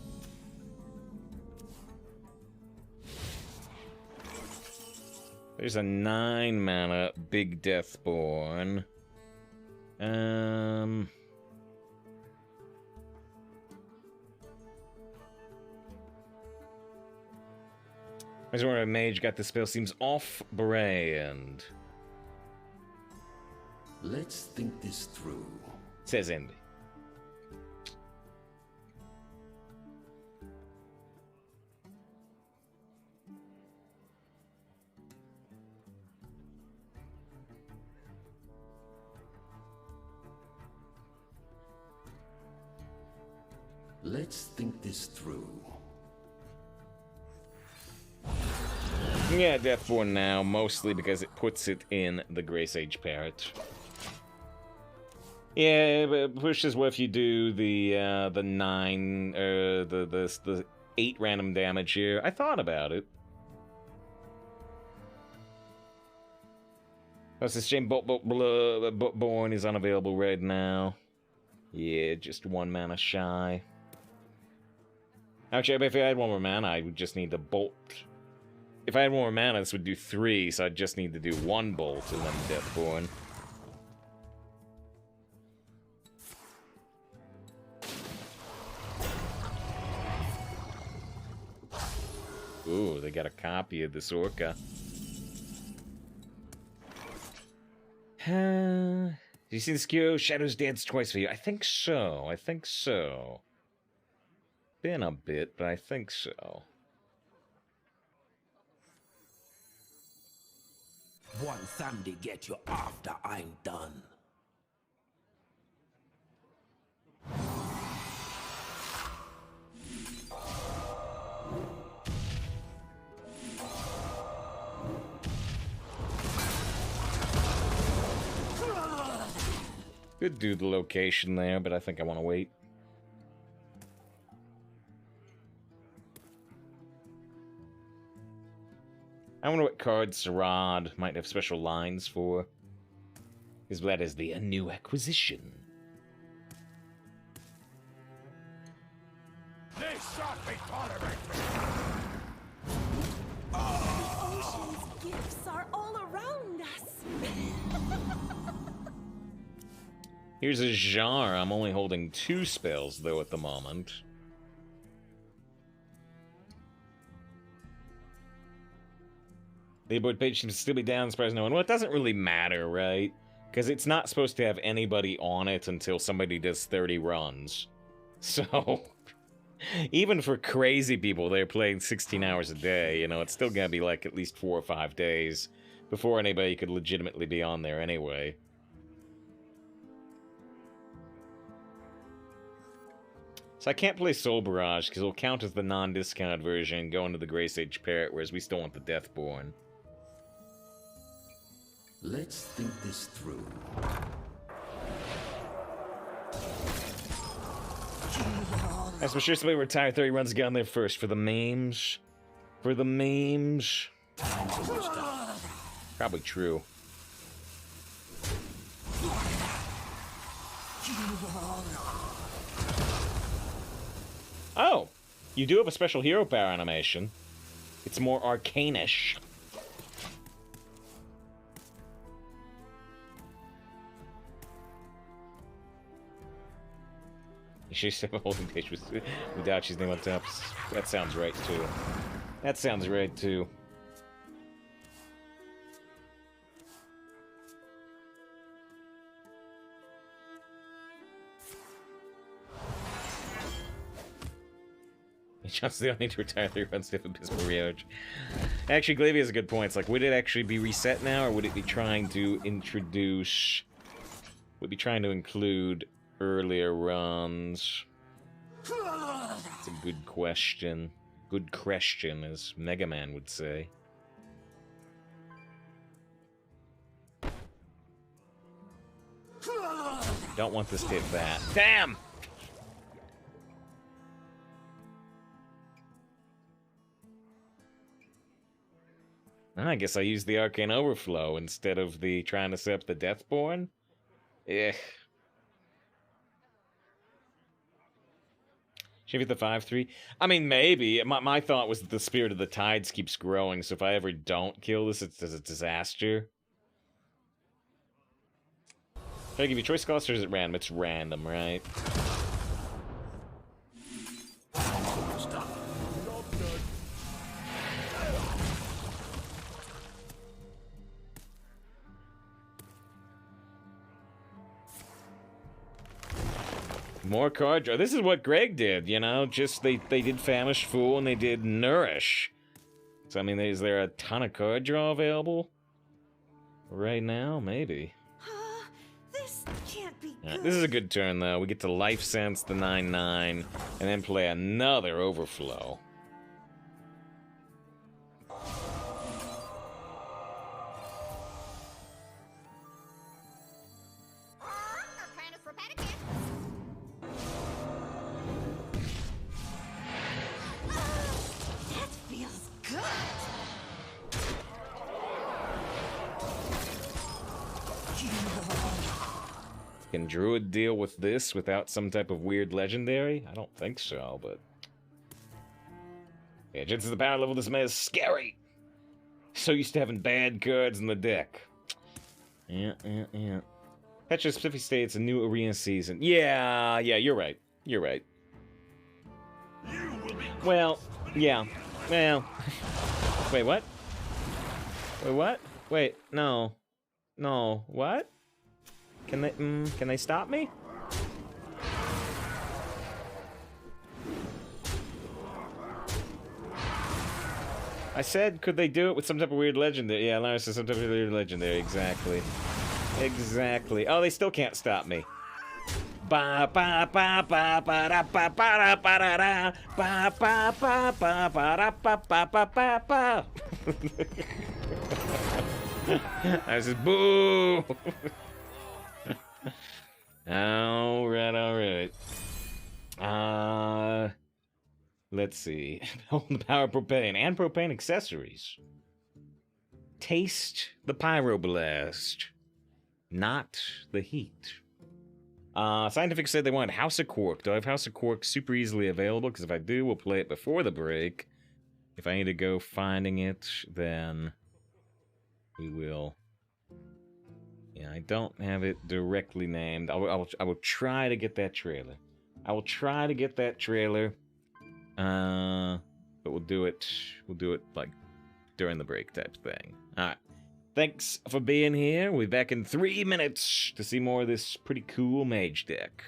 There's a 9 mana Big Deathborn. I just wonder if Mage got the spell. Seems off-brand. Let's think this through. Says Indy. Let's think this through. Yeah, Deathborn now, mostly because it puts it in the Grey Sage Parrot. Yeah, but pushes what if you do the 8 random damage here. I thought about it. That's a shame. Born is unavailable right now. Yeah, just 1 mana shy. Actually, if I had 1 more mana, I would just need to bolt. If I had 1 more mana, this would do 3, so I'd just need to do 1 bolt and then Deathborn. Ooh, they got a copy of this Orca. Did you see the Skio Shadows Dance twice for you? I think so. I think so. Been a bit, but I think so. One Sunday get you after I'm done. Could do the location there, but I think I want to wait. I wonder what card Sarad might have special lines for. Because that is the new acquisition. This shall be tolerated. The ocean's gifts are all around us. Here's a jar. I'm only holding 2 spells, though, at the moment. The board page seems to still be down, as far as no one. Well, it doesn't really matter, right? Because it's not supposed to have anybody on it until somebody does 30 runs. So, even for crazy people, they're playing 16 hours a day, you know, it's still gonna be like at least 4 or 5 days before anybody could legitimately be on there anyway. So I can't play Soul Barrage, because it'll count as the non-discount version and go into the Grey Sage Parrot, whereas we still want the Deathborn. Let's think this through. That's for sure somebody retired 30 runs ago on there first. For the memes. For the memes. Probably true. Oh! You do have a special hero power animation. It's more arcanish. She said a holding page with Udachi's name on top. That sounds right, too. That sounds right, too. Just the only to retire 3 runs to Abysmal Rioge. Actually, Glavia has a good point. It's like, would it actually be reset now, or would it be trying to introduce... Would it be trying to include earlier runs? It's a good question. Good question, as Mega Man would say. Don't want this to hit that. Damn! I guess I used the Arcane Overflow instead of the trying to set up the Deathborn. Eh. Should I get the 5-3? I mean, maybe. My thought was that the Spirit of the Tides keeps growing, so if I ever don't kill this, it's a disaster. Should I give you choice cost, or is it random? It's random, right? More card draw. This is what Greg did, you know? Just, they did Famished Fool and they did Nourish. So, I mean, is there a ton of card draw available? Right now? Maybe. This can't be Right, good. this is a good turn, though. We get to Life Sense, the 9-9, and then play another Overflow. That feels good. Can Druid deal with this without some type of weird legendary? I don't think so, but... Yeah, just the power level of this man is scary! So used to having bad cards in the deck. Yeah. Petra specifically states a new arena season. Yeah, you're right. You're right. Well, yeah. Well... Wait, what? Wait, what? Wait, no. No, what? Can they stop me? I said, could they do it with some type of weird legendary? Yeah, Lars said some type of weird legendary, exactly. Exactly. Oh, they still can't stop me. Ba ba ba ba ba da ba ba da ba da da ba ba ba ba ba da ba ba ba ba ba. I said, boo! Alright. Let's see. Hold the power of propane and propane accessories. Taste the pyroblast, not the heat. Scientific said they wanted House of Quark. Do I have House of Quark super easily available? Because if I do, we'll play it before the break. If I need to go finding it, then we will. Yeah, I don't have it directly named. I will try to get that trailer. I will try to get that trailer. But we'll do it like during the break type thing. Alright. Thanks for being here. We'll be back in 3 minutes to see more of this pretty cool mage deck.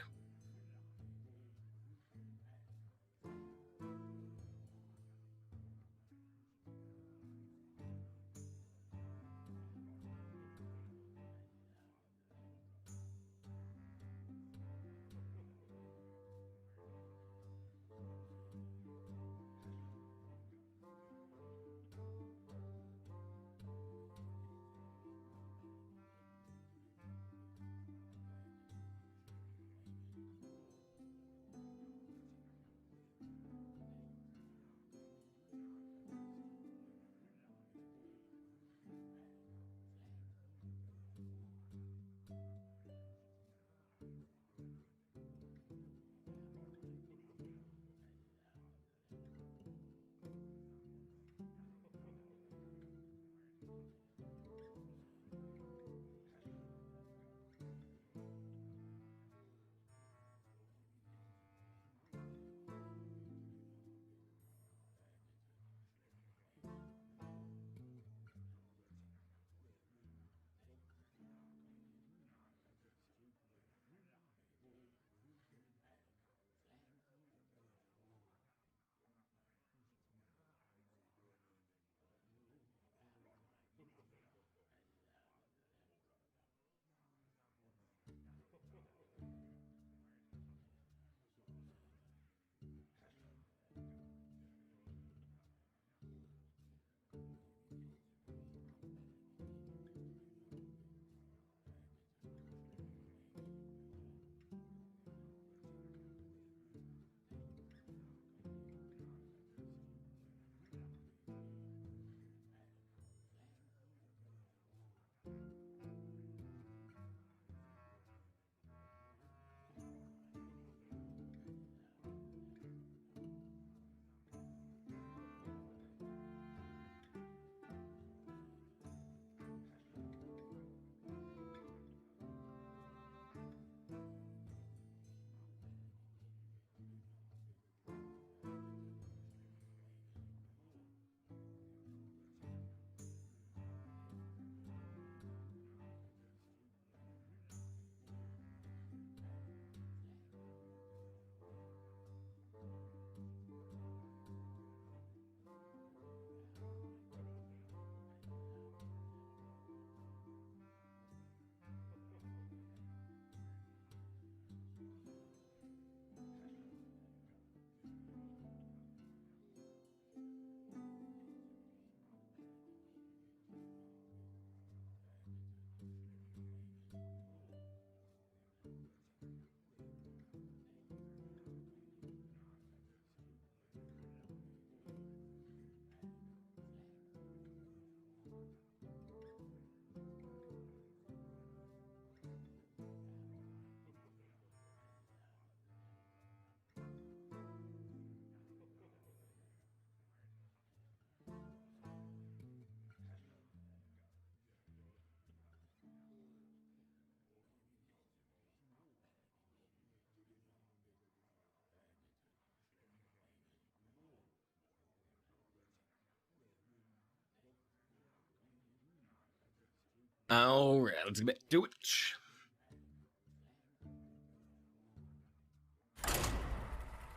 Alright, let's get back to it.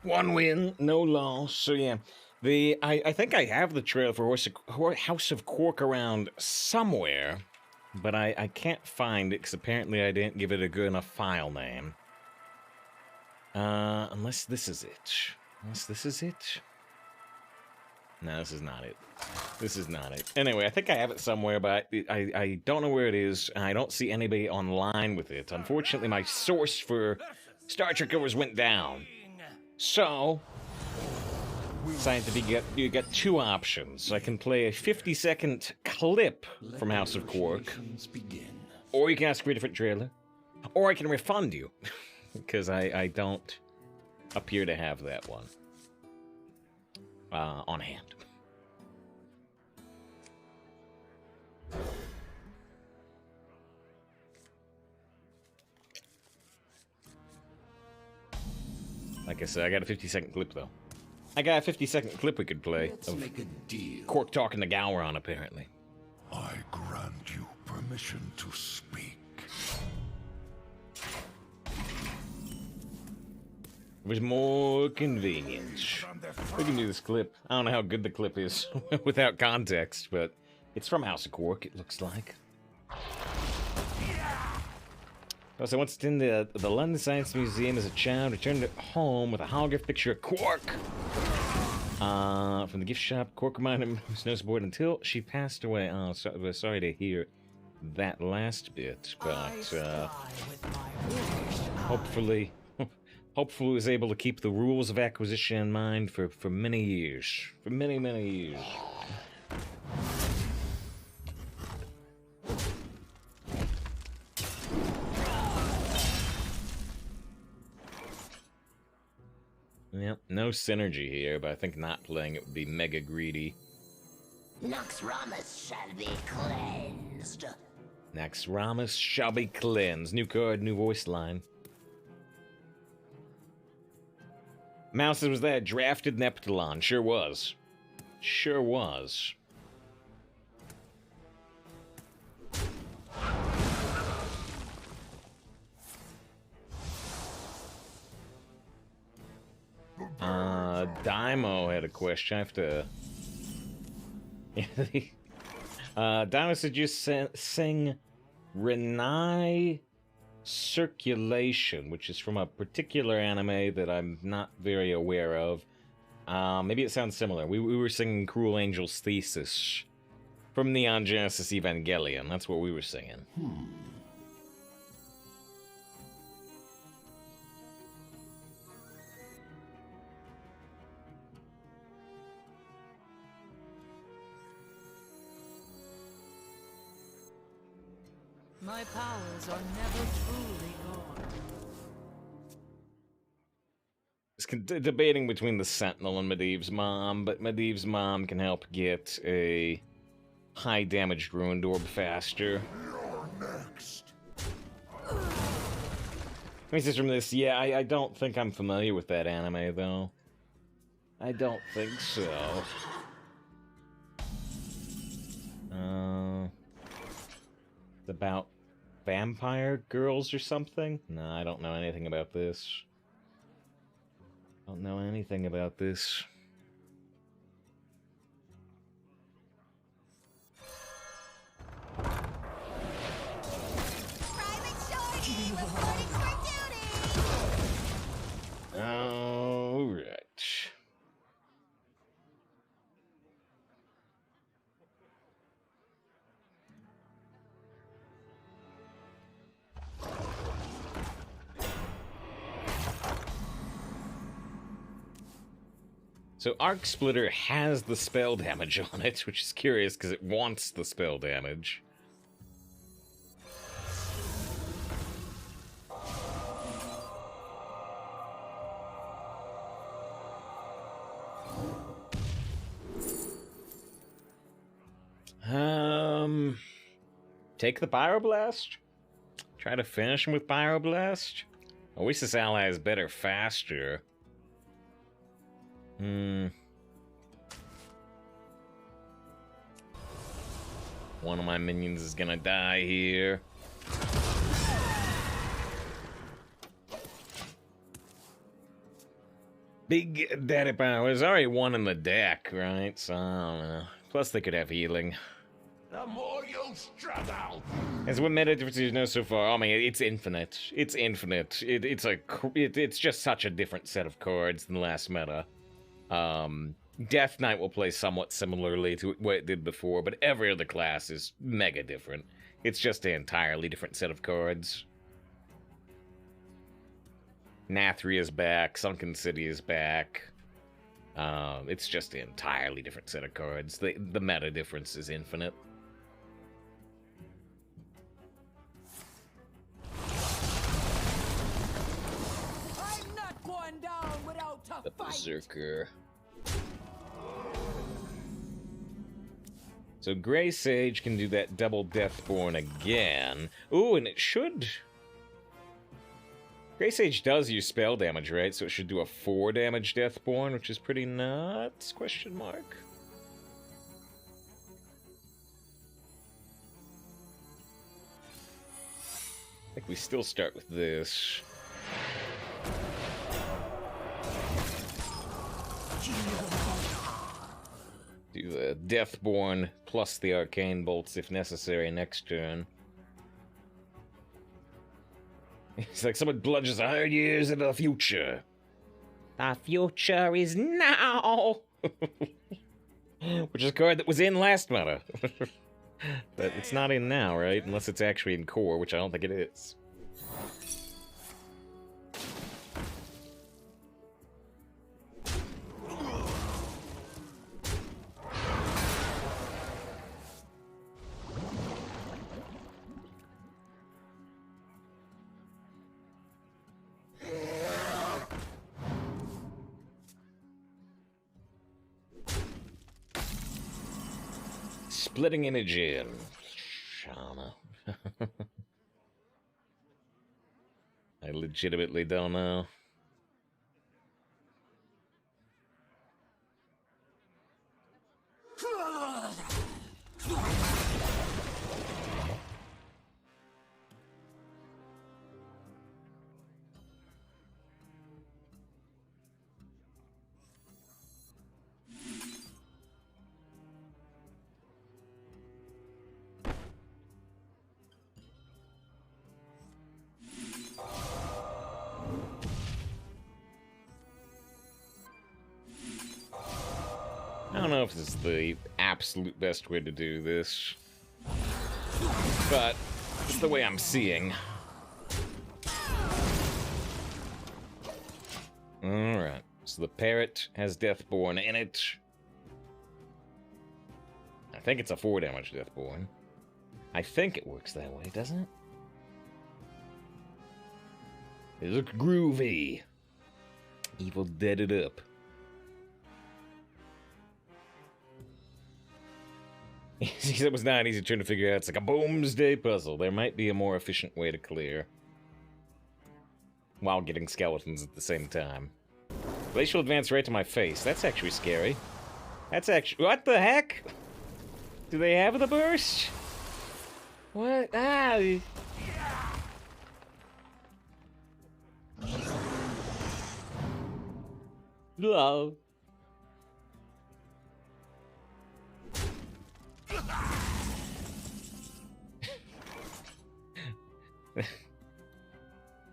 One win, no loss. So yeah, I think I have the trailer for House of Quark around somewhere, but I can't find it because apparently I didn't give it a good enough file name. Unless this is it. Unless this is it. No, this is not it. This is not it. Anyway, I think I have it somewhere, but I don't know where it is, and I don't see anybody online with it. Unfortunately, my source for Star Trek covers went down. So, Scientific, you get two options. I can play a 50-second clip from House of Quark, or you can ask for a different trailer, or I can refund you, because I don't appear to have that one on hand. Like I said, I got a 50-second clip, though. I got a 50-second clip we could play. Let's make a deal. Quark talking to Gowron, apparently. I grant you permission to speak. With more convenience. We can do this clip. I don't know how good the clip is without context, but it's from House of Quark, it looks like. So once it's in the London Science Museum as a child, returned home with a holograph picture of Quark. From the gift shop, Quark reminded him was no support until she passed away. Oh, sorry to hear that last bit, but hopefully was able to keep the rules of acquisition in mind for many years. For many, many years. Yep, no synergy here, but I think not playing it would be mega greedy. Naxx2 shall be cleansed. Naxx2 shall be cleansed. New card, new voice line. Mouse, was that drafted Neptulon? Sure was. Sure was. Daimo had a question. I have to... Daimo said you sing Renai Circulation, which is from a particular anime that I'm not very aware of. Maybe it sounds similar. We were singing Cruel Angel's Thesis from Neon Genesis Evangelion. That's what we were singing. My powers are never truly gone. It's debating between the Sentinel and Medivh's mom, but Medivh's mom can help get a high damaged ruined orb faster. You're next. This is from this. Yeah, I don't think I'm familiar with that anime, though. I don't think so. It's about vampire girls or something? No, I don't know anything about this. Don't know anything about this. All right. So Arc Splitter has the spell damage on it, which is curious because it wants the spell damage. Take the Pyroblast? Try to finish him with Pyroblast? I wish this ally is better faster. One of my minions is gonna die here. Big Daddy Power. There's already one in the deck, right? So, I don't know. Plus, they could have healing. The more you struggle. As what meta difference you know so far? I mean, it's infinite. It's infinite. It's just such a different set of cards than last meta. Death Knight will play somewhat similarly to what it did before, but every other class is mega different. It's just an entirely different set of cards. Nathri is back. Sunken City is back. It's just an entirely different set of cards. The meta difference is infinite. I'm not going down without a The fight. Berserker. So Grey Sage can do that double Deathborn again. Ooh, and it should... Grey Sage does use spell damage, right? So it should do a 4 damage Deathborn, which is pretty nuts, question mark. I think we still start with this. Do the Deathborn plus the Arcane Bolts if necessary next turn. It's like someone bludgeons 100 years into the future. The future is now! Which is a card that was in last meta. But it's not in now, right? Unless it's actually in core, which I don't think it is. Splitting energy and Shana. I legitimately don't know. I don't know if this is the absolute best way to do this, but it's the way I'm seeing. Alright, so the parrot has Deathborn in it. I think it's a 4 damage Deathborn. I think it works that way, doesn't it? It looks groovy. Evil Dead it up. It was not easy trying to figure out. It's like a Boomsday puzzle. There might be a more efficient way to clear while getting skeletons at the same time. Glacial advance right to my face. That's actually scary. That's actually... What the heck? Do they have the burst? What? Ah! Love.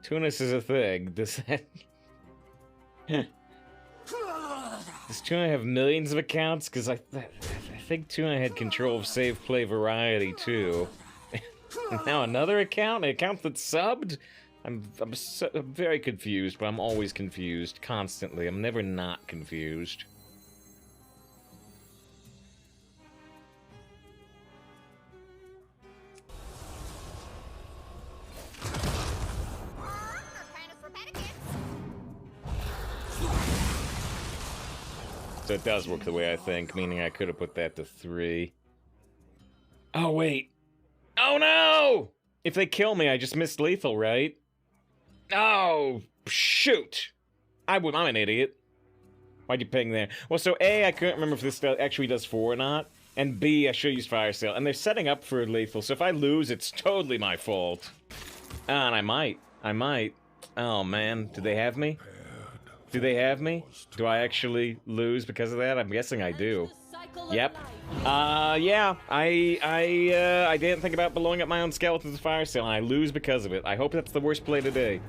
Tunis is a thing. Does that... Does Tuna have millions of accounts? Because I think Tuna had control of Save Play Variety, too. Now another account? An account that's subbed? I'm very confused, but I'm always confused. Constantly. I'm never not confused. So it does work the way I think, meaning I could have put that to 3. Oh, wait. Oh, no! If they kill me, I just missed lethal, right? Oh, shoot! I'm an idiot. Why'd you ping there? Well, so A, I couldn't remember if this actually does 4 or not. And B, I should use Fire Sale. And they're setting up for lethal, so if I lose, it's totally my fault. And I might. Oh, man. Do they have me? Do they have me? Do I actually lose because of that? I'm guessing I do. Yep. Yeah. I didn't think about blowing up my own skeletons with Fire Sale, and I lose because of it. I hope that's the worst play today.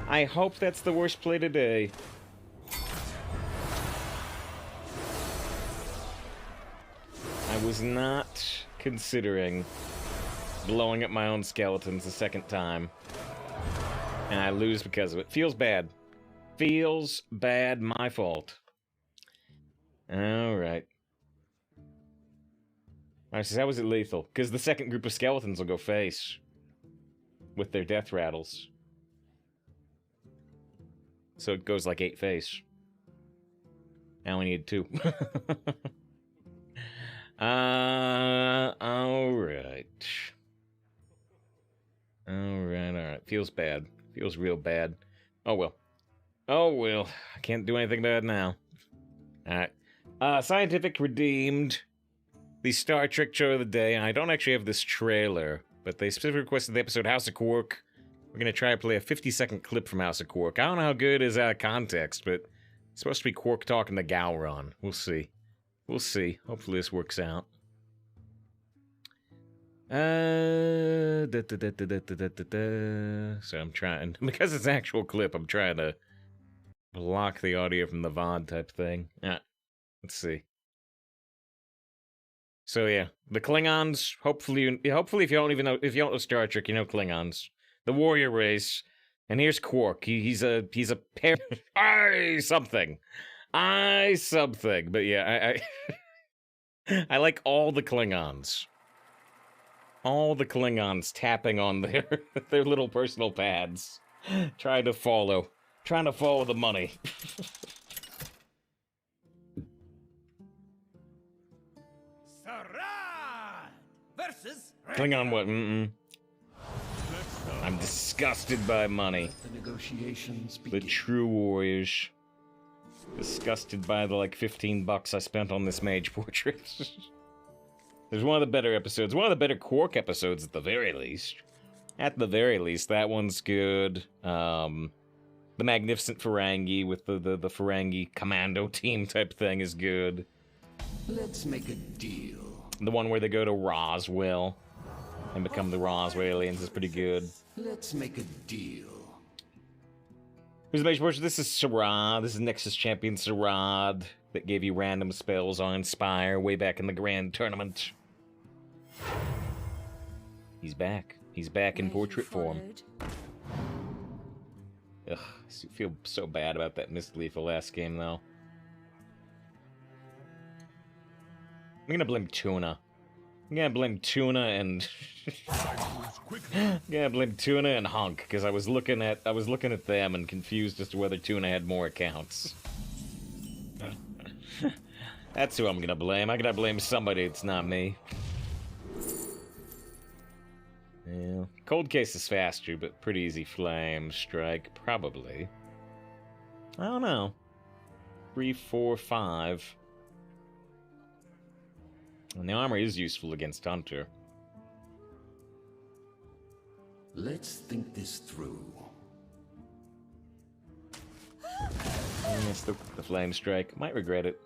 I hope that's the worst play today. I was not considering blowing up my own skeletons the second time. And I lose because of it. Feels bad. Feels bad, my fault. Alright. Alright, so how was it lethal? Because the second group of skeletons will go face. With their death rattles. So it goes like 8 face. Now we need 2. Alright. Alright. Feels bad. Feels real bad. Oh well. Oh well. I can't do anything about it now. Alright. Scientific redeemed the Star Trek show of the day. I don't actually have this trailer, but they specifically requested the episode House of Quark. We're gonna try to play a 50-second clip from House of Quark. I don't know how good it is out of context, but it's supposed to be Quark talking to Gowron. We'll see. We'll see. Hopefully this works out. So I'm trying, because it's an actual clip, I'm trying to block the audio from the VOD type thing. Let's see. So yeah, the Klingons, hopefully if you don't know Star Trek, you know Klingons. The warrior race. And here's Quark. He's a pair something. But yeah, I like all the Klingons. All the Klingons tapping on their little personal pads. Trying to follow the money. Versus Klingon what? I'm disgusted by money. The negotiations The begin. true warriors. Disgusted by the like $15 I spent on this mage portrait. There's one of the better episodes. One of the better Quark episodes at the very least. At the very least, that one's good. The Magnificent Ferengi with the Ferengi commando team type thing is good. Let's make a deal. The one where they go to Roswell and become the Roswell aliens is pretty good. Let's make a deal. Who's the mage portrait? This is Sarad. This is Nexus champion Sarad that gave you random spells on Inspire way back in the Grand Tournament. He's back. He's back in portrait form. Ugh, I feel so bad about that missed lethal last game, though. I'm gonna blame Tuna. I'm gonna blame Tuna and... I'm gonna blame Tuna and Hunk, because I was looking at them and confused as to whether Tuna had more accounts. That's who I'm gonna blame. I gotta blame somebody, it's not me. Yeah. Cold Case is faster, but pretty easy Flame Strike, probably. I don't know. 3, 4, 5. And the armor is useful against Hunter. Let's think this through. Yes, the Flame Strike. Might regret it.